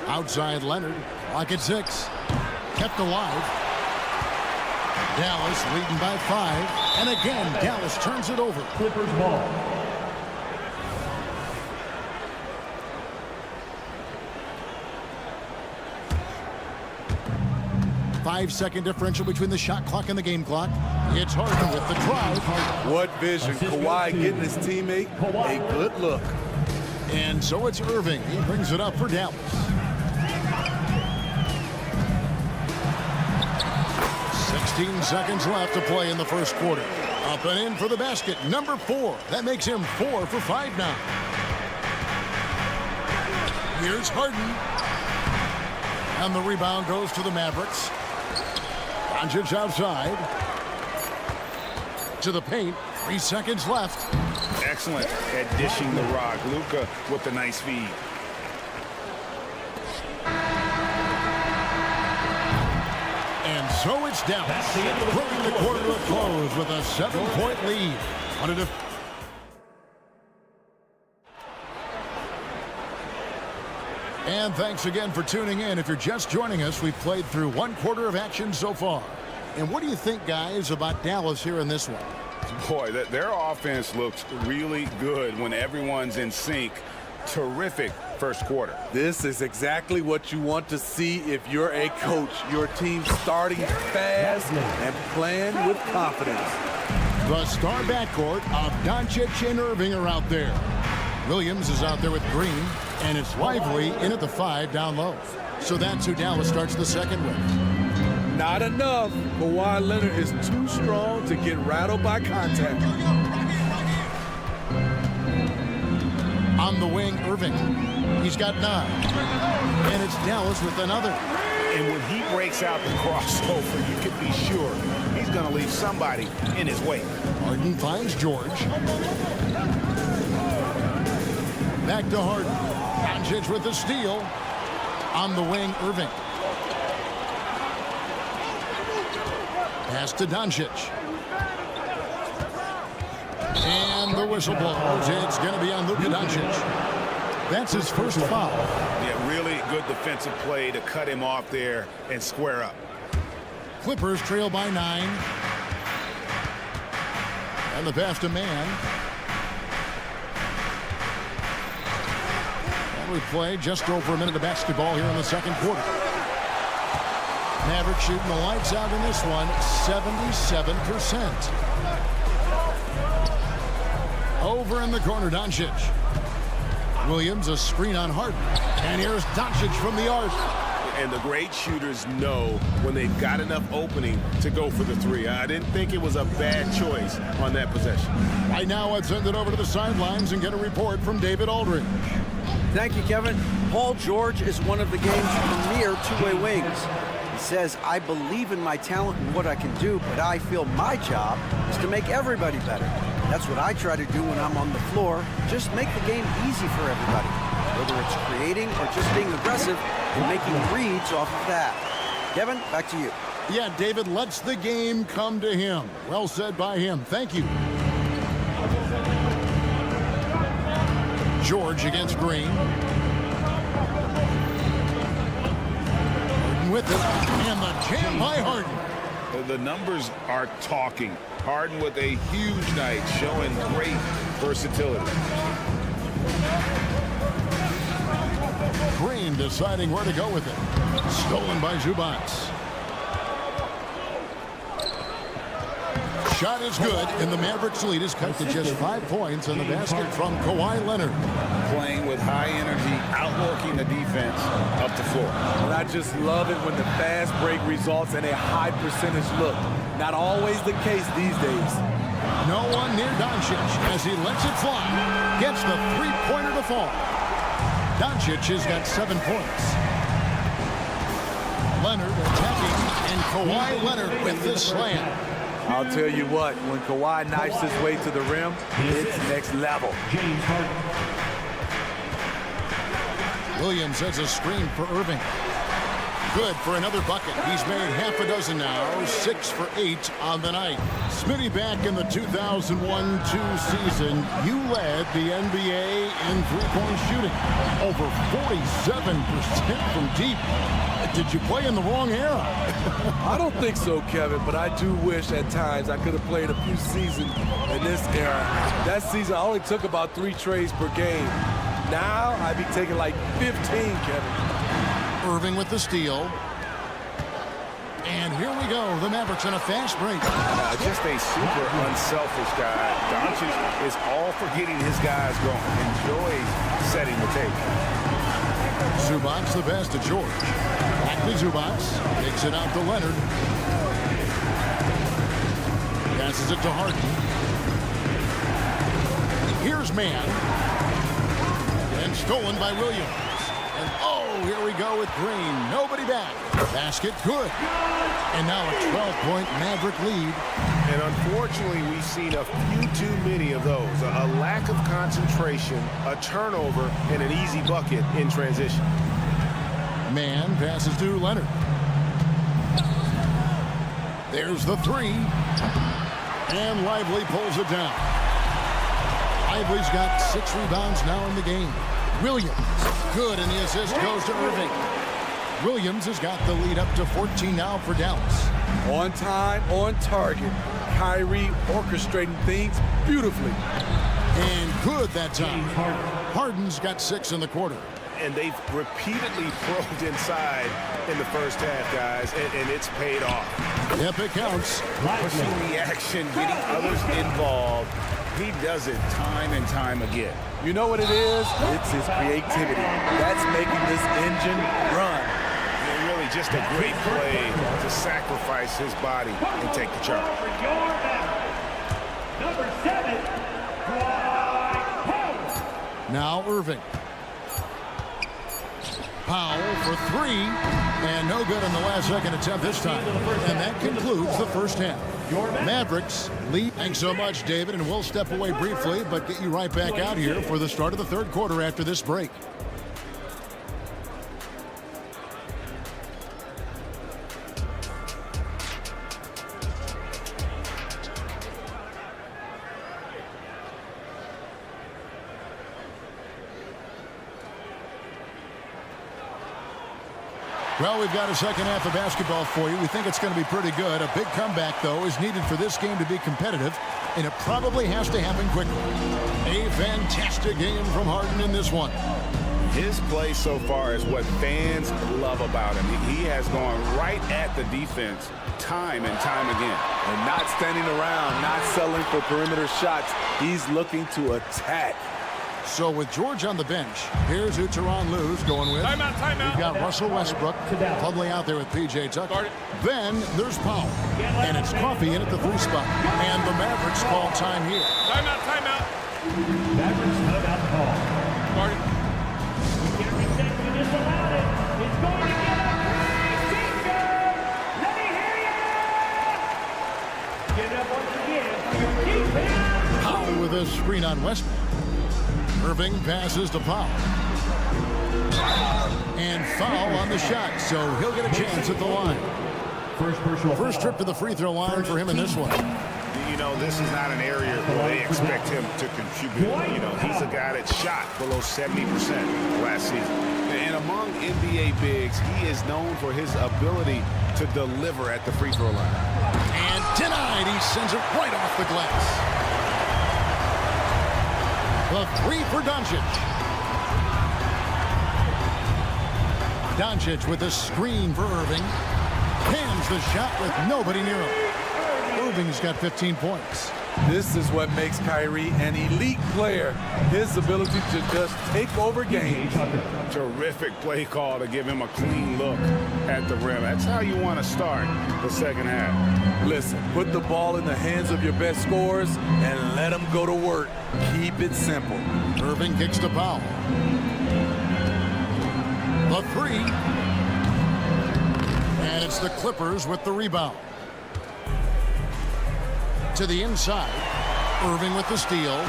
Outside Leonard. Clock at 6. Kept alive. Dallas leading by 5. And again, Dallas turns it over. Clippers ball. 5-second differential between the shot clock and the game clock. It's Harden with the drive. What vision. Kawhi getting his teammate a good look. And so it's Irving. He brings it up for Dallas. 16 seconds left to play in the first quarter. Up and in for the basket. Number 4. That makes him 4 for 5 now. Here's Harden. And the rebound goes to the Mavericks. Doncic outside. To the paint. 3 seconds left. Excellent at dishing the rock. Luka with the nice feed. And so it's Dallas, bringing the quarter to a close with a 7-point lead. And thanks again for tuning in. If you're just joining us, we've played through 1 quarter of action so far. And what do you think, guys, about Dallas here in this one? Boy, their offense looks really good when everyone's in sync. Terrific first quarter. This is exactly what you want to see if you're a coach. Your team starting fast and playing with confidence. The star backcourt of Doncic and Irving are out there. Williams is out there with Green, and it's Lively in at the 5 down low. So that's who Dallas starts the second with. Not enough. Kawhi Leonard is too strong to get rattled by contact. On the wing, Irving. He's got 9. And it's Dallas with another. And when he breaks out the crossover, you can be sure he's going to to leave somebody in his way. Harden finds George. Back to Harden. Doncic with the steal. On the wing, Irving. Pass to Doncic. And the whistle blows. It's going to be on Luka Doncic. That's his first foul. Yeah, really good defensive play to cut him off there and square up. Clippers trail by 9. And the pass to Man. And we play just over a minute of basketball here in the second quarter. Mavericks shooting the lights out in this one, 77%. Over in the corner, Doncic. Williams, a screen on Harden. And here's Doncic from the arc. And the great shooters know when they've got enough opening to go for the three. I didn't think it was a bad choice on that possession. Right now, let's send it over to the sidelines and get a report from David Aldridge. Thank you, Kevin. Paul George is one of the game's premier two-way wings. He says, I believe in my talent and what I can do, but I feel my job is to make everybody better. That's what I try to do when I'm on the floor. Just make the game easy for everybody, whether it's creating or just being aggressive and making reads off of that. Kevin, back to you. Yeah, David lets the game come to him. Well said by him. Thank you. George against Green. Harden with it. And the jam by Harden. The numbers are talking. Harden with a huge night, showing great versatility. Green deciding where to go with it. Stolen by Zubac. Shot is good, and the Mavericks lead is cut to just 5 points on the basket from Kawhi Leonard. Playing with high energy, outworking the defense up the floor. And I just love it when the fast break results in a high percentage look. Not always the case these days. No one near Doncic as he lets it fly. Gets the three-pointer to fall. Doncic has got 7 points. Leonard attacking, and Kawhi Leonard with the slam. I'll tell you what, when Kawhi knifes his way to the rim, it's next level. Williams has a screen for Irving. Good for another bucket. He's made half a dozen now, 6 for 8 on the night. Smitty, back in the 2001-2 season, you led the NBA in three-point shooting. Over 47% from deep. Did you play in the wrong era? I don't think so, Kevin, but I do wish at times I could have played a few seasons in this era. That season, I only took about 3 trades per game. Now, I'd be taking like 15, Kevin. Irving with the steal. And here we go. The Mavericks on a fast break. Just a super unselfish guy. Doncic is all for getting his guys going. Enjoys setting the table. Zubac the pass to George. Back to Zubac. Takes it out to Leonard. Passes it to Harden. Here's Man. And stolen by Williams. And oh, here we go with Green. Nobody back. Basket good. And now a 12-point Maverick lead. And unfortunately, we've seen a few too many of those. A lack of concentration, a turnover, and an easy bucket in transition. Man passes to Leonard. There's the three. And Lively pulls it down. Lively's got 6 rebounds now in the game. Williams, good, and the assist goes to Irving. Williams has got the lead up to 14 now for Dallas. On time, on target. Kyrie orchestrating things beautifully. And good that time. Harden's got 6 in the quarter. And they've repeatedly probed inside in the first half, guys, and it's paid off. Yep, it counts. Pushing the action, getting others involved. He does it time and time again. You know what it is? It's his creativity. That's making this engine run. And really just a great play to sacrifice his body and take the charge. Number 7, Now Irving. Powell for 3, and no good on the last second attempt this time. And that concludes the first half. Mavericks lead. Thanks so much, David, and we'll step away briefly, but get you right back out here for the start of the third quarter after this break. Well, we've got a second half of basketball for you. We think it's going to be pretty good. A big comeback, though, is needed for this game to be competitive, and it probably has to happen quickly. A fantastic game from Harden in this one. His play so far is what fans love about him. He has gone right at the defense time and time again. And not standing around, not settling for perimeter shots. He's looking to attack. So with George on the bench, here's who Tyronn Lue's going with. Timeout, timeout. We've got Russell Westbrook, Plumlee out there with P.J. Tucker. Then there's Powell, and it's Coffey in at the 3 spot. And the Mavericks call time here. Timeout, timeout. Mavericks timeout call. Guarded. Gary Sexton just allowed it. It's going to get a free-kicker. Let me hear you. Get it up once again. Keep it. Powell with a screen on Westbrook. Irving passes to Powell. And foul on the shot, so he'll get a chance at the line. First trip to the free throw line for him in this one. You know, this is not an area where they expect him to contribute. You know, he's a guy that shot below 70% last season. And among NBA bigs, he is known for his ability to deliver at the free throw line. And denied. He sends it right off the glass. The 3 for Doncic. Doncic with a screen for Irving. Cams the shot with nobody near him. Irving's got 15 points. This is what makes Kyrie an elite player. His ability to just take over games. Terrific play call to give him a clean look at the rim. That's how you want to start the second half. Listen, put the ball in the hands of your best scorers and let them go to work. Keep it simple. Irving kicks to Powell. The 3. And it's the Clippers with the rebound. To the inside. Irving with the steal.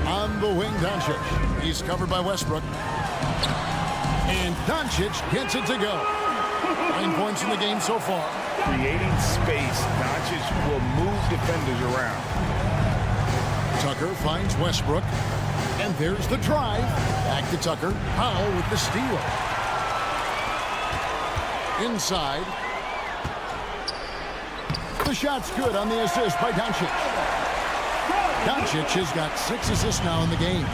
On the wing, Doncic. He's covered by Westbrook. And Doncic gets it to go. 9 points in the game so far. Creating space, Doncic will move defenders around. Tucker finds Westbrook. And there's the drive. Back to Tucker. Powell with the steal. Inside. The shot's good on the assist by Doncic. Doncic has got 6 assists now in the game.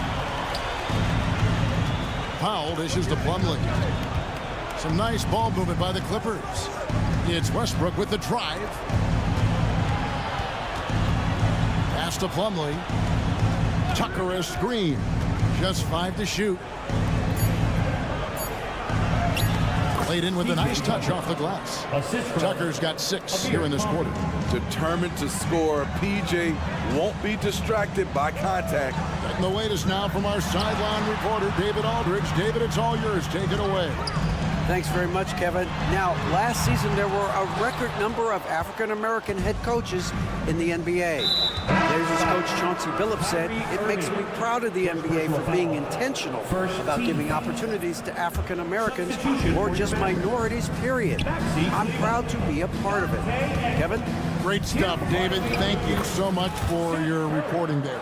Powell dishes to Plumlee. Some nice ball movement by the Clippers. It's Westbrook with the drive. Pass to Plumlee. Tucker a screen. Just 5 to shoot. Played in with a nice touch off the glass. Tucker's got 6 here in this quarter. Determined to score, PJ won't be distracted by contact. And the latest now from our sideline reporter, David Aldridge. David, it's all yours. Take it away. Thanks very much, Kevin. Now, last season there were a record number of African-American head coaches in the NBA. Blazers coach Chauncey Billups said, "It makes me proud of the NBA for being intentional about giving opportunities to African-Americans or just minorities, period. I'm proud to be a part of it." Kevin? Great stuff, David. Thank you so much for your reporting there.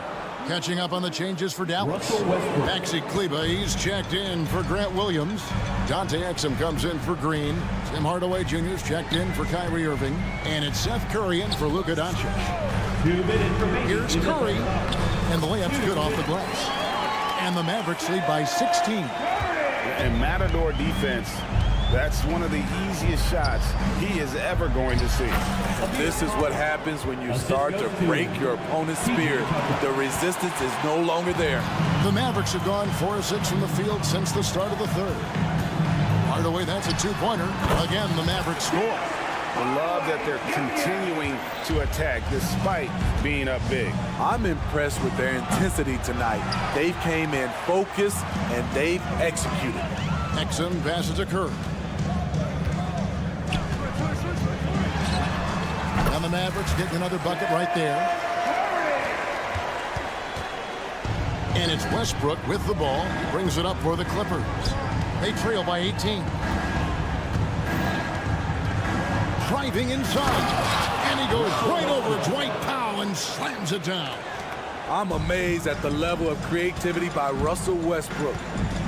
Catching up on the changes for Dallas. Maxi Kleba, he's checked in for Grant Williams. Dante Exum comes in for Green. Tim Hardaway Jr.'s checked in for Kyrie Irving. And it's Seth Curry in for Luka Doncic. Here's Curry. And the layup's good off the glass. And the Mavericks lead by 16. And Matador defense, that's one of the easiest shots he is ever going to see. This is what happens when you start to break your opponent's spirit. The resistance is no longer there. The Mavericks have gone 4 of 6 from the field since the start of the third. Hardaway, that's a 2-pointer. Again, the Mavericks score. I love that they're continuing to attack despite being up big. I'm impressed with their intensity tonight. They came in focused and they've executed. Exum passes to Curry. The Mavericks getting another bucket right there. And it's Westbrook with the ball. He brings it up for the Clippers. They trail by 18. Driving inside. And he goes right over Dwight Powell and slams it down. I'm amazed at the level of creativity by Russell Westbrook.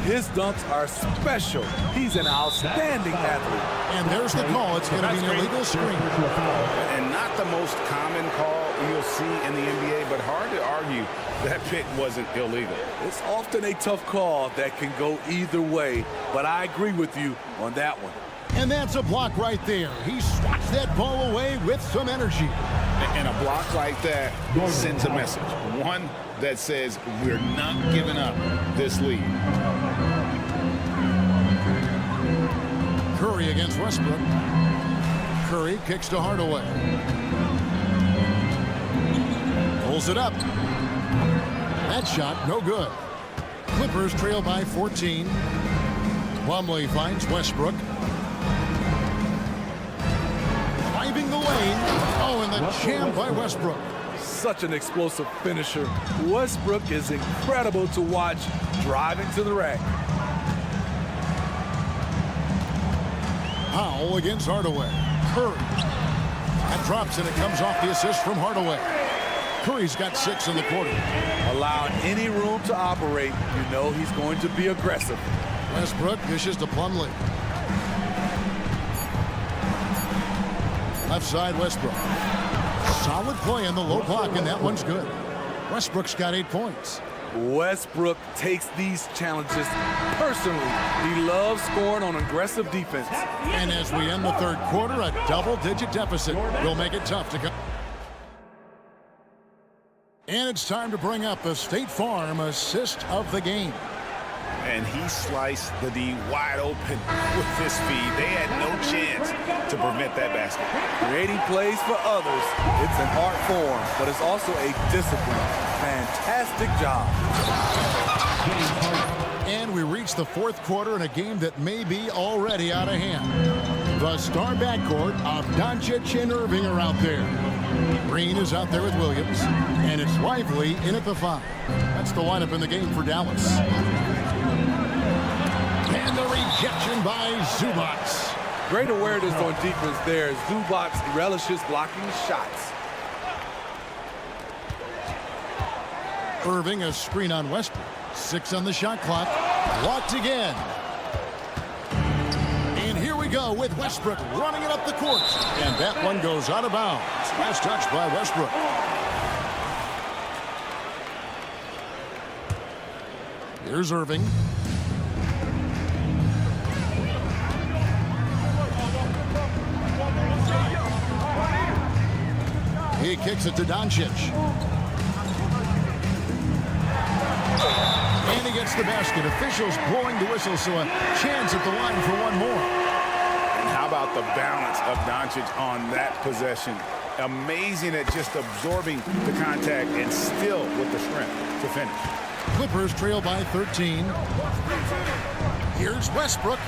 His dunks are special. He's an outstanding athlete. And there's the call. It's going to be an illegal screen. And not the most common call you'll see in the NBA, but hard to argue that pick wasn't illegal. It's often a tough call that can go either way, but I agree with you on that one. And that's a block right there. He swats that ball away with some energy. And a block like that sends a message. One that says we're not giving up this lead. Curry against Westbrook. Curry kicks to Hardaway. Pulls it up. That shot, no good. Clippers trail by 14. Plumlee finds Westbrook. Driving the lane. Oh, and the jam by Westbrook. Such an explosive finisher. Westbrook is incredible to watch driving to the rack. Powell against Hardaway. Curry. That drops and it comes off the assist from Hardaway. Curry's got 6 in the quarter. Allowing any room to operate, you know he's going to be aggressive. Westbrook dishes to Plumlee. Left side Westbrook. Solid play in the low block, and that one's good. Westbrook's got 8 points. Westbrook takes these challenges personally. He loves scoring on aggressive defense. And as we end the third quarter, a double-digit deficit will make it tough to come. And it's time to bring up the State Farm assist of the game. And he sliced the D wide open with his feed. They had no chance to prevent that basket. Creating plays for others, it's an art form, but it's also a discipline. Fantastic job. And we reach the fourth quarter in a game that may be already out of hand. The star backcourt of Doncic and Irving are out there. Green is out there with Williams, and it's Lively in at the 5. That's the lineup in the game for Dallas. And the rejection by Zubac. Great awareness on defense there. Zubac relishes blocking shots. Irving a screen on Westbrook. 6 on the shot clock. Blocked again. And here we go with Westbrook running it up the court. And that one goes out of bounds. Last touch by Westbrook. Here's Irving. He kicks it to Doncic. And he gets the basket. Officials blowing the whistle, so a chance at the line for one more. And how about the balance of Doncic on that possession? Amazing at just absorbing the contact and still with the strength to finish. Clippers trail by 13. Here's Westbrook.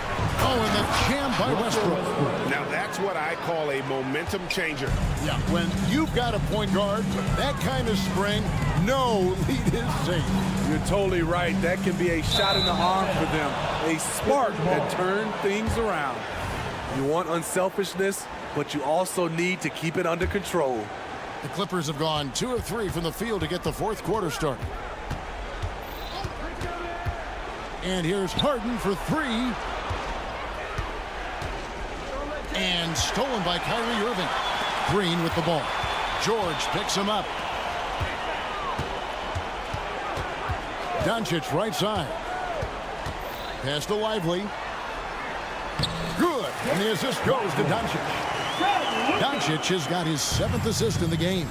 Oh, and the jam by Westbrook. Now that's what I call a momentum changer. Yeah, when you've got a point guard, that kind of spring, no lead is safe. You're totally right. That can be a shot in the arm for them. A spark that turns things around. You want unselfishness, but you also need to keep it under control. The Clippers have gone 2 of 3 from the field to get the fourth quarter started. And here's Harden for 3. And stolen by Kyrie Irving. Green with the ball. George picks him up. Doncic right side. Pass to Lively. Good. And the assist goes to Doncic. Doncic has got his 7th assist in the game.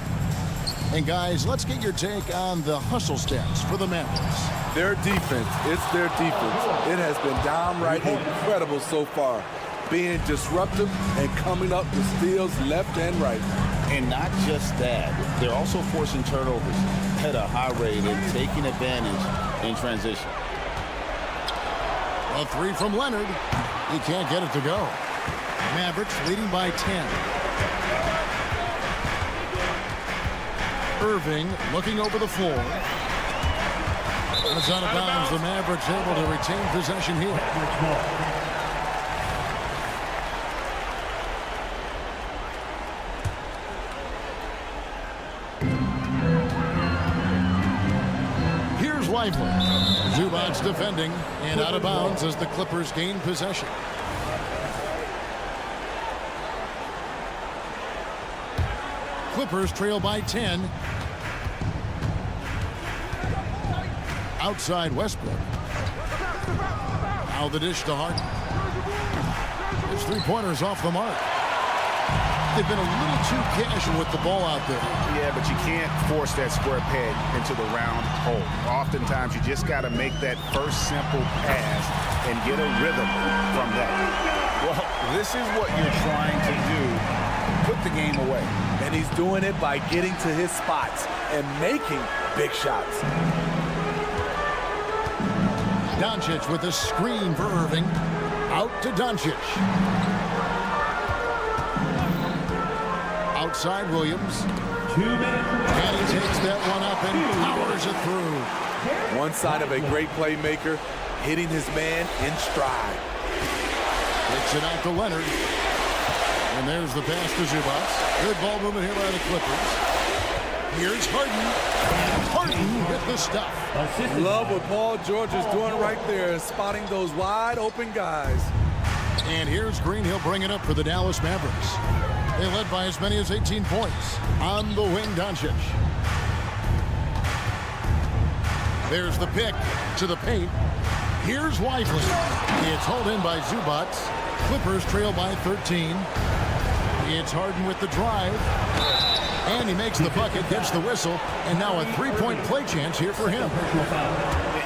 And guys, let's get your take on the hustle stats for the Mavericks. Their defense, it's their defense. It has been downright incredible so far. Being disruptive and coming up with steals left and right. And not just that, they're also forcing turnovers at a high rate and taking advantage in transition. A 3 from Leonard. He can't get it to go. Mavericks leading by 10. Irving looking over the floor. It's out of bounds. The Mavericks able to retain possession here. Here's Lively. Zubac's defending and out of bounds as the Clippers gain possession. Clippers trail by 10. Outside Westbrook. Now the dish to Harden. His three-pointers off the mark. They've been a little too casual with the ball out there. Yeah, but you can't force that square peg into the round hole. Oftentimes, you just got to make that first simple pass and get a rhythm from that. Well, this is what you're trying to do. Put the game away. And he's doing it by getting to his spots and making big shots. Doncic with a screen for Irving. Out to Doncic. Outside Williams. 2 minutes. And he takes that one up and powers it through. One sign of a great playmaker, hitting his man in stride. Takes it out to Leonard. And there's the pass to Zubac. Good ball movement here by the Clippers. Here's Harden. Harden with the stuff. Love what Paul George is doing right there, spotting those wide open guys. And here's Green. He'll bring it up for the Dallas Mavericks. They led by as many as 18 points. On the wing, Doncic. There's the pick to the paint. Here's Lively. It's hauled in by Zubac. Clippers trail by 13. It's Harden with the drive. And he makes the bucket, gets the whistle, and now a three-point play chance here for him.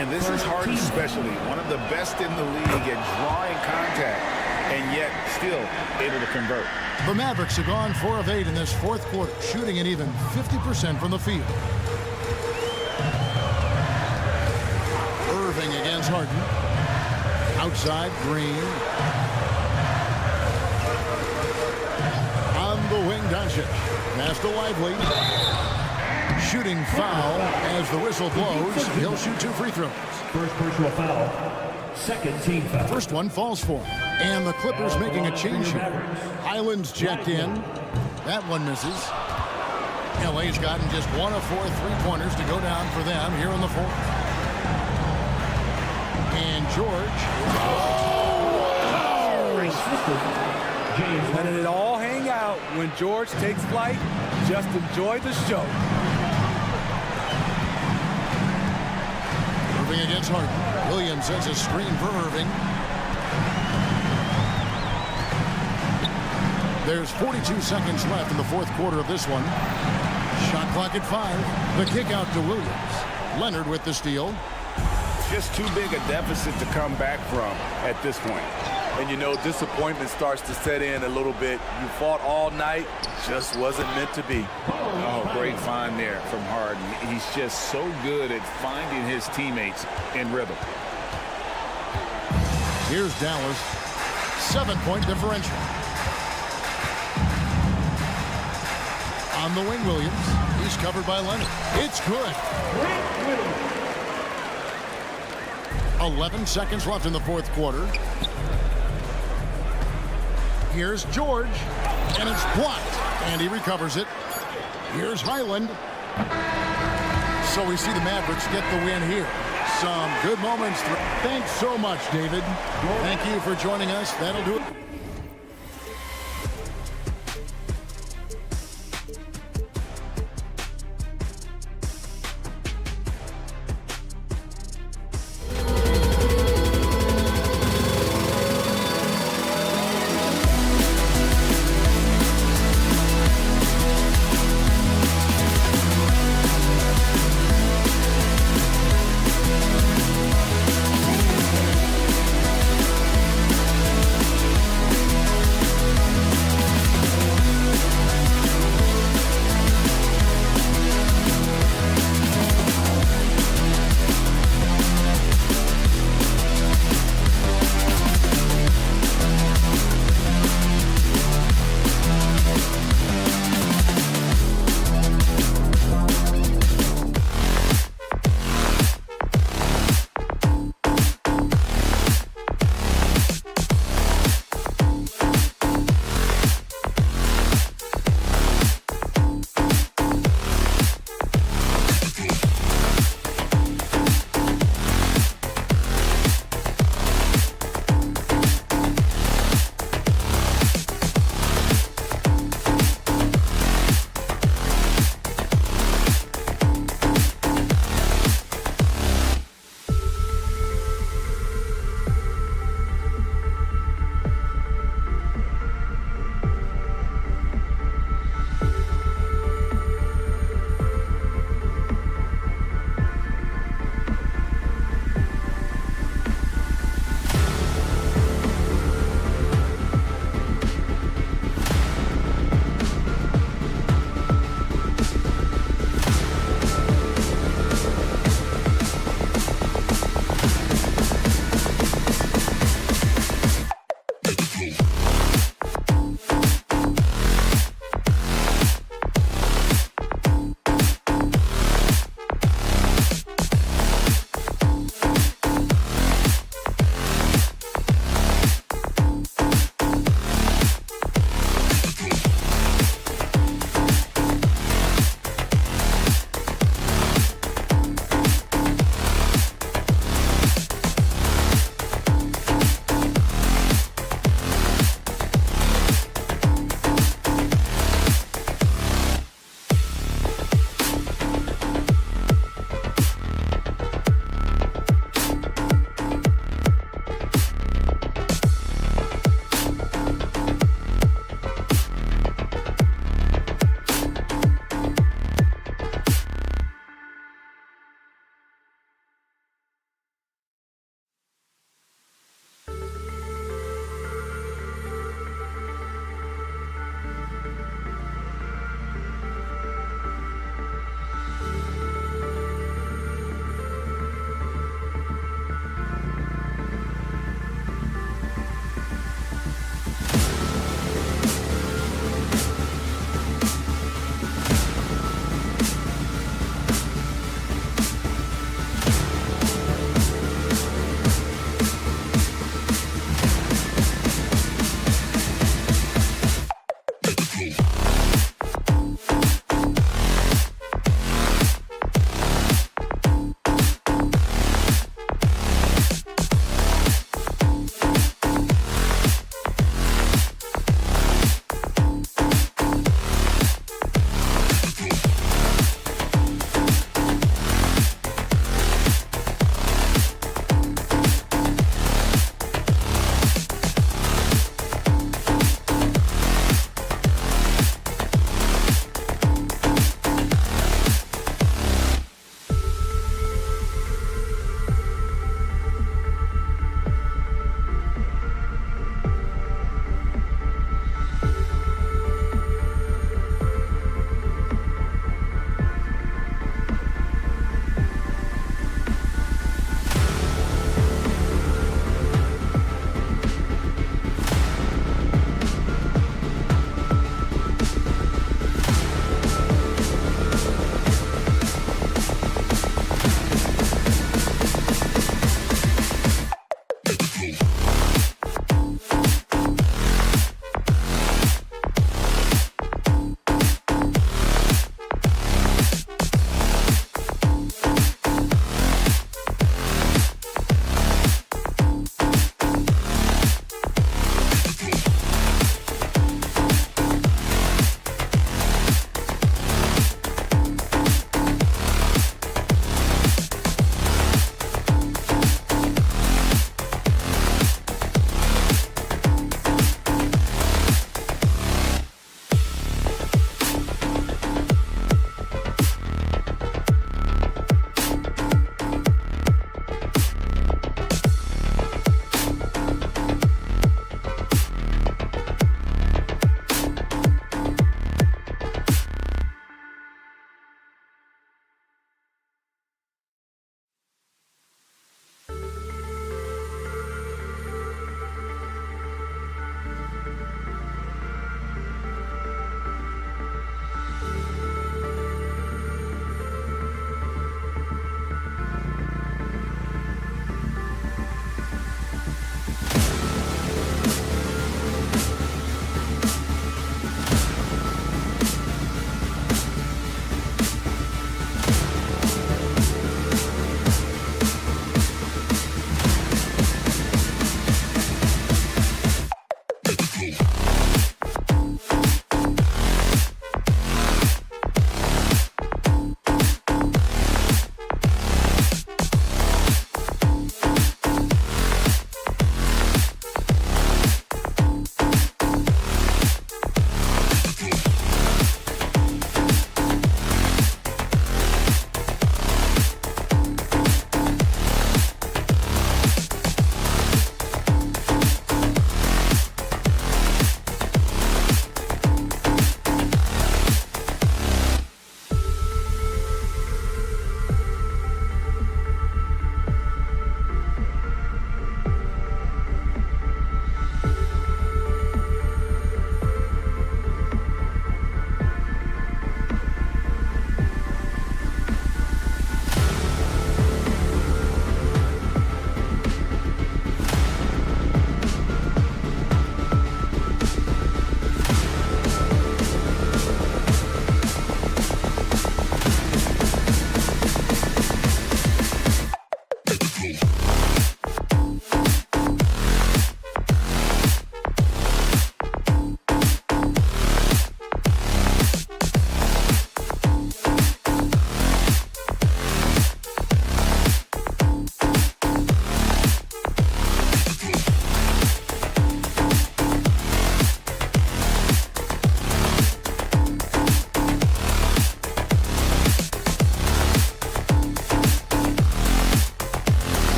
And this is Harden's specialty. One of the best in the league at drawing contact, and yet still able to convert. The Mavericks have gone 4 of 8 in this fourth quarter, shooting an even 50% from the field. Irving against Harden. Outside, Green. On the wing, Doncic. Pass to Lively. Shooting foul as the whistle blows. He'll shoot 2 free throws. First personal foul. Second team foul. First one falls for him. And the Clippers making a change here. Highland's checked in. That one misses. LA's gotten just 1 of 4 three-pointers to go down for them here in the fourth. And George. Letting it all hang out when George takes flight. Just enjoy the show. Irving against Harden. Williams sets a screen for Irving. There's 42 seconds left in the fourth quarter of this one. Shot clock at 5. The kick out to Williams. Leonard with the steal. Just too big a deficit to come back from at this point. And you know, disappointment starts to set in a little bit. You fought all night, just wasn't meant to be. Oh, great find there from Harden. He's just so good at finding his teammates in rhythm. Here's Dallas. 7-point differential. On the wing, Williams. He's covered by Leonard. It's good. 11 seconds left in the fourth quarter. Here's George, and it's blocked, and he recovers it. Here's Highland. So we see the Mavericks get the win here. Some good moments. Thanks so much, David. Thank you for joining us. That'll do it.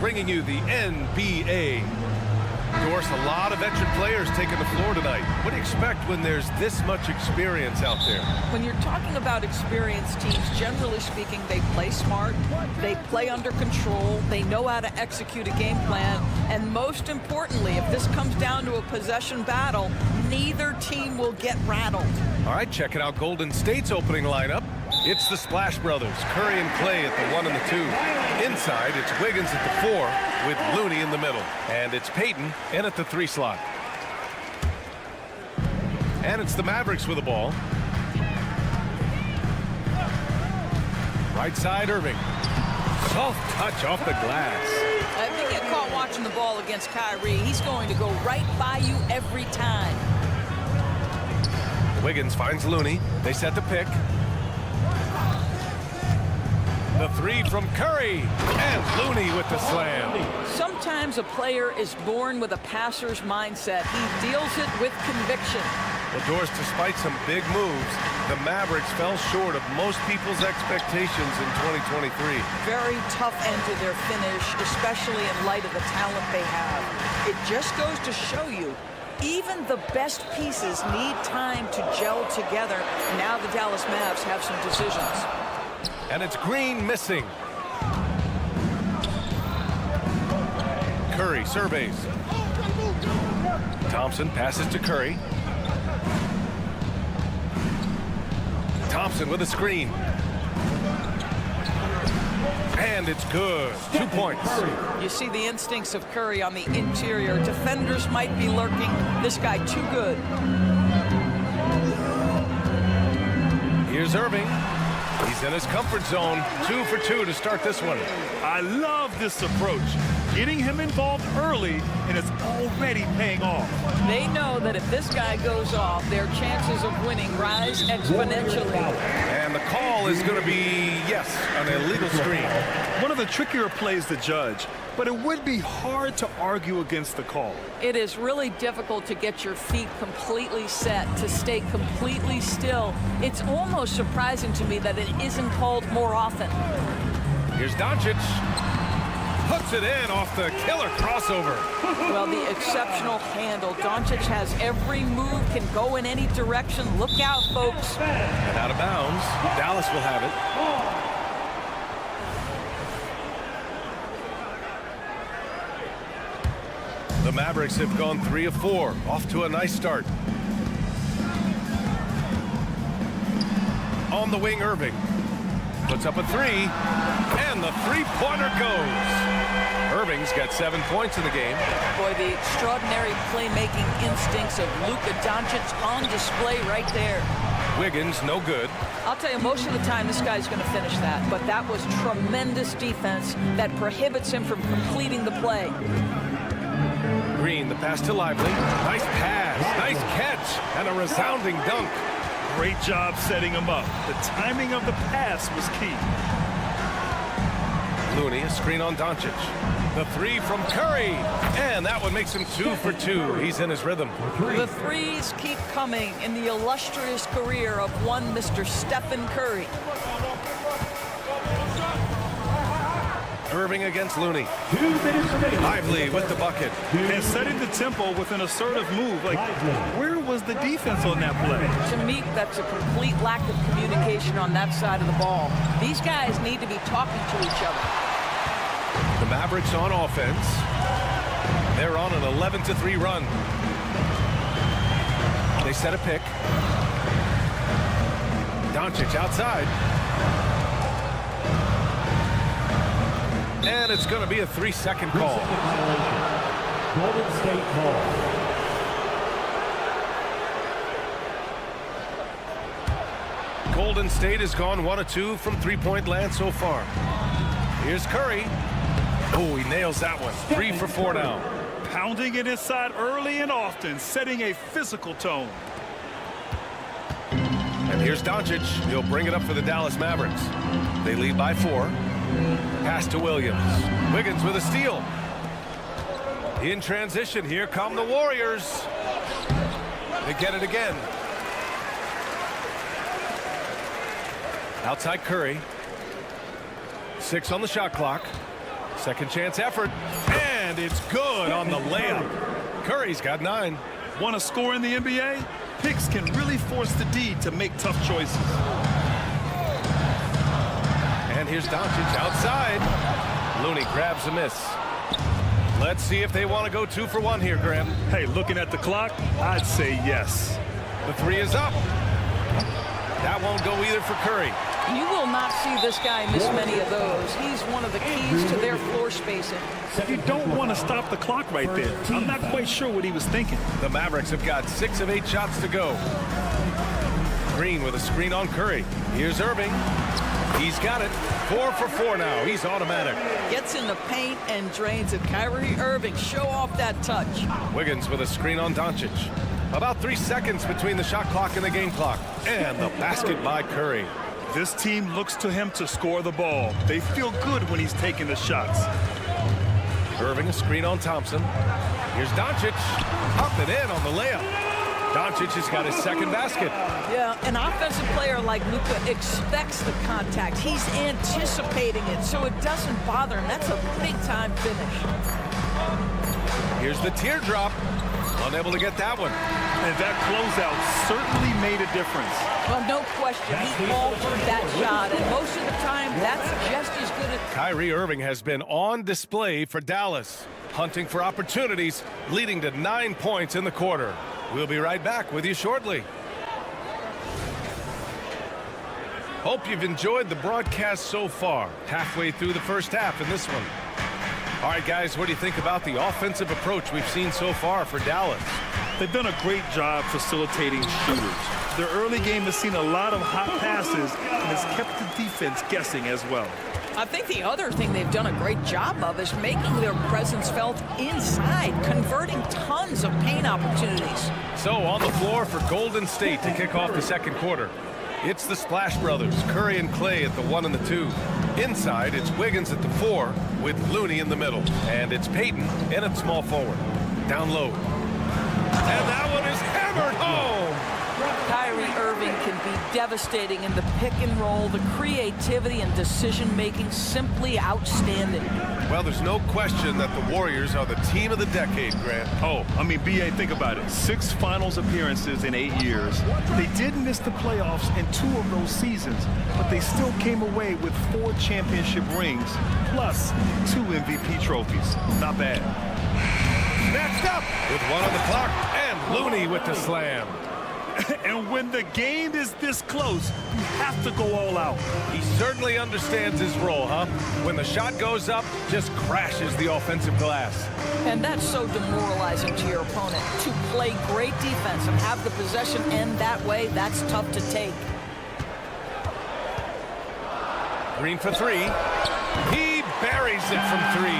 Bringing you the NBA. Of course, a lot of veteran players taking the floor tonight. What do you expect when there's this much experience out there? When you're talking about experienced teams, generally speaking, they play smart, they play under control, they know how to execute a game plan, and most importantly, if this comes down to a possession battle, neither team will get rattled. All right, checking out Golden State's opening lineup. It's the Splash Brothers, Curry and Clay at the 1 and the 2. Inside, it's Wiggins at the 4 with Looney in the middle. And it's Payton in at the 3 slot. And it's the Mavericks with the ball. Right side, Irving. Soft touch off the glass. If you get caught watching the ball against Kyrie, he's going to go right by you every time. Wiggins finds Looney. They set the pick. The 3 from Curry, and Looney with the slam. Sometimes a player is born with a passer's mindset. He deals it with conviction. Well, Doris, despite some big moves, the Mavericks fell short of most people's expectations in 2023. Very tough end to their finish, especially in light of the talent they have. It just goes to show you, even the best pieces need time to gel together. Now the Dallas Mavs have some decisions. And it's Green missing. Curry surveys. Thompson passes to Curry. Thompson with a screen. And it's good. 2 points. You see the instincts of Curry on the interior. Defenders might be lurking. This guy too good. Here's Irving. He's in his comfort zone. 2 for 2 to start this one. I love this approach. Getting him involved early, and it's already paying off. They know that if this guy goes off, their chances of winning rise exponentially. And the call is going to be, yes, an illegal screen. One of the trickier plays to judge, but it would be hard to argue against the call. It is really difficult to get your feet completely set, to stay completely still. It's almost surprising to me that it isn't called more often. Here's Doncic. Puts it in off the killer crossover. Well, the exceptional handle. Doncic has every move, can go in any direction. Look out, folks. And out of bounds. Dallas will have it. The Mavericks have gone 3 of 4. Off to a nice start. On the wing, Irving. Puts up a 3. And the three-pointer goes. Irving's got 7 points in the game. Boy, the extraordinary playmaking instincts of Luka Doncic on display right there. Wiggins, no good. I'll tell you, most of the time this guy's going to finish that, but that was tremendous defense that prohibits him from completing the play. Green, the pass to Lively. Nice pass, nice catch, and a resounding dunk. Great job setting him up. The timing of the pass was key. Looney, a screen on Doncic. The 3 from Curry. And that one makes him 2 for 2. He's in his rhythm. The threes keep coming in the illustrious career of one Mr. Stephen Curry. Irving against Looney. Lively with the bucket. And setting the tempo with an assertive move. Like, where was the defense on that play? To me, that's a complete lack of communication on that side of the ball. These guys need to be talking to each other. The Mavericks on offense. They're on an 11-3 run. They set a pick. Doncic outside. And it's going to be a 3-second call. Golden State ball. Golden State has gone 1 of 2 from three-point land so far. Here's Curry. Oh, he nails that one. 3 for 4 now. Pounding it inside early and often, setting a physical tone. And here's Doncic. He'll bring it up for the Dallas Mavericks. They lead by 4. Pass to Williams. Wiggins with a steal. In transition, here come the Warriors. They get it again. Outside Curry. 6 on the shot clock. Second chance effort. And it's good on the layup. Curry's got 9. Want to score in the NBA? Picks can really force the D to make tough choices. And here's Doncic outside. Looney grabs a miss. Let's see if they want to go 2 for 1 here, Graham. Hey, looking at the clock, I'd say yes. The 3 is up. That won't go either for Curry. You will not see this guy miss many of those. He's one of the keys to their floor spacing. You don't want to stop the clock right there. I'm not quite sure what he was thinking. The Mavericks have got 6 of 8 shots to go. Green with a screen on Curry. Here's Irving. He's got it. 4 for 4 now. He's automatic. Gets in the paint and drains it. Kyrie Irving, show off that touch. Wiggins with a screen on Doncic. About 3 seconds between the shot clock and the game clock. And the basket by Curry. This team looks to him to score the ball. They feel good when he's taking the shots. Irving a screen on Thompson. Here's Doncic. Up and in on the layup. Doncic has got his second basket. Yeah, an offensive player like Luka expects the contact. He's anticipating it, so it doesn't bother him. That's a big-time finish. Here's the teardrop. Unable to get that one. And that closeout certainly made a difference. Well, no question. He altered that shot, and most of the time, that's just as good as... Kyrie Irving has been on display for Dallas, hunting for opportunities, leading to 9 points in the quarter. We'll be right back with you shortly. Hope you've enjoyed the broadcast so far. Halfway through the first half in this one. All right, guys, what do you think about the offensive approach we've seen so far for Dallas? They've done a great job facilitating shooters. Their early game has seen a lot of hot passes and has kept the defense guessing as well. I think the other thing they've done a great job of is making their presence felt inside, converting tons of paint opportunities. So on the floor for Golden State to kick off the second quarter. It's the Splash Brothers, Curry and Clay at the 1 and the 2. Inside, it's Wiggins at the 4 with Looney in the middle. And it's Payton in at small forward. Down low. And that one is hammered home. Kyrie Irving can be devastating in the pick and roll. The creativity and decision-making simply outstanding. Well, there's no question that the Warriors are the team of the decade, Grant. Oh, I mean, B.A., think about it. 6 finals appearances in 8 years. They did miss the playoffs in 2 of those seasons, but they still came away with 4 championship rings, plus 2 MVP trophies. Not bad. Snatched up with 1 on the clock, and Looney with the slam. And when the game is this close, you have to go all out. He certainly understands his role, huh? When the shot goes up, just crashes the offensive glass. And that's so demoralizing to your opponent. To play great defense and have the possession end that way, that's tough to take. Green for 3. He buries it from 3.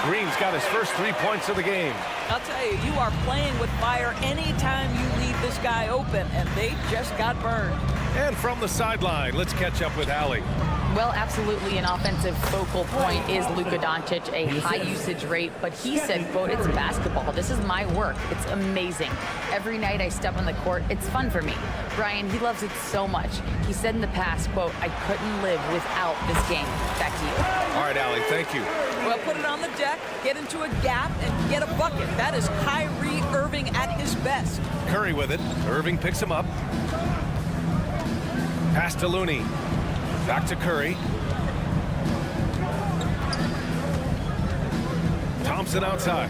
Green's got his first 3 points of the game. I'll tell you, you are playing with fire anytime you leave this guy open, and they just got burned. And from the sideline, let's catch up with Allie. Well, absolutely an offensive focal point is Luka Doncic, a high usage rate, but he said, quote, it's basketball. This is my work. It's amazing. Every night I step on the court, it's fun for me. Brian, he loves it so much. He said in the past, quote, I couldn't live without this game. Back to you. All right, Allie, thank you. Well, put it on the deck, get into a gap, and get a bucket. That is Kyrie Irving at his best. Curry with it. Irving picks him up. Pass to Looney. Back to Curry. Thompson outside.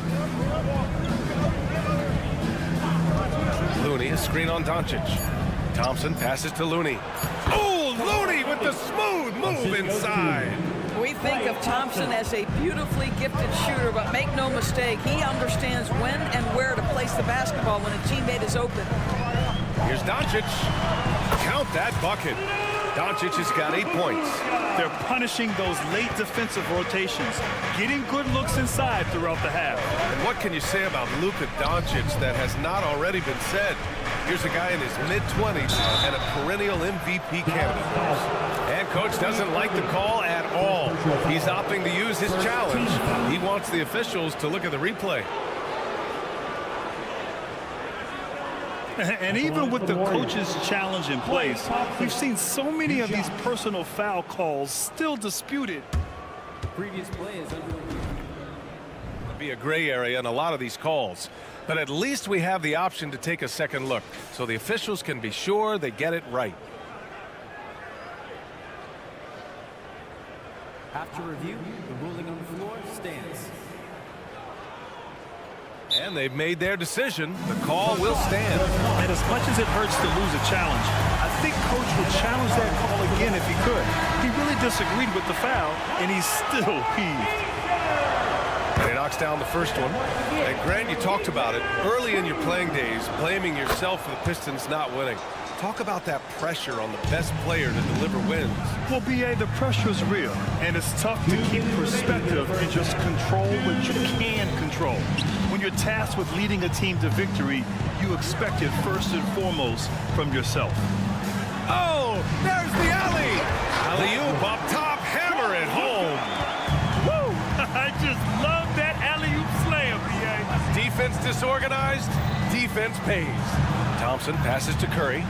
Looney, a screen on Doncic. Thompson passes to Looney. Oh, Looney with the smooth move inside. We think of Thompson as a beautifully gifted shooter, but make no mistake, he understands when and where to place the basketball when a teammate is open. Here's Doncic. Count that bucket. Doncic has got 8 points. They're punishing those late defensive rotations, getting good looks inside throughout the half. And what can you say about Luka Doncic that has not already been said? Here's a guy in his mid-20s and a perennial MVP candidate. And coach doesn't like the call at all. He's opting to use his challenge. He wants the officials to look at the replay. And even with the coach's challenge in place, we've seen so many of these personal foul calls still disputed. Previous play is under review. It'll be a gray area in a lot of these calls, but at least we have the option to take a second look so the officials can be sure they get it right. After review, the ruling on the floor stands. And they've made their decision. The call will stand. And as much as it hurts to lose a challenge, I think Coach would challenge that call again if he could. He really disagreed with the foul, and he's still heaved. And he knocks down the first one. And Grant, you talked about it early in your playing days, blaming yourself for the Pistons not winning. Talk about that pressure on the best player to deliver wins. Well, B.A., the pressure is real, and it's tough to keep perspective and just control what you can control. When you're tasked with leading a team to victory, you expect it first and foremost from yourself. Oh, there's the alley. Alley-oop up top, hammer it home. Woo! I just love that alley-oop slam, B.A. Defense disorganized, defense pays. Thompson passes to Curry.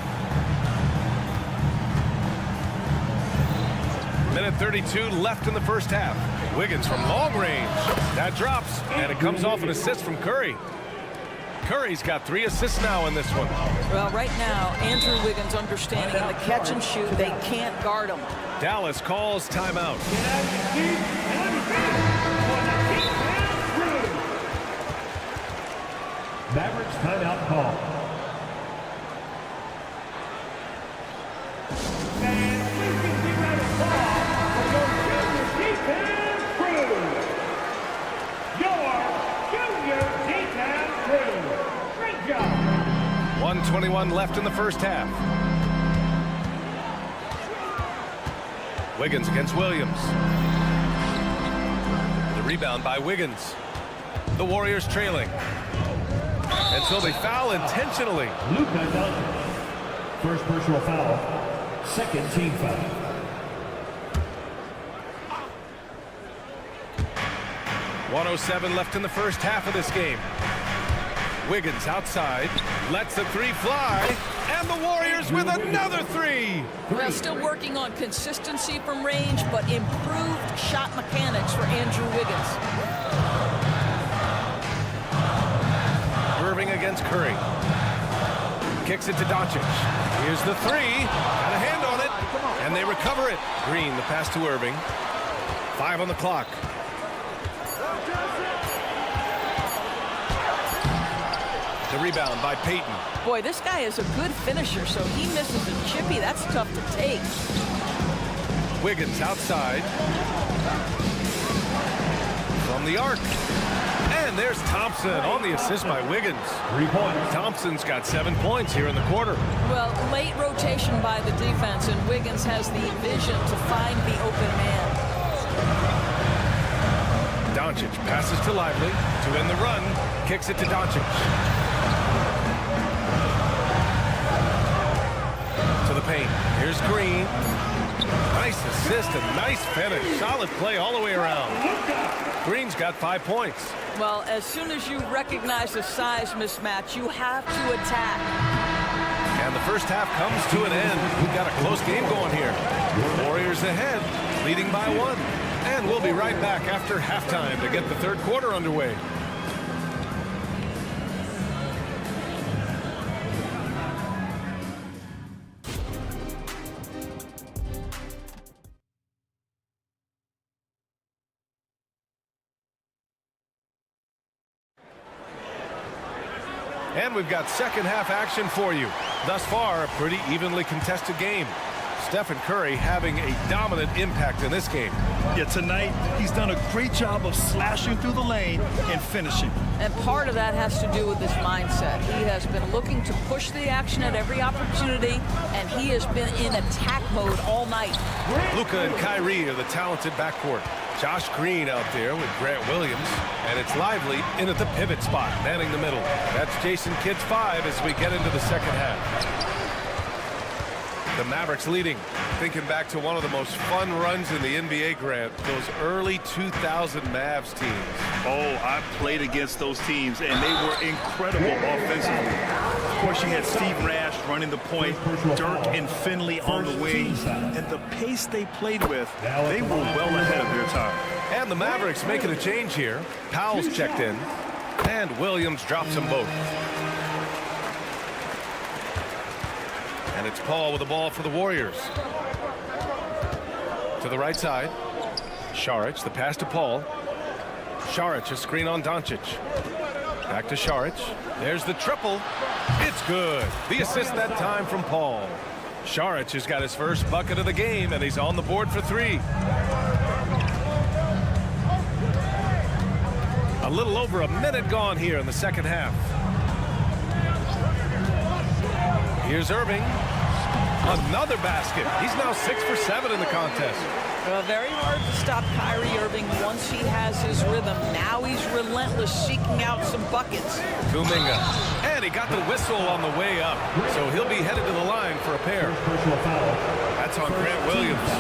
Minute 32 left in the first half. Wiggins from long range. That drops, and it comes off an assist from Curry. Curry's got 3 assists now in this one. Well, right now, Andrew Wiggins understanding in the catch and shoot, they can't guard him. Dallas calls timeout. Mavericks timeout call. And please give that applause for your junior defense crew. Your junior defense crew. Great job. 1:21 left in the first half. Wiggins against Williams. The rebound by Wiggins. The Warriors trailing. And so they foul intentionally. Luka Doncic. First personal foul. Second team foul. .107 left in the first half of this game. Wiggins outside, lets the 3 fly, and the Warriors with another 3. Well, still working on consistency from range, but improved shot mechanics for Andrew Wiggins. Irving against Curry. Kicks it to Doncic. Here's the 3. Got a hand on it, and they recover it. Green, the pass to Irving. 5 on the clock. The rebound by Payton. Boy, this guy is a good finisher, so he misses a chippy. That's tough to take. Wiggins outside. From the arc. And there's Thompson on the assist by Wiggins. 3 points. Thompson's got 7 points here in the quarter. Well, late rotation by the defense, and Wiggins has the vision to find the open man. Doncic passes to Lively to end the run. Kicks it to Doncic. To the paint. Here's Green. Nice assist and nice finish. Solid play all the way around. Green's got 5 points. Well, as soon as you recognize the size mismatch, you have to attack. And the first half comes to an end. We've got a close game going here. Warriors ahead, leading by 1. And we'll be right back after halftime to get the third quarter underway. And we've got second half action for you. Thus far, a pretty evenly contested game. Stephen Curry having a dominant impact in this game. Yeah, tonight he's done a great job of slashing through the lane and finishing. And part of that has to do with his mindset. He has been looking to push the action at every opportunity, and he has been in attack mode all night. Luka and Kyrie are the talented backcourt. Josh Green out there with Grant Williams, and it's Lively in at the pivot spot, manning the middle. That's Jason Kidd's 5 as we get into the second half. The Mavericks leading. Thinking back to one of the most fun runs in the NBA, Grant, those early 2000 Mavs teams. Oh, I played against those teams, and they were incredible offensively. course, you had Steve Nash running the point, Dirk and Finley on the wings, and the pace they played with, they were well ahead of their time. And the Mavericks making a change here. Powell's checked in, and Williams drops them both. And it's Paul with the ball for the Warriors. To the right side. Šarić, the pass to Paul. Šarić, a screen on Doncic. Back to Šarić. There's the triple. It's good. The assist that time from Paul. Šarić has got his first bucket of the game, and he's on the board for 3. A little over a minute gone here in the second half. Here's Irving. Another basket. He's now 6 for 7 in the contest. Very hard to stop Kyrie Irving once he has his rhythm. Now he's relentless, seeking out some buckets. Kuminga. And he got the whistle on the way up. So he'll be headed to the line for a pair. That's on Grant Williams.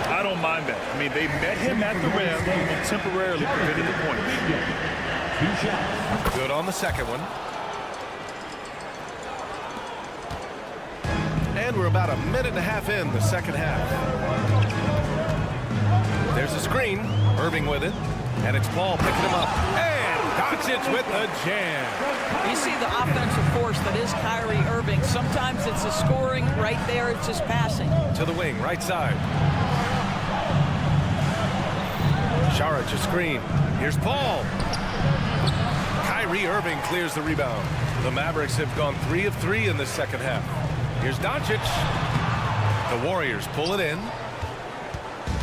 I don't mind that. I mean, they met him at the rim and temporarily prevented the point. Good on the second one. And we're about a minute and a half in the second half. There's a screen. Irving with it. And it's Paul picking him up. And Doncic with the jam. You see the offensive force that is Kyrie Irving. Sometimes it's his scoring. Right there, it's his passing. To the wing, right side. Šarić, a screen. Here's Paul. Kyrie Irving clears the rebound. The Mavericks have gone 3 of 3 in this second half. Here's Doncic. The Warriors pull it in.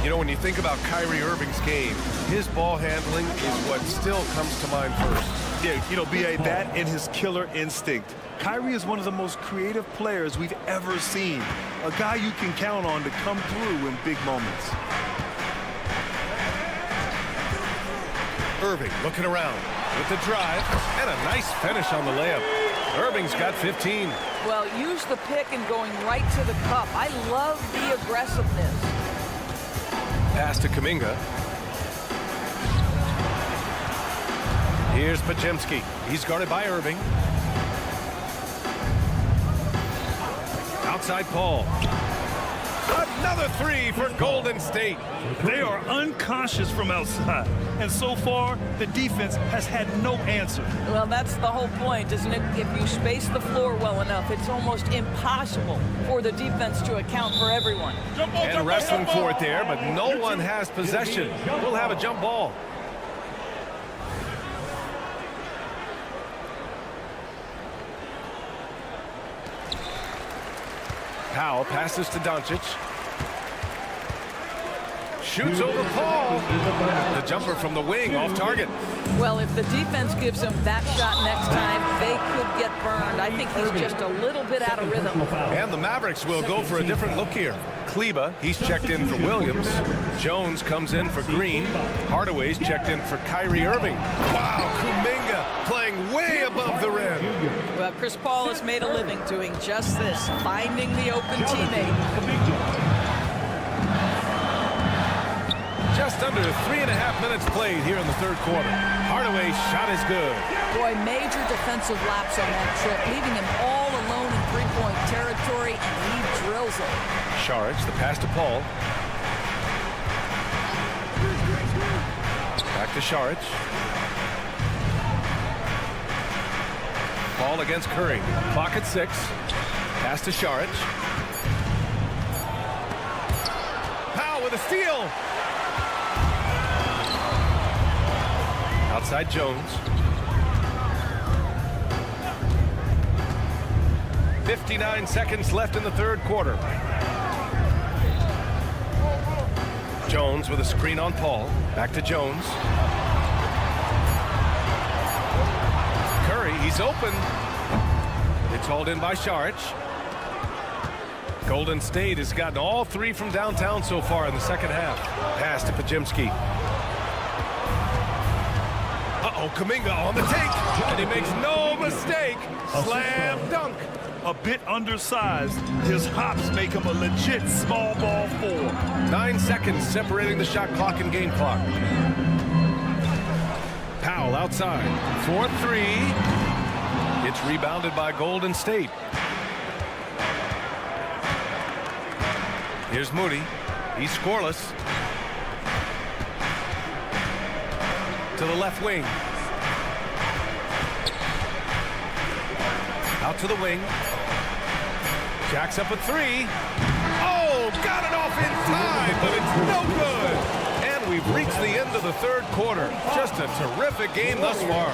You know, when you think about Kyrie Irving's game, his ball handling is what still comes to mind first. Yeah, you know, B.A., that and his killer instinct. Kyrie is one of the most creative players we've ever seen. A guy you can count on to come through in big moments. Irving looking around with the drive and a nice finish on the layup. Irving's got 15. Well, use the pick and going right to the cup. I love the aggressiveness. Pass to Kuminga. Here's Podziemski. He's guarded by Irving. Outside Paul. Another 3 for Golden State. They are unconscious from outside. And so far, the defense has had no answer. Well, that's the whole point, isn't it? If you space the floor well enough, it's almost impossible for the defense to account for everyone. And wrestling for it there, but no one has possession. We'll have a jump ball. Powell passes to Doncic. Shoots over Paul. The jumper from the wing off target. Well, if the defense gives him that shot next time, they could get burned. I think he's just a little bit out of rhythm. And the Mavericks will go for a different look here. Kleba, he's checked in for Williams. Jones comes in for Green. Hardaway's checked in for Kyrie Irving. Wow, Kuminga playing way above the rim. Well, Chris Paul has made a living doing just this, finding the open teammate. Just under 3.5 minutes played here in the third quarter. Hardaway's shot is good. Boy, major defensive lapse on that trip, leaving him all alone in three-point territory, and he drills it. Šarić, the pass to Paul. Back to Šarić. Paul against Curry. Clock at 6. Pass to Šarić. Powell with a steal. Outside Jones. 59 seconds left in the third quarter. Jones with a screen on Paul. Back to Jones. Curry, he's open. It's hauled in by Šarić. Golden State has gotten all 3 from downtown so far in the second half. Pass to Podziemski. Uh-oh, Kuminga on the take, and he makes no mistake. Slam dunk. A bit undersized. His hops make him a legit small ball 4. 9 seconds separating the shot clock and game clock. Powell outside. 4-3. It's rebounded by Golden State. Here's Moody. He's scoreless. To the left wing. Out to the wing. Jacks up a three. Oh, got it off in time, but it's no good. And we've reached the end of the third quarter. Just a terrific game thus far.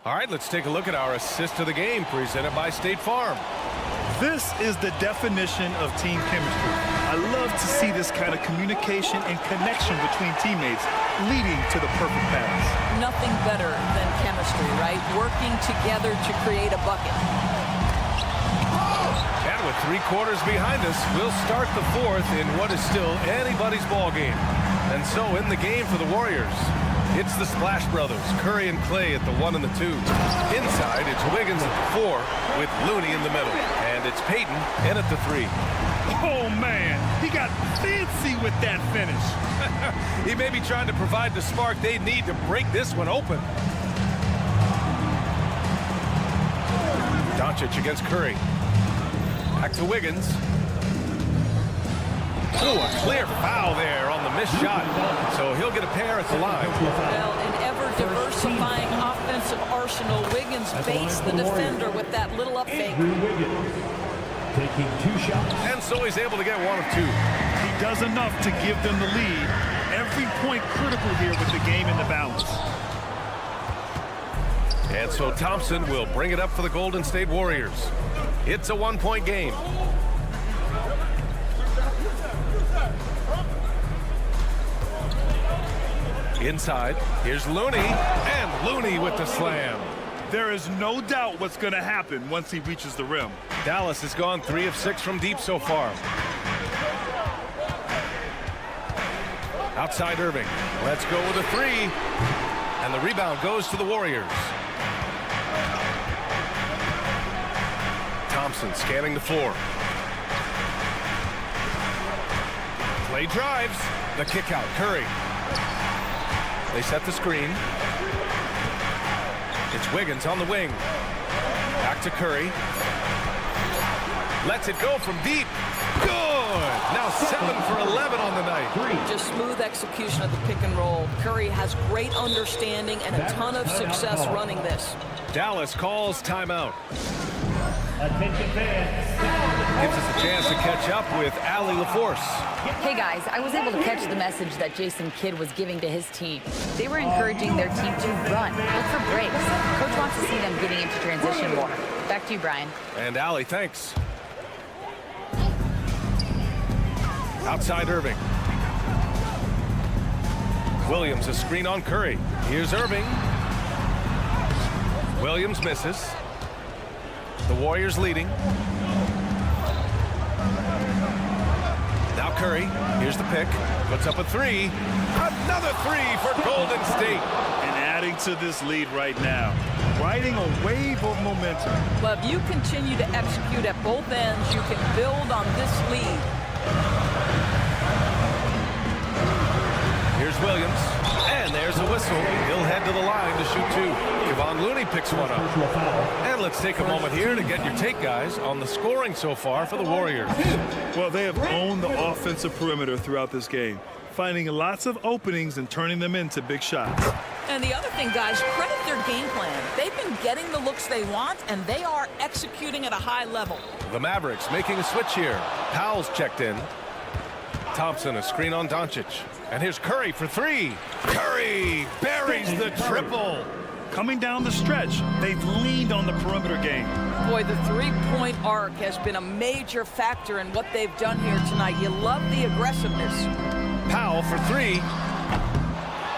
All right, let's take a look at our assist of the game presented by State Farm. This is the definition of team chemistry. I love to see this kind of communication and connection between teammates leading to the perfect pass. Nothing better than chemistry, right? Working together to create a bucket. And with 3 quarters behind us, we'll start the fourth in what is still anybody's ball game. And so in the game for the Warriors, it's the Splash Brothers, Curry and Clay at the 1 and the 2. Inside, it's Wiggins at the 4 with Looney in the middle. And it's Payton in at the 3. Oh, man, he got fancy with that finish. He may be trying to provide the spark they need to break this one open. Doncic against Curry. Back to Wiggins. Oh, a clear foul there on the missed shot. So he'll get a pair at the line. Well, an ever-diversifying offensive arsenal. Wiggins baits the defender with that little up fake. Taking 2 shots. And so he's able to get 1 of 2. He does enough to give them the lead. Every point critical here with the game in the balance. And so Thompson will bring it up for the Golden State Warriors. It's a 1-point game. Inside, here's Looney, and Looney with the slam. There is no doubt what's going to happen once he reaches the rim. Dallas has gone 3 of 6 from deep so far. Outside Irving. Let's go with a 3. And the rebound goes to the Warriors. Thompson scanning the floor. Clay drives. The kick out. Curry. They set the screen. It's Wiggins on the wing. Back to Curry. Lets it go from deep. Good! Now 7 for 11 on the night. Just smooth execution of the pick and roll. Curry has great understanding and a ton of success running this. Dallas calls timeout. Attention fans. Gives us a chance to catch up with Allie LaForce. Hey guys, I was able to catch the message that Jason Kidd was giving to his team. They were encouraging their team to run, look for breaks. Coach wants to see them getting into transition more. Back to you, Brian. And Allie, thanks. Outside Irving. Williams, a screen on Curry. Here's Irving. Williams misses. The Warriors leading. Now Curry. Here's the pick. Puts up a 3. Another 3 for Golden State. And adding to this lead right now. Riding a wave of momentum. But if you continue to execute at both ends, you can build on this lead. Here's Williams. And there's a whistle. He'll head to the line to shoot 2. Kevon Looney picks one up. And let's take a moment here to get your take, guys, on the scoring so far for the Warriors. Well, they have owned the offensive perimeter throughout this game, finding lots of openings and turning them into big shots. And the other thing, guys, credit their game plan. They've been getting the looks they want, and they are executing at a high level. The Mavericks making a switch here. Powell's checked in. Thompson, a screen on Doncic. And here's Curry for 3. Curry buries the triple. Coming down the stretch, they've leaned on the perimeter game. Boy, the three-point arc has been a major factor in what they've done here tonight. You love the aggressiveness. Powell for 3.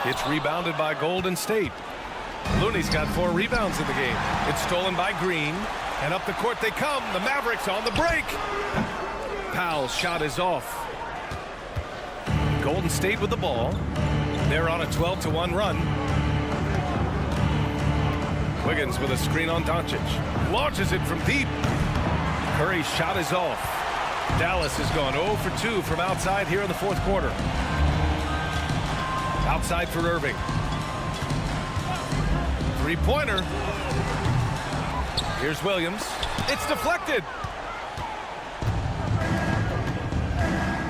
It's rebounded by Golden State. Looney's got 4 rebounds in the game. It's stolen by Green. And up the court they come. The Mavericks on the break. Powell's shot is off. Golden State with the ball. They're on a 12-1 run. Wiggins with a screen on Doncic. Launches it from deep. Curry's shot is off. Dallas has gone 0 for 2 from outside here in the fourth quarter. Outside for Irving. Three-pointer. Here's Williams. It's deflected.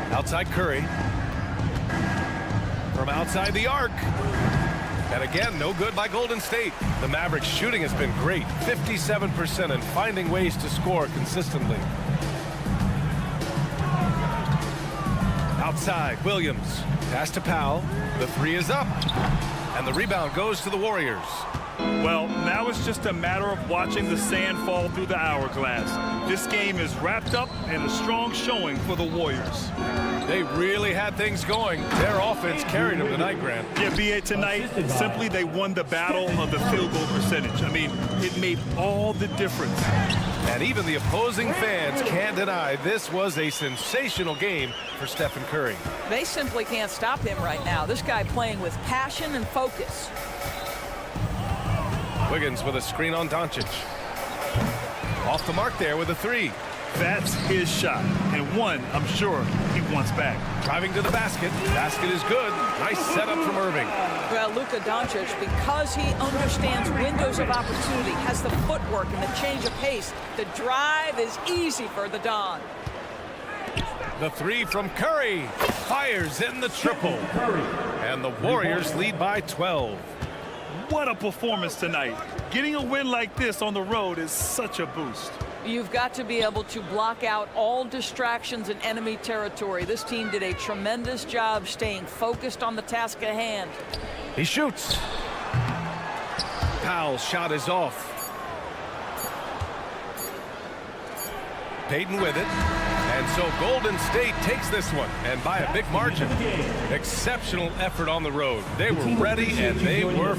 Outside Curry. From outside the arc. And again, no good by Golden State. The Mavericks shooting has been great. 57% and finding ways to score consistently. Outside, Williams. Pass to Powell. The three is up. And the rebound goes to the Warriors. Well, now it's just a matter of watching the sand fall through the hourglass. This game is wrapped up in a strong showing for the Warriors. They really had things going. Their offense carried them tonight, Grant. Yeah, B.A., tonight, simply they won the battle of the field goal percentage. I mean, it made all the difference. And even the opposing fans can't deny this was a sensational game for Stephen Curry. They simply can't stop him right now. This guy playing with passion and focus. Wiggins with a screen on Doncic. Off the mark there with a three. That's his shot, and one I'm sure he wants back. Driving to the basket. Basket is good. Nice setup from Irving. Well, Luka Doncic, because he understands windows of opportunity, has the footwork and the change of pace, the drive is easy for the Don. The three from Curry. Fires in the triple. And the Warriors lead by 12. What a performance tonight. Getting a win like this on the road is such a boost. You've got to be able to block out all distractions in enemy territory. This team did a tremendous job staying focused on the task at hand. He shoots. Powell's shot is off. Payton with it. And so Golden State takes this one, and by a big margin. Exceptional effort on the road. They were ready, and they were